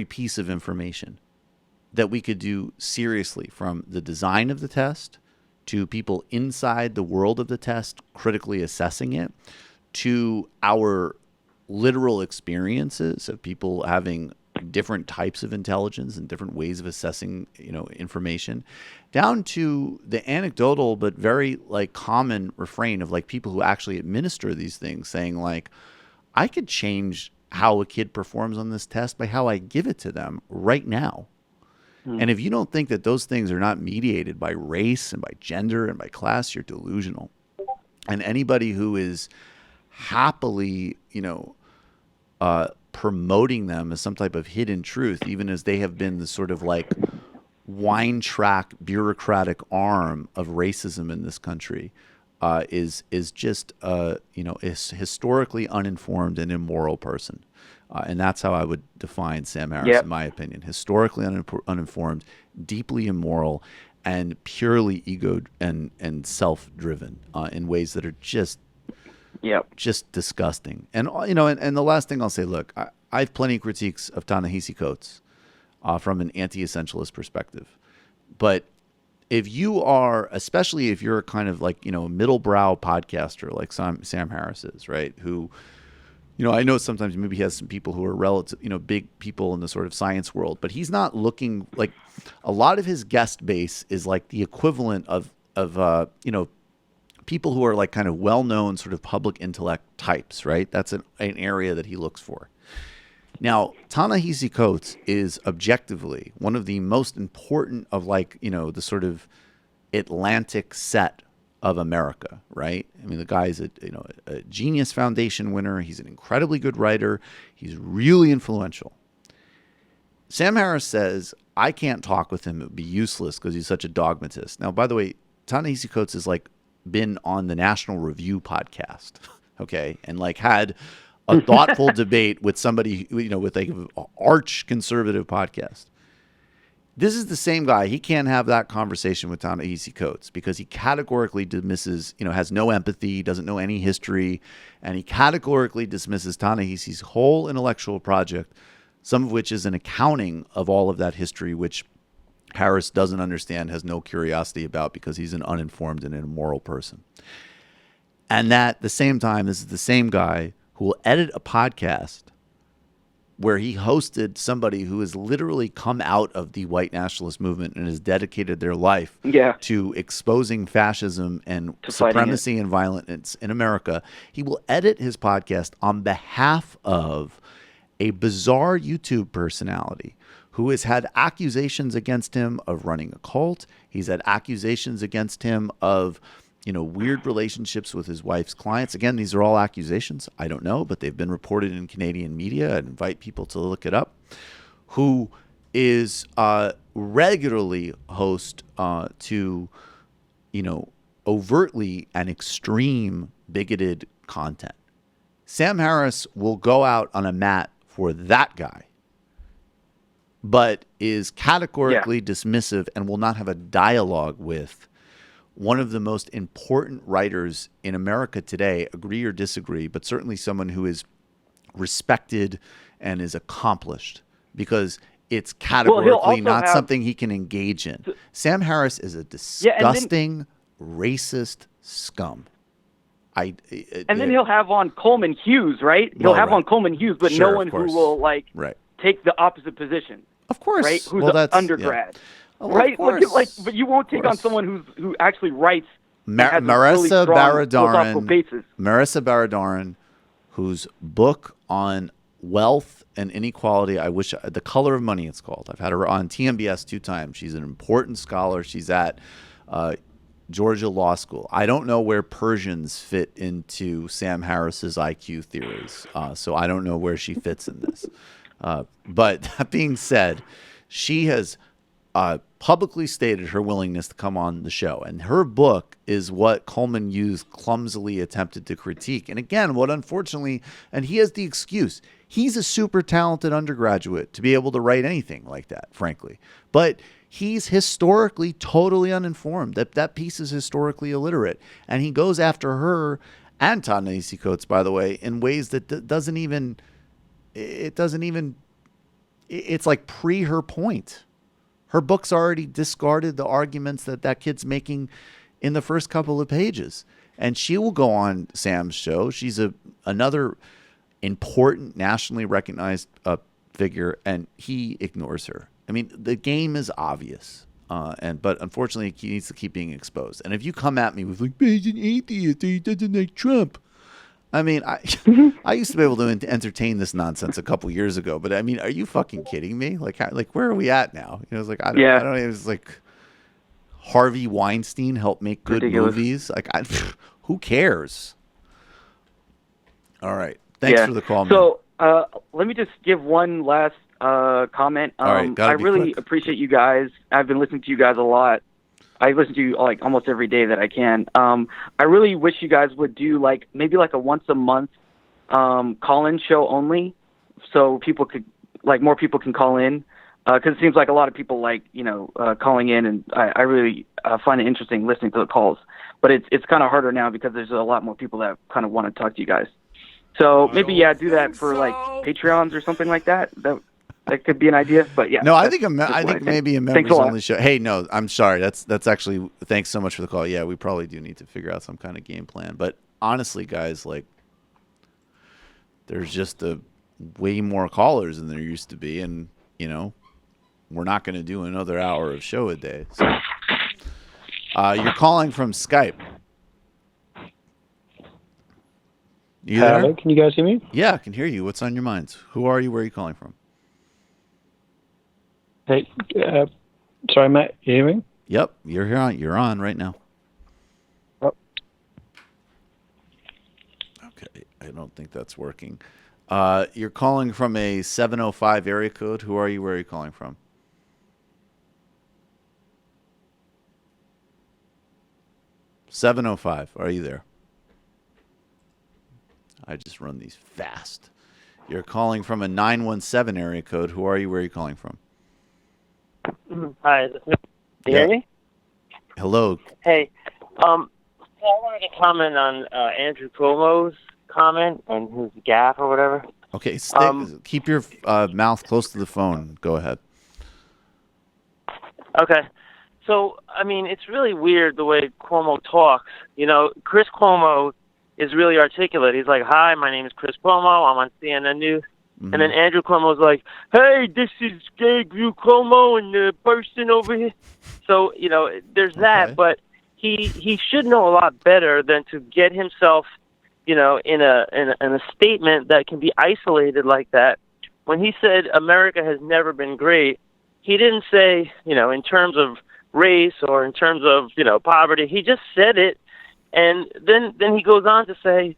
piece of information that we could do seriously, from the design of the test to people inside the world of the test critically assessing it, to our literal experiences of people having different types of intelligence and different ways of assessing, information, down to the anecdotal but very like common refrain of like people who actually administer these things saying like, I could change how a kid performs on this test by how I give it to them right now. And if you don't think that those things are not mediated by race and by gender and by class, you're delusional. And anybody who is happily, promoting them as some type of hidden truth, even as they have been the sort of like wine track bureaucratic arm of racism in this country, is just is historically uninformed and immoral person. And that's how I would define Sam Harris, in my opinion. Historically uninformed, deeply immoral, and purely ego and self-driven in ways that are just disgusting. And and the last thing I'll say, look, I have plenty of critiques of Ta-Nehisi Coates from an anti-essentialist perspective, but if you are, especially if you're a kind of like a middle-brow podcaster like Sam Harris is, right? Who, I know sometimes maybe he has some people who are relative, big people in the sort of science world, but he's not looking like a lot of his guest base is like the equivalent of people who are like kind of well-known sort of public intellect types, right? That's an area that he looks for. Now, Ta-Nehisi Coates is objectively one of the most important of the sort of Atlantic set of America, right? I mean, the guy's a Genius Foundation winner. He's an incredibly good writer. He's really influential. Sam Harris says, I can't talk with him. It would be useless because he's such a dogmatist. Now, by the way, Ta-Nehisi Coates has been on the National Review podcast, okay? And had a thoughtful debate with somebody, with an arch conservative podcast. This is the same guy. He can't have that conversation with Ta-Nehisi Coates because he categorically dismisses, has no empathy, doesn't know any history, and he categorically dismisses Ta-Nehisi's whole intellectual project, some of which is an accounting of all of that history, which Harris doesn't understand, has no curiosity about because he's an uninformed and an immoral person. And at the same time, this is the same guy who will edit a podcast where he hosted somebody who has literally come out of the white nationalist movement and has dedicated their life to exposing fascism and supremacy and violence in America. He will edit his podcast on behalf of a bizarre YouTube personality who has had accusations against him of running a cult. He's had accusations against him of weird relationships with his wife's clients. Again, these are all accusations. I don't know, but they've been reported in Canadian media. I'd invite people to look it up. Who is regularly host to, overtly and extreme bigoted content. Sam Harris will go out on a mat for that guy, but is categorically dismissive and will not have a dialogue with one of the most important writers in America today, agree or disagree, but certainly someone who is respected and is accomplished, because it's categorically not something he can engage in. Sam Harris is a disgusting, racist scum. And then he'll have on Coleman Hughes, right? He'll have on Coleman Hughes, but no one who will take the opposite position. Of course, right? Who's an undergrad. Yeah. Right, but you won't take on someone who actually writes. Marissa Baradaran, Marissa Baradaran, whose book on wealth and inequality, The Color of Money, it's called. I've had her on TMBS 2 times. She's an important scholar. She's at Georgia Law School. I don't know where Persians fit into Sam Harris's IQ theories, so I don't know where she fits in this. But that being said, she has publicly stated her willingness to come on the show. And her book is what Coleman Hughes clumsily attempted to critique. And again, what unfortunately, and he has the excuse, he's a super talented undergraduate to be able to write anything like that, frankly. But he's historically totally uninformed. That piece is historically illiterate. And he goes after her and Ta-Nehisi Coates, by the way, in ways that it's like pre her point. Her book's already discarded the arguments that kid's making in the first couple of pages. And she will go on Sam's show. She's another important, nationally recognized figure, and he ignores her. I mean, the game is obvious. But unfortunately, he needs to keep being exposed. And if you come at me with, he's an atheist, he doesn't like Trump. I mean, I used to be able to entertain this nonsense a couple years ago, but I mean, are you fucking kidding me? Like where are we at now? It's like I don't. It was like Harvey Weinstein helped make good movies. Like, who cares? All right, thanks for the call, man. So let me just give one last comment. All right, I really appreciate you guys. I've been listening to you guys a lot. I listen to you almost every day that I can. I really wish you guys would do maybe a once a month call-in show only, so people could more people can call in. because it seems like a lot of people like, calling in, and I really find it interesting listening to the calls. But it's kind of harder now because there's a lot more people that kind of want to talk to you guys. So maybe, do that for like Patreons or something like that. That could be an idea, but yeah. No, I think maybe a members a only show. Hey, no, I'm sorry. That's actually, thanks so much for the call. Yeah, we probably do need to figure out some kind of game plan. But honestly, guys, like, there's just way more callers than there used to be, and we're not going to do another hour of show a day. So, you're calling from Skype. You there? Hello, can you guys hear me? Yeah, I can hear you. What's on your minds? Who are you? Where are you calling from? Hey, sorry, Matt, you hear me? Yep, you're here. You're on right now. Oh. Okay, I don't think that's working. You're calling from a 705 area code. Who are you? Where are you calling from? $705. Are you there? I just run these fast. You're calling from a 917 area code. Who are you? Where are you calling from? Hi, can you hear me? Hello. Hey, I wanted to comment on Andrew Cuomo's comment and his gaffe or whatever. Okay, keep your mouth close to the phone. Go ahead. Okay. So, I mean, it's really weird the way Cuomo talks. Chris Cuomo is really articulate. He's like, "Hi, my name is Chris Cuomo. I'm on CNN News." Mm-hmm. And then Andrew Cuomo's like, "Hey, this is Andrew Cuomo and the person over here." So, there's that, but he should know a lot better than to get himself, in a statement that can be isolated like that. When he said America has never been great, he didn't say, in terms of race or in terms of, poverty. He just said it. And then he goes on to say,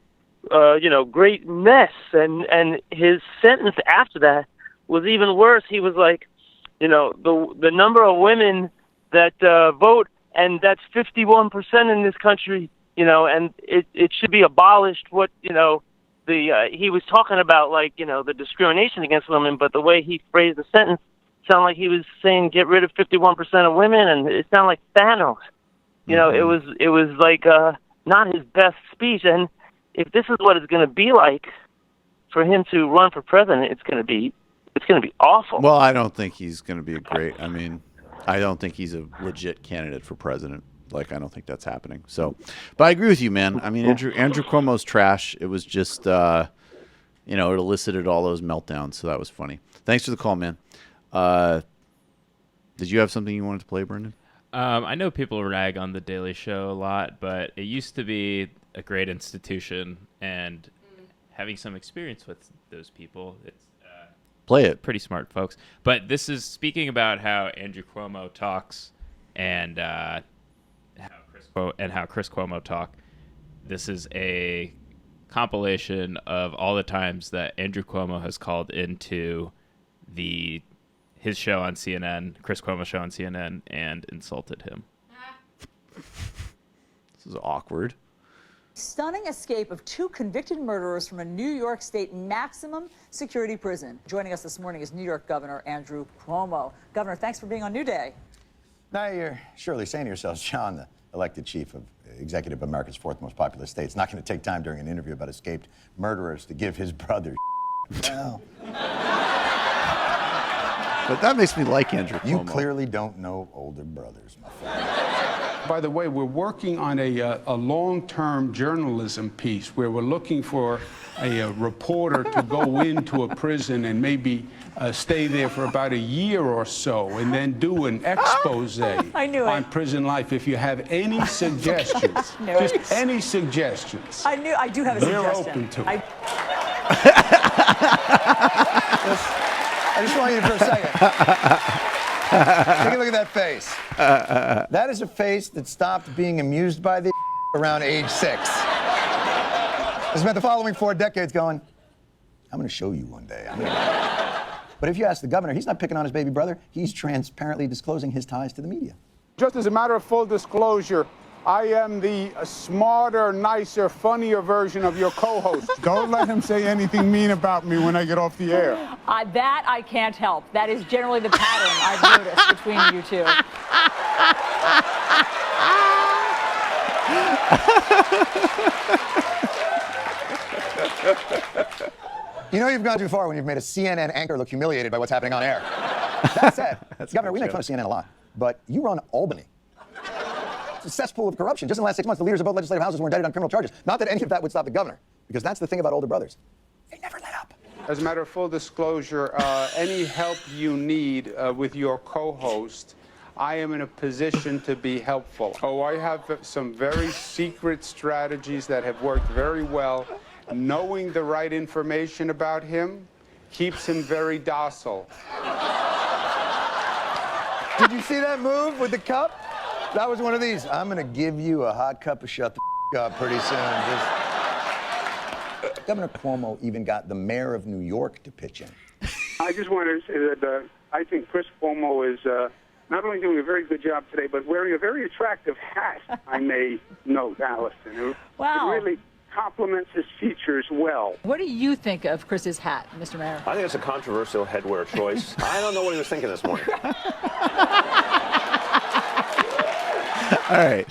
great mess. And his sentence after that was even worse. He was like, the number of women that vote, and that's 51% in this country, and it should be abolished. What, he was talking about, like, the discrimination against women, but the way he phrased the sentence sounded like he was saying get rid of 51% of women, and it sounded like Thanos. It was like not his best speech. And if this is what it's going to be like for him to run for president, it's going to be awful. Well, I don't think he's going to be I don't think he's a legit candidate for president. Like, I don't think that's happening. So, but I agree with you, man. I mean, Andrew Cuomo's trash. It was just, it elicited all those meltdowns. So that was funny. Thanks for the call, man. Did you have something you wanted to play, Brendan? I know people rag on The Daily Show a lot, but it used to be a great institution, and having some experience with those people, it's play it. Pretty smart folks. But this is speaking about how Andrew Cuomo talks and how Chris Cuomo talk. This is a compilation of all the times that Andrew Cuomo has called into his show on CNN, Chris Cuomo's show on CNN, and insulted him. This is awkward. Stunning escape of two convicted murderers from a New York State maximum security prison. Joining us this morning is New York Governor Andrew Cuomo. Governor, thanks for being on New Day. Now you're surely saying to yourselves, John, the elected chief of executive of America's fourth most populous state, is not going to take time during an interview about escaped murderers to give his brother well. But that makes me like Andrew Cuomo. You clearly don't know older brothers, my friend. By the way, we're working on a long-term journalism piece where we're looking for a reporter to go into a prison and maybe stay there for about a year or so and then do an expose on prison life. If you have any suggestions, just any suggestions. I do have a suggestion. We're open to it. I just want you to, for a second, take a look at that face. That is a face that stopped being amused by the around age 6. I spent the following 4 decades going, I'm going to show you one day. But if you ask the governor, he's not picking on his baby brother. He's transparently disclosing his ties to the media. Just as a matter of full disclosure, I am the smarter, nicer, funnier version of your co-host. Don't let him say anything mean about me when I get off the air. That I can't help. That is generally the pattern I've noticed between you two. You know you've gone too far when you've made a CNN anchor look humiliated by what's happening on air. That said, Governor, we make fun of CNN a lot, but you run Albany. It's a cesspool of corruption. Just in the last 6 months, the leaders of both legislative houses were indicted on criminal charges. Not that any of that would stop the governor, because that's the thing about older brothers. They never let up. As a matter of full disclosure, any help you need with your co-host, I am in a position to be helpful. Oh, I have some very secret strategies that have worked very well. Knowing the right information about him keeps him very docile. Did you see that move with the cup? That was one of these. I'm going to give you a hot cup of shut the up pretty soon. Governor Cuomo even got the mayor of New York to pitch in. I just wanted to say that I think Chris Cuomo is not only doing a very good job today, but wearing a very attractive hat, I may note, Allison. Wow. It really complements his features well. What do you think of Chris's hat, Mr. Mayor? I think it's a controversial headwear choice. I don't know what he was thinking this morning. All right.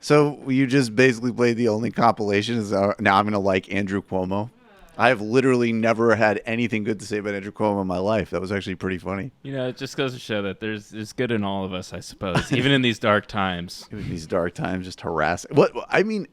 So you just basically played the only compilation. Now I'm going to like Andrew Cuomo. I have literally never had anything good to say about Andrew Cuomo in my life. That was actually pretty funny. You know, it just goes to show that there's good in all of us, I suppose, even in these dark times. In these dark times, just harassing. What I mean,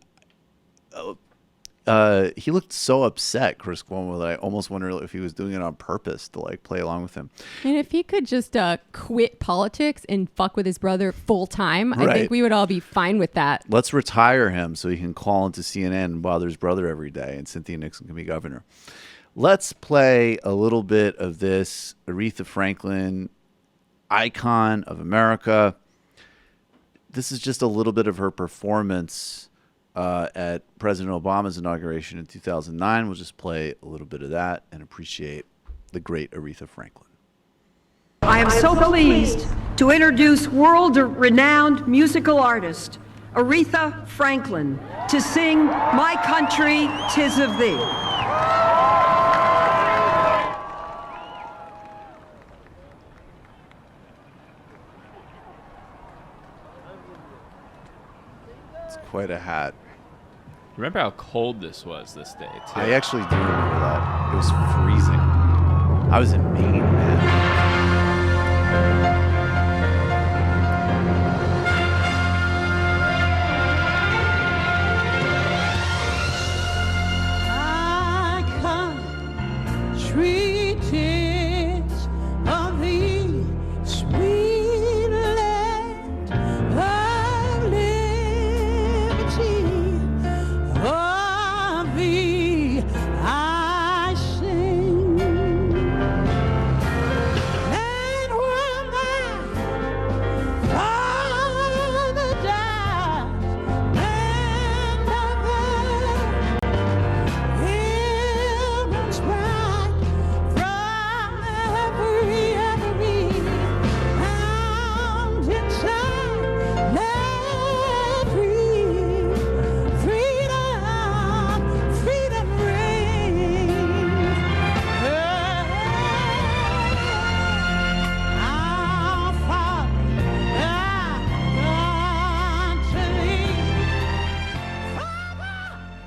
he looked so upset, Chris Cuomo, that I almost wonder if he was doing it on purpose to like play along with him. And if he could just quit politics and fuck with his brother full time, Right. I think we would all be fine with that. Let's retire him so he can call into CNN and bother his brother every day, and Cynthia Nixon can be governor. Let's play a little bit of this. Aretha Franklin, icon of America. This is just a little bit of her performance at President Obama's inauguration in 2009. We'll just play a little bit of that and appreciate the great Aretha Franklin. I am so pleased to introduce world-renowned musical artist Aretha Franklin to sing My Country, 'Tis of Thee. It's quite a hat. Remember how cold this was this day, too? I actually do remember that. It was freezing. I was in Maine, man.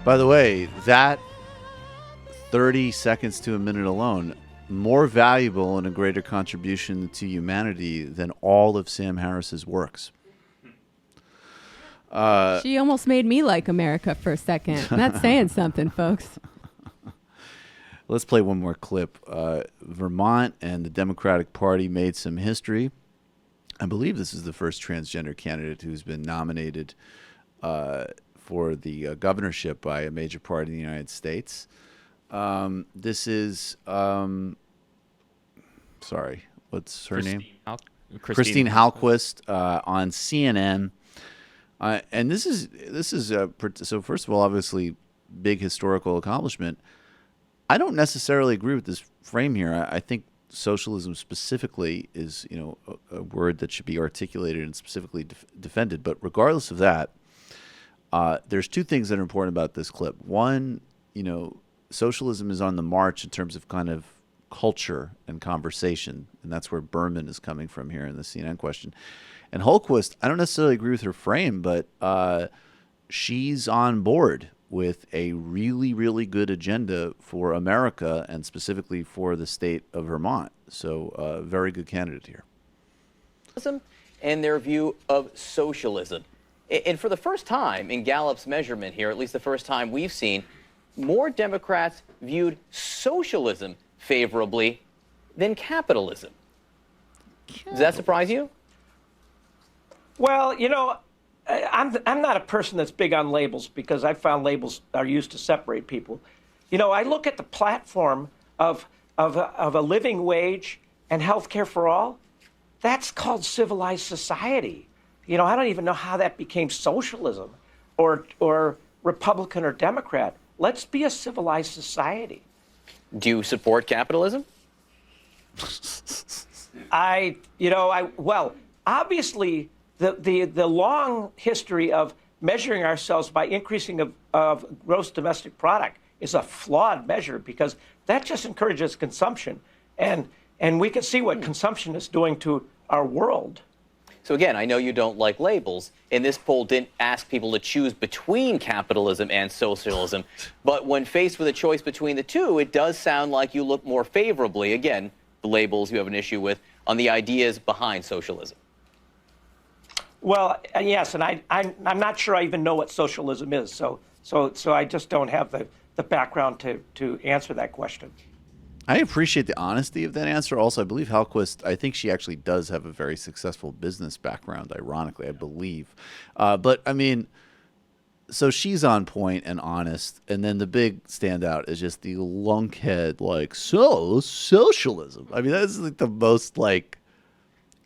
By the way, that 30 seconds to a minute alone, more valuable and a greater contribution to humanity than all of Sam Harris's works. She almost made me like America for a second. That's saying something, folks. Let's play one more clip. Vermont and the Democratic Party made some history. I believe this is the first transgender candidate who's been nominated for the governorship by a major party in the United States. This is, sorry, what's her name? Christine Halquist on CNN. And this is so first of all, obviously, big historical accomplishment. I don't necessarily agree with this frame here. I think socialism specifically is, a word that should be articulated and specifically defended. But regardless of that, there's two things that are important about this clip. One, socialism is on the march in terms of kind of culture and conversation, and that's where Berman is coming from here in the CNN question. And Holquist, I don't necessarily agree with her frame, but she's on board with a really, really good agenda for America and specifically for the state of Vermont. So very good candidate here. And their view of socialism. And for the first time in Gallup's measurement here, at least the first time we've seen, more Democrats viewed socialism favorably than capitalism. Does that surprise you? Well, I'm not a person that's big on labels because I found labels are used to separate people. I look at the platform of a living wage and health care for all. That's called civilized society. I don't even know how that became socialism or Republican or Democrat. Let's be a civilized society. Do you support capitalism? Well, obviously, the long history of measuring ourselves by increasing of gross domestic product is a flawed measure because that just encourages consumption. And we can see what consumption is doing to our world. So again, I know you don't like labels, and this poll didn't ask people to choose between capitalism and socialism, but when faced with a choice between the two, it does sound like you look more favorably, again, the labels you have an issue with, on the ideas behind socialism. Well, yes, and I'm not sure I even know what socialism is, so I just don't have the background to answer that question. I appreciate the honesty of that answer. Also, I believe Hallquist, I think she actually does have a very successful business background, ironically, I believe. But, I mean, so she's on point and honest. And then the big standout is just the lunkhead, socialism. I mean, that's like the most,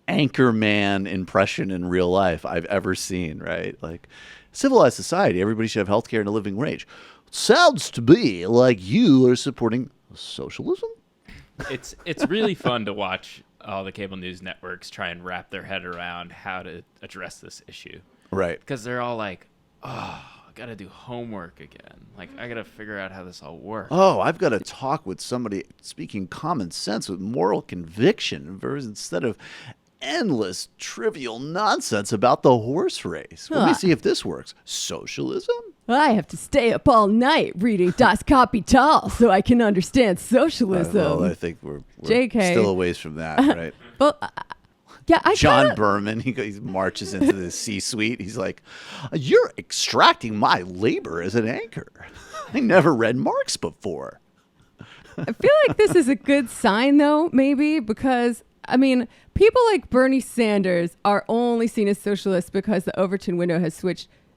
Anchorman impression in real life I've ever seen, right? Like, civilized society, everybody should have health care and a living wage. Sounds to me like you are supporting socialism? It's really fun to watch all the cable news networks try and wrap their head around how to address this issue. Right. Because they're all like, oh, I got to do homework again. Like, I got to figure out how this all works. Oh, I've got to talk with somebody speaking common sense with moral conviction instead of endless trivial nonsense about the horse race. Let me see if this works. Socialism? I have to stay up all night reading Das Kapital so I can understand socialism. Well, I think we're JK. Still a ways from that, right? Well, yeah, John Berman, he marches into the C-suite. He's like, "You're extracting my labor as an anchor. I never read Marx before." I feel like this is a good sign, though, maybe, because, I mean, people like Bernie Sanders are only seen as socialists because the Overton window has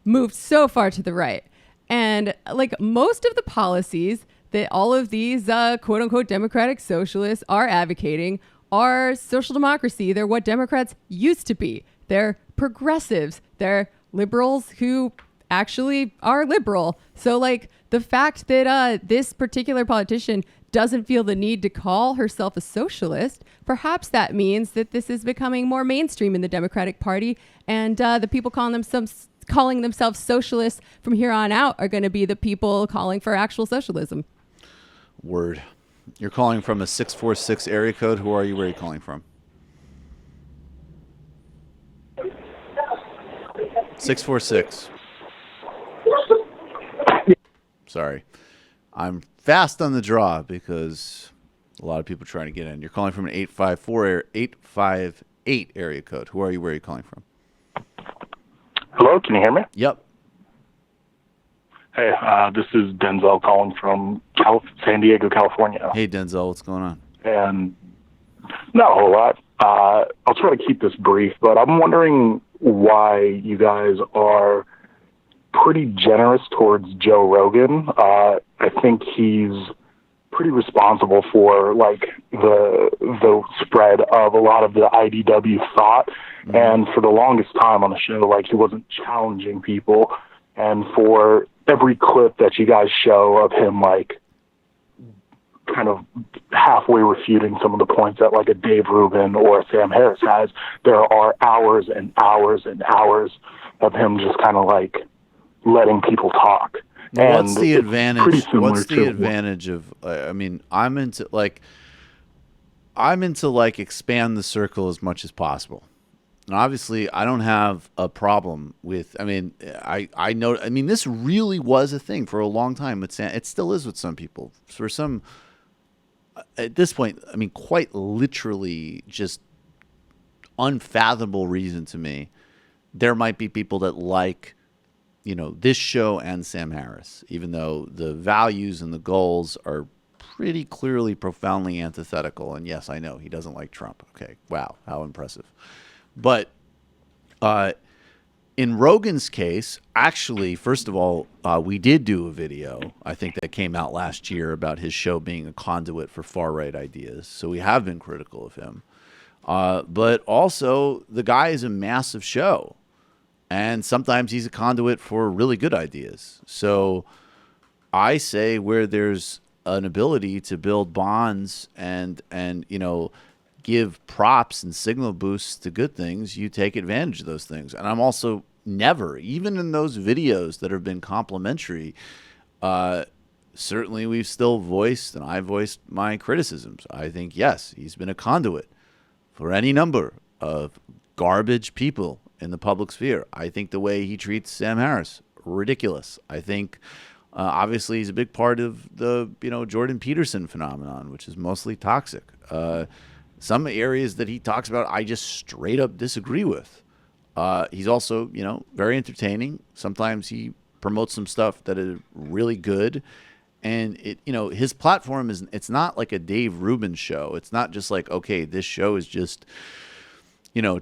moved so far to the right. And most of the policies that all of these quote unquote democratic socialists are advocating are social democracy. They're what Democrats used to be. They're progressives. They're liberals who actually are liberal. So the fact that this particular politician doesn't feel the need to call herself a socialist, perhaps that means that this is becoming more mainstream in the Democratic Party, and the people calling themselves socialists from here on out are going to be the people calling for actual socialism. Word. You're calling from a 646 area code. Who are you? Where are you calling from? 646. Sorry. I'm fast on the draw because a lot of people are trying to get in. You're calling from an 858 area code. Who are you? Where are you calling from? Hello, can you hear me? Yep. Hey, this is Denzel calling from San Diego, California. Hey, Denzel, what's going on? And not a whole lot. I'll try to keep this brief, but I'm wondering why you guys are pretty generous towards Joe Rogan. I think he's pretty responsible for the spread of a lot of the IDW thought. Mm-hmm. And for the longest time on the show, he wasn't challenging people. And for every clip that you guys show of him, kind of halfway refuting some of the points that a Dave Rubin or Sam Harris has, there are hours and hours and hours of him just kind of letting people talk. Well, And what's the it's advantage? pretty similar What's the to advantage of? I mean, I'm into expand the circle as much as possible. And obviously, I don't have a problem with. I mean, I know. I mean, this really was a thing for a long time. It still is with some people. For some, at this point, I mean, quite literally, just unfathomable reason to me. There might be people that like, this show and Sam Harris, even though the values and the goals are pretty clearly profoundly antithetical. And yes, I know he doesn't like Trump. Okay, wow, how impressive. But in Rogan's case, actually, first of all, we did do a video, I think that came out last year, about his show being a conduit for far-right ideas. So we have been critical of him. But also, the guy is a massive show. And sometimes he's a conduit for really good ideas. So I say where there's an ability to build bonds and give props and signal boosts to good things, you take advantage of those things. And I'm also never, even in those videos that have been complimentary, certainly we've still voiced, and I voiced my criticisms. I think, yes, he's been a conduit for any number of garbage people in the public sphere. I think the way he treats Sam Harris, ridiculous. I think, obviously, he's a big part of the Jordan Peterson phenomenon, which is mostly toxic. Some areas that he talks about, I just straight up disagree with. He's also, very entertaining. Sometimes he promotes some stuff that is really good. And his platform it's not like a Dave Rubin show. It's not just like, okay, this show is just,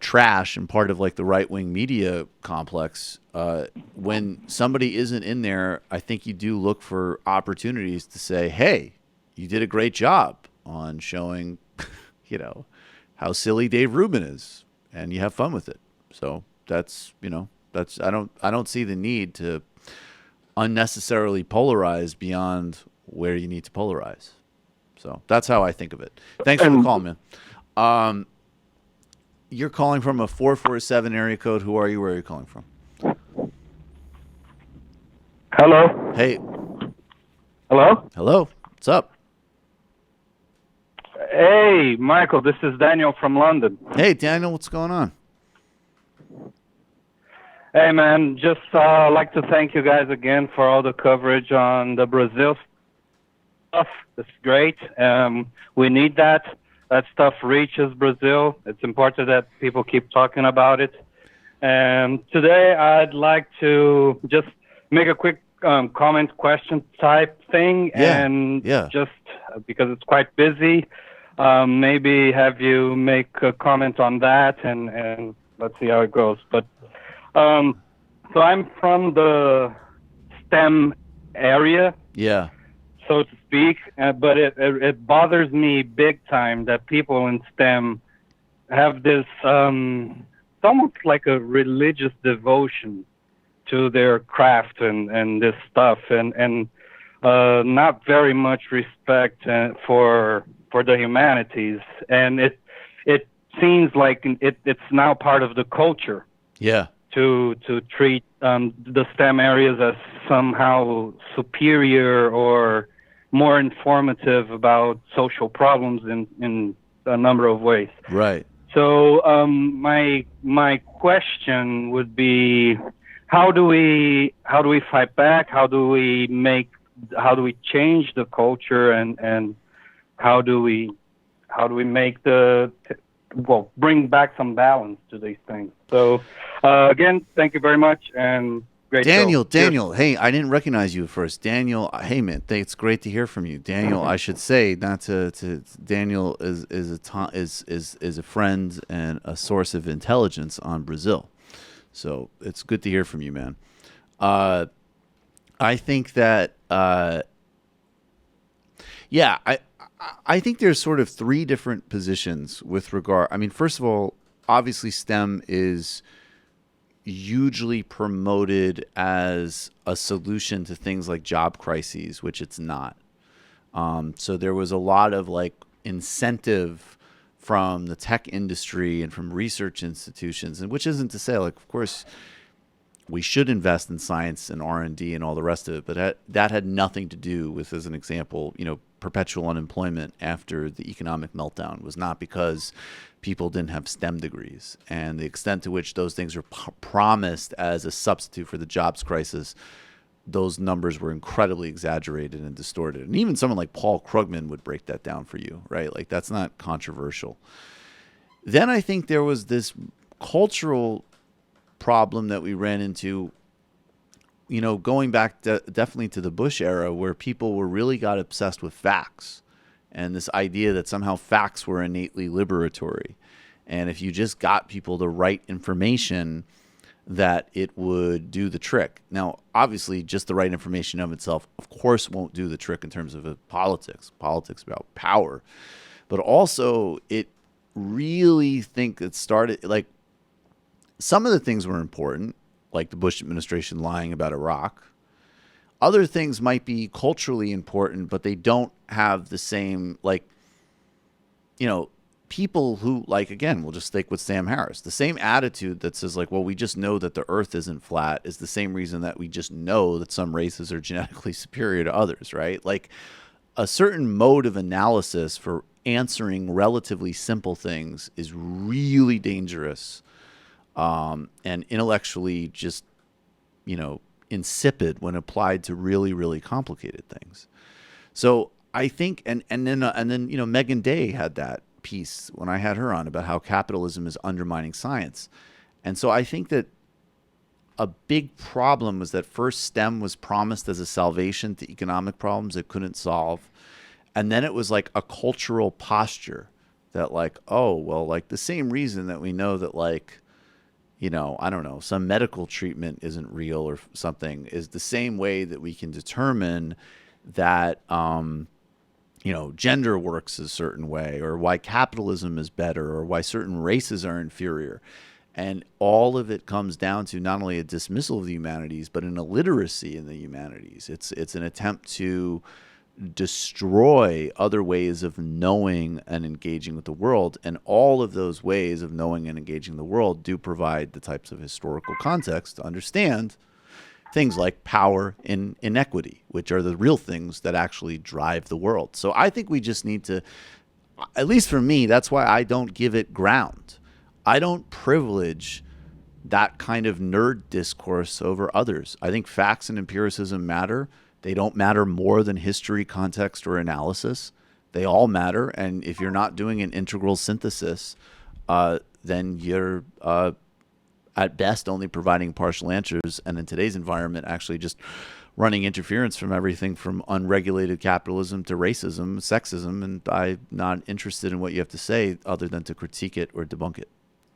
trash and part of like the right-wing media complex. When somebody isn't in there, I think you do look for opportunities to say, hey, you did a great job on showing, how silly Dave Rubin is, and you have fun with it. So that's I don't see the need to unnecessarily polarize beyond where you need to polarize. So that's how I think of it. Thanks for the call, man. You're calling from a 447 area code. Who are you? Where are you calling from? Hello. Hey. Hello. Hello. What's up? Hey, Michael. This is Daniel from London. Hey, Daniel. What's going on? Hey, man. Just like to thank you guys again for all the coverage on the Brazil stuff. It's great. We need that. That stuff reaches Brazil. It's important that people keep talking about it. And today I'd like to just make a quick comment question type thing. And just because it's quite busy, maybe have you make a comment on that and let's see how it goes. But so I'm from the STEM area. Yeah. So to speak, but it bothers me big time that people in STEM have this it's almost like a religious devotion to their craft and this stuff, and not very much respect for the humanities, and it seems like it's now part of the culture. Yeah. To treat the STEM areas as somehow superior or more informative about social problems in a number of ways. Right. So my question would be, how do we fight back? How do we change the culture and how do we make bring back some balance to these things? So again, thank you very much and great Daniel, show. Daniel, hey, I didn't recognize you at first. Daniel, hey man, it's great to hear from you. Daniel, I should say, not to Daniel is a friend and a source of intelligence on Brazil. So it's good to hear from you, man. I think that I think there's sort of three different positions with regard. I mean, first of all, obviously STEM is hugely promoted as a solution to things like job crises, which it's not. So there was a lot of like incentive from the tech industry and from research institutions, and which isn't to say, like, of course, we should invest in science and R&D and all the rest of it, but that had nothing to do with, as an example, perpetual unemployment after the economic meltdown was not because people didn't have STEM degrees, and the extent to which those things were promised as a substitute for the jobs crisis, those numbers were incredibly exaggerated and distorted. And even someone like Paul Krugman would break that down for you, right? Like, that's not controversial. Then I think there was this cultural problem that we ran into, going back definitely to the Bush era, where people really got obsessed with facts and this idea that somehow facts were innately liberatory. And if you just got people the right information, that it would do the trick. Now, obviously, just the right information of itself, of course, won't do the trick in terms of politics. Politics about power. But also, it really think it started, like, some of the things were important, like the Bush administration lying about Iraq. Other things might be culturally important, but they don't have the same, people who, again, we'll just stick with Sam Harris. The same attitude that says, well, we just know that the earth isn't flat is the same reason that we just know that some races are genetically superior to others, right? Like, a certain mode of analysis for answering relatively simple things is really dangerous, and intellectually just, insipid when applied to really, really complicated things. So I think, and then Megan Day had that piece when I had her on about how capitalism is undermining science. And so I think that a big problem was that first STEM was promised as a salvation to economic problems it couldn't solve. And then it was like a cultural posture that the same reason that we know that I don't know, some medical treatment isn't real or something is the same way that we can determine that, gender works a certain way, or why capitalism is better, or why certain races are inferior. And all of it comes down to not only a dismissal of the humanities, but an illiteracy in the humanities. It's an attempt to destroy other ways of knowing and engaging with the world. And all of those ways of knowing and engaging the world do provide the types of historical context to understand things like power and inequity, which are the real things that actually drive the world. So I think we just need to, at least for me, that's why I don't give it ground. I don't privilege that kind of nerd discourse over others. I think facts and empiricism matter. They don't matter more than history, context, or analysis. They all matter. And if you're not doing an integral synthesis, then you're at best only providing partial answers. And in today's environment, actually just running interference from everything from unregulated capitalism to racism, sexism. And I'm not interested in what you have to say other than to critique it or debunk it.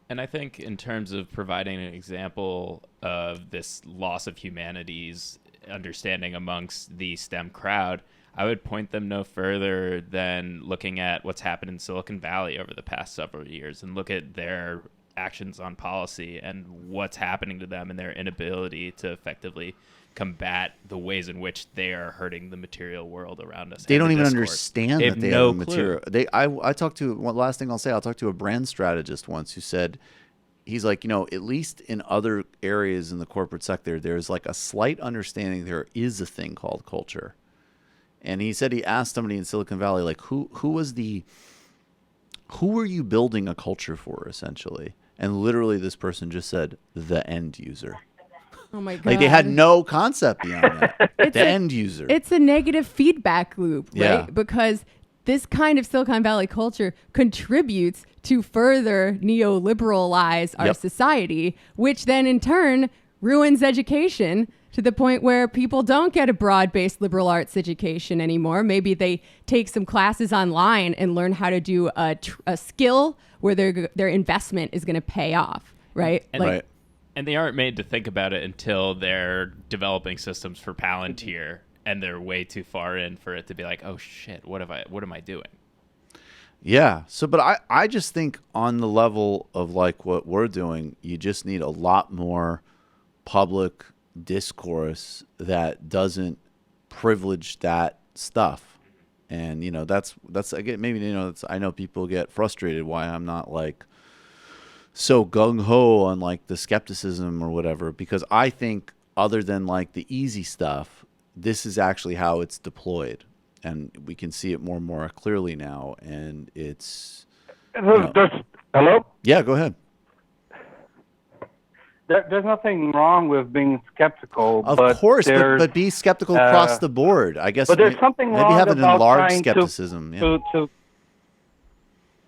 And I think in terms of providing an example of this loss of humanities understanding amongst the STEM crowd, I would point them no further than looking at what's happened in Silicon Valley over the past several years and look at their actions on policy and what's happening to them and their inability to effectively combat the ways in which they are hurting the material world around us. They don't even understand that they no have material. I talked to, one last thing I'll say, I'll talk to a brand strategist once who said, he's like, at least in other areas in the corporate sector, there's like a slight understanding there is a thing called culture. And he said he asked somebody in Silicon Valley, like, who were you building a culture for, essentially? And literally this person just said, the end user. Oh my God. Like, they had no concept beyond that. End user. It's a negative feedback loop, right? Yeah. Because this kind of Silicon Valley culture contributes to further neoliberalize our society, which then in turn ruins education to the point where people don't get a broad-based liberal arts education anymore. Maybe they take some classes online and learn how to do a skill where their investment is going to pay off, right? And, and they aren't made to think about it until they're developing systems for Palantir, and they're way too far in for it to be like, oh shit, what am I doing? Yeah. So, but I just think on the level of like what we're doing, you just need a lot more public discourse that doesn't privilege that stuff. And, that's again, maybe, I know people get frustrated why I'm not like so gung-ho on like the skepticism or whatever, because I think other than like the easy stuff, this is actually how it's deployed, and we can see it more and more clearly now. And it's hello? Yeah, go ahead. There's nothing wrong with being skeptical. Of but course, but be skeptical across the board. I guess. But there's something maybe wrong have an about enlarged trying skepticism.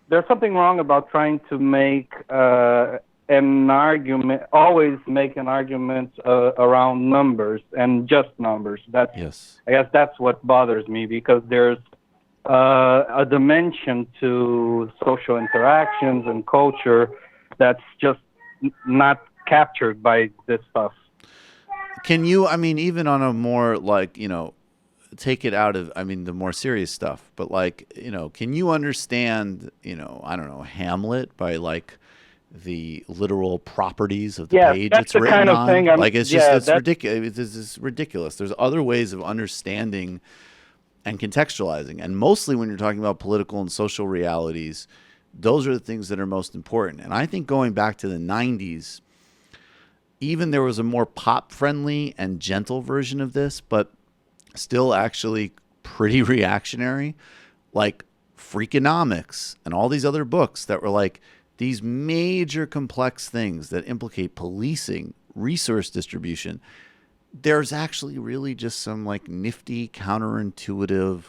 There's something wrong about trying to make an argument, always make an argument around numbers and just numbers. I guess that's what bothers me, because there's a dimension to social interactions and culture that's just not captured by this stuff. Can you, I mean, even on a more like, take it out of, the more serious stuff, but like, can you understand, I don't know, Hamlet by like the literal properties of the page that's it's the written kind of on? thing It's ridiculous. It's ridiculous. There's other ways of understanding and contextualizing. And mostly when you're talking about political and social realities, those are the things that are most important. And I think going back to the 90s, even there was a more pop-friendly and gentle version of this, but still actually pretty reactionary, like Freakonomics and all these other books that were like these major complex things that implicate policing, resource distribution. There's actually really just some like nifty, counterintuitive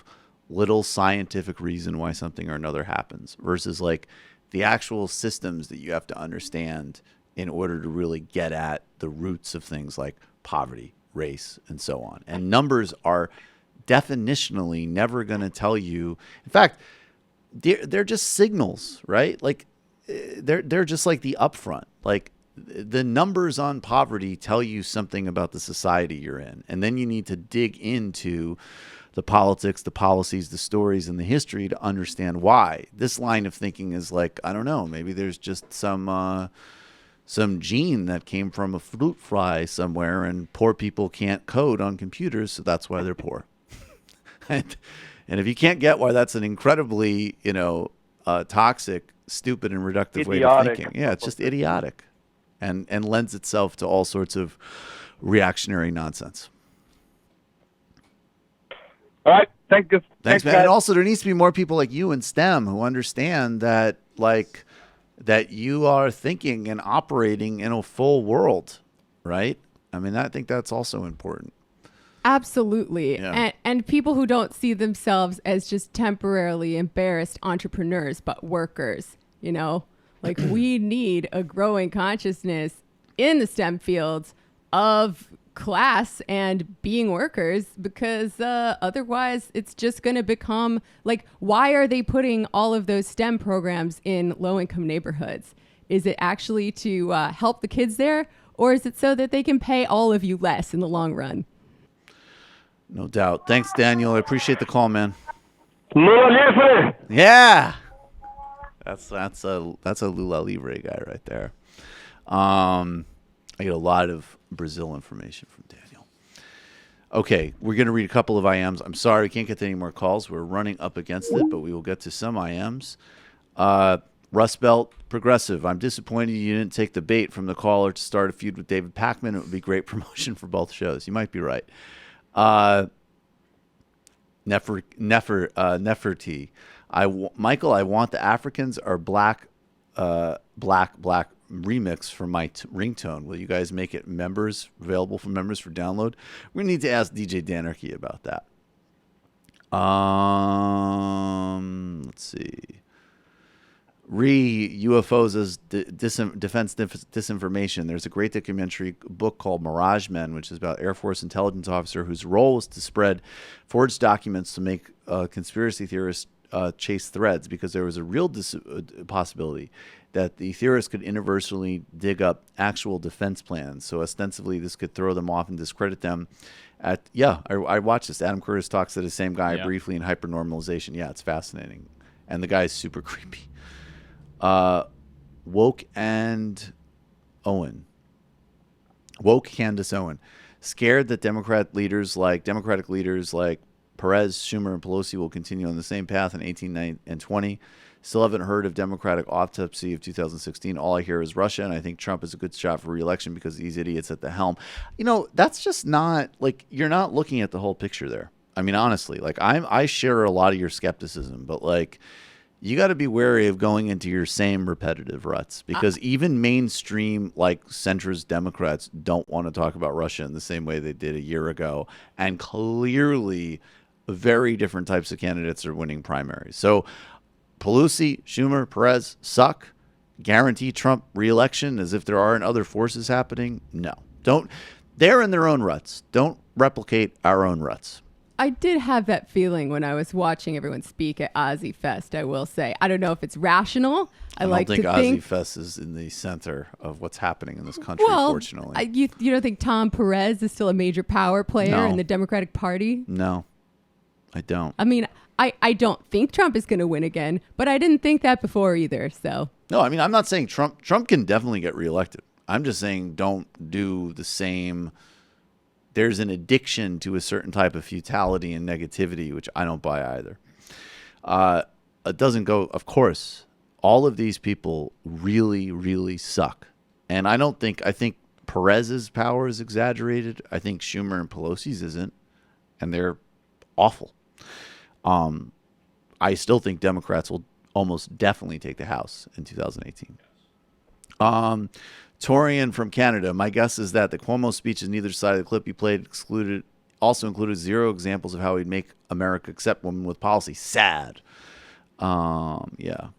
little scientific reason why something or another happens, versus like the actual systems that you have to understand in order to really get at the roots of things like poverty, race, and so on. And numbers are definitionally never going to tell you. In fact, they're just signals, right? Like they're just like the upfront. Like the numbers on poverty tell you something about the society you're in, and then you need to dig into the politics, the policies, the stories, and the history to understand why. This line of thinking is like, I don't know, maybe there's just some gene that came from a fruit fly somewhere, and poor people can't code on computers, so that's why they're poor. And if you can't get why that's an incredibly, toxic, stupid, and reductive way of thinking, it's just idiotic, and lends itself to all sorts of reactionary nonsense. All right. Thanks, man. guys. And also, there needs to be more people like you in STEM who understand that, like, that you are thinking and operating in a full world, right? I think that's also important. Absolutely. Yeah. And people who don't see themselves as just temporarily embarrassed entrepreneurs, but workers, like we need a growing consciousness in the STEM fields of class and being workers, because otherwise it's just going to become like, why are they putting all of those STEM programs in low-income neighborhoods? Is it actually to help the kids there, or is it so that they can pay all of you less in the long run? No doubt. Thanks, Daniel. I appreciate the call, man. Yeah, that's a Lula Libre guy right there. I get a lot of Brazil information from Daniel. Okay, we're going to read a couple of IMs. I'm sorry we can't get to any more calls. We're running up against it, but we will get to some IMs. Rust Belt Progressive, I'm disappointed you didn't take the bait from the caller to start a feud with David Pakman. It would be great promotion for both shows. You might be right. Neferti, Michael, I want the Africans are black remix for my ringtone. Will you guys make it available for members for download? We're gonna need to ask DJ Danarchy about that. Let's see. UFOs as defense disinformation. There's a great documentary book called Mirage Men, which is about Air Force intelligence officer whose role was to spread forged documents to make conspiracy theorists chase threads, because there was a real possibility that the theorists could universally dig up actual defense plans. So ostensibly this could throw them off and discredit them. I watched this. Adam Curtis talks to the same guy briefly in Hypernormalization. Yeah, it's fascinating. And the guy is super creepy. Woke Candace Owen. Scared that Democratic leaders like Perez, Schumer, and Pelosi will continue on the same path in 18 and 20. Still haven't heard of Democratic autopsy of 2016. All I hear is Russia, and I think Trump is a good shot for re-election because these idiots at the helm. That's just not, like, you're not looking at the whole picture there. I mean, honestly, like, I share a lot of your skepticism, but, like, you got to be wary of going into your same repetitive ruts because even mainstream, like, centrist Democrats don't want to talk about Russia in the same way they did a year ago. And clearly, very different types of candidates are winning primaries. So Pelosi, Schumer, Perez suck. Guarantee Trump re-election as if there aren't other forces happening? No. Don't. They're in their own ruts. Don't replicate our own ruts. I did have that feeling when I was watching everyone speak at Ozzy Fest, I will say. I don't know if it's rational. I don't think Ozzy Fest is in the center of what's happening in this country, fortunately. You don't think Tom Perez is still a major power player in the Democratic Party? No, I don't. I mean, I don't think Trump is going to win again, but I didn't think that before either. So no, I mean, I'm not saying Trump can definitely get reelected. I'm just saying don't do the same. There's an addiction to a certain type of futility and negativity, which I don't buy either. It doesn't go, of course, all of these people really, really suck. And I think Perez's power is exaggerated. I think Schumer and Pelosi's isn't, and they're awful. I still think Democrats will almost definitely take the House in 2018. Torian from Canada. My guess is that the Cuomo speech in neither side of the clip he played also included zero examples of how he'd make America accept women with policy. Sad. Yeah.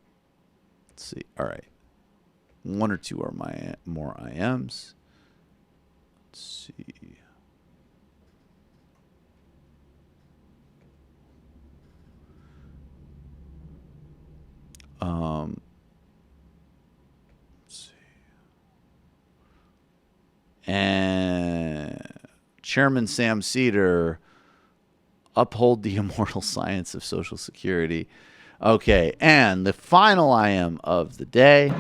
Let's see. All right. One or two are more IMs. Let's see. And Chairman Sam Seder, uphold the immortal science of Social Security. Okay, and the final IM of the day.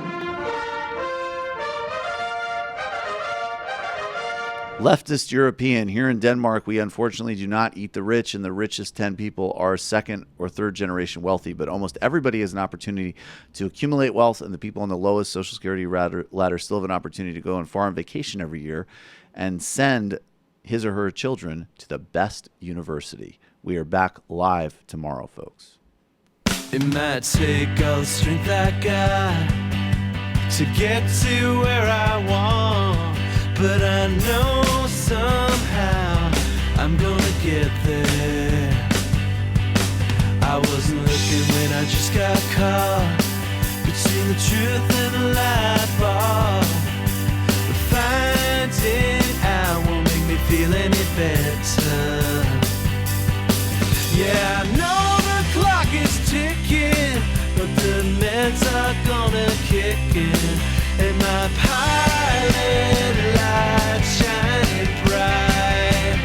Leftist European. Here in Denmark, we unfortunately do not eat the rich, and the richest 10 people are second or third generation wealthy. But almost everybody has an opportunity to accumulate wealth, and the people on the lowest Social Security ladder still have an opportunity to go on foreign vacation every year and send his or her children to the best university. We are back live tomorrow, folks. It might take all the strength I got to get to where I want. But I know somehow I'm gonna get there. I wasn't looking when I just got caught between the truth and the light bar. But finding out won't make me feel any better. Yeah, I know the clock is ticking, but the meds are gonna kick in, and my pilot light shining bright.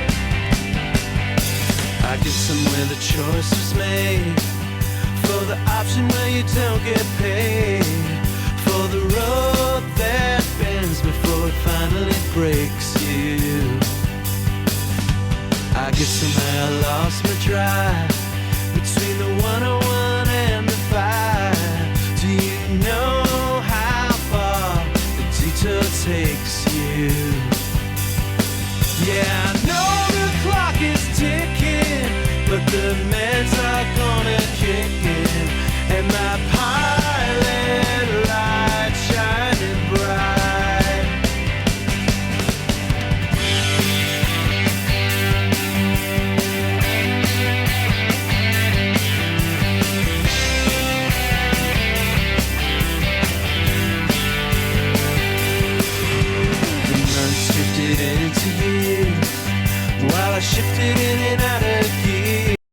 I guess somewhere the choice was made for the option where you don't get paid, for the road that bends before it finally breaks you. I guess somehow I lost my drive between the 101 and the 5. Do you know how far the detour takes you? Yeah, I know the clock is ticking, but the meds are gonna kick in, and my pilot light shining bright. The months drifted into years while I shifted in and out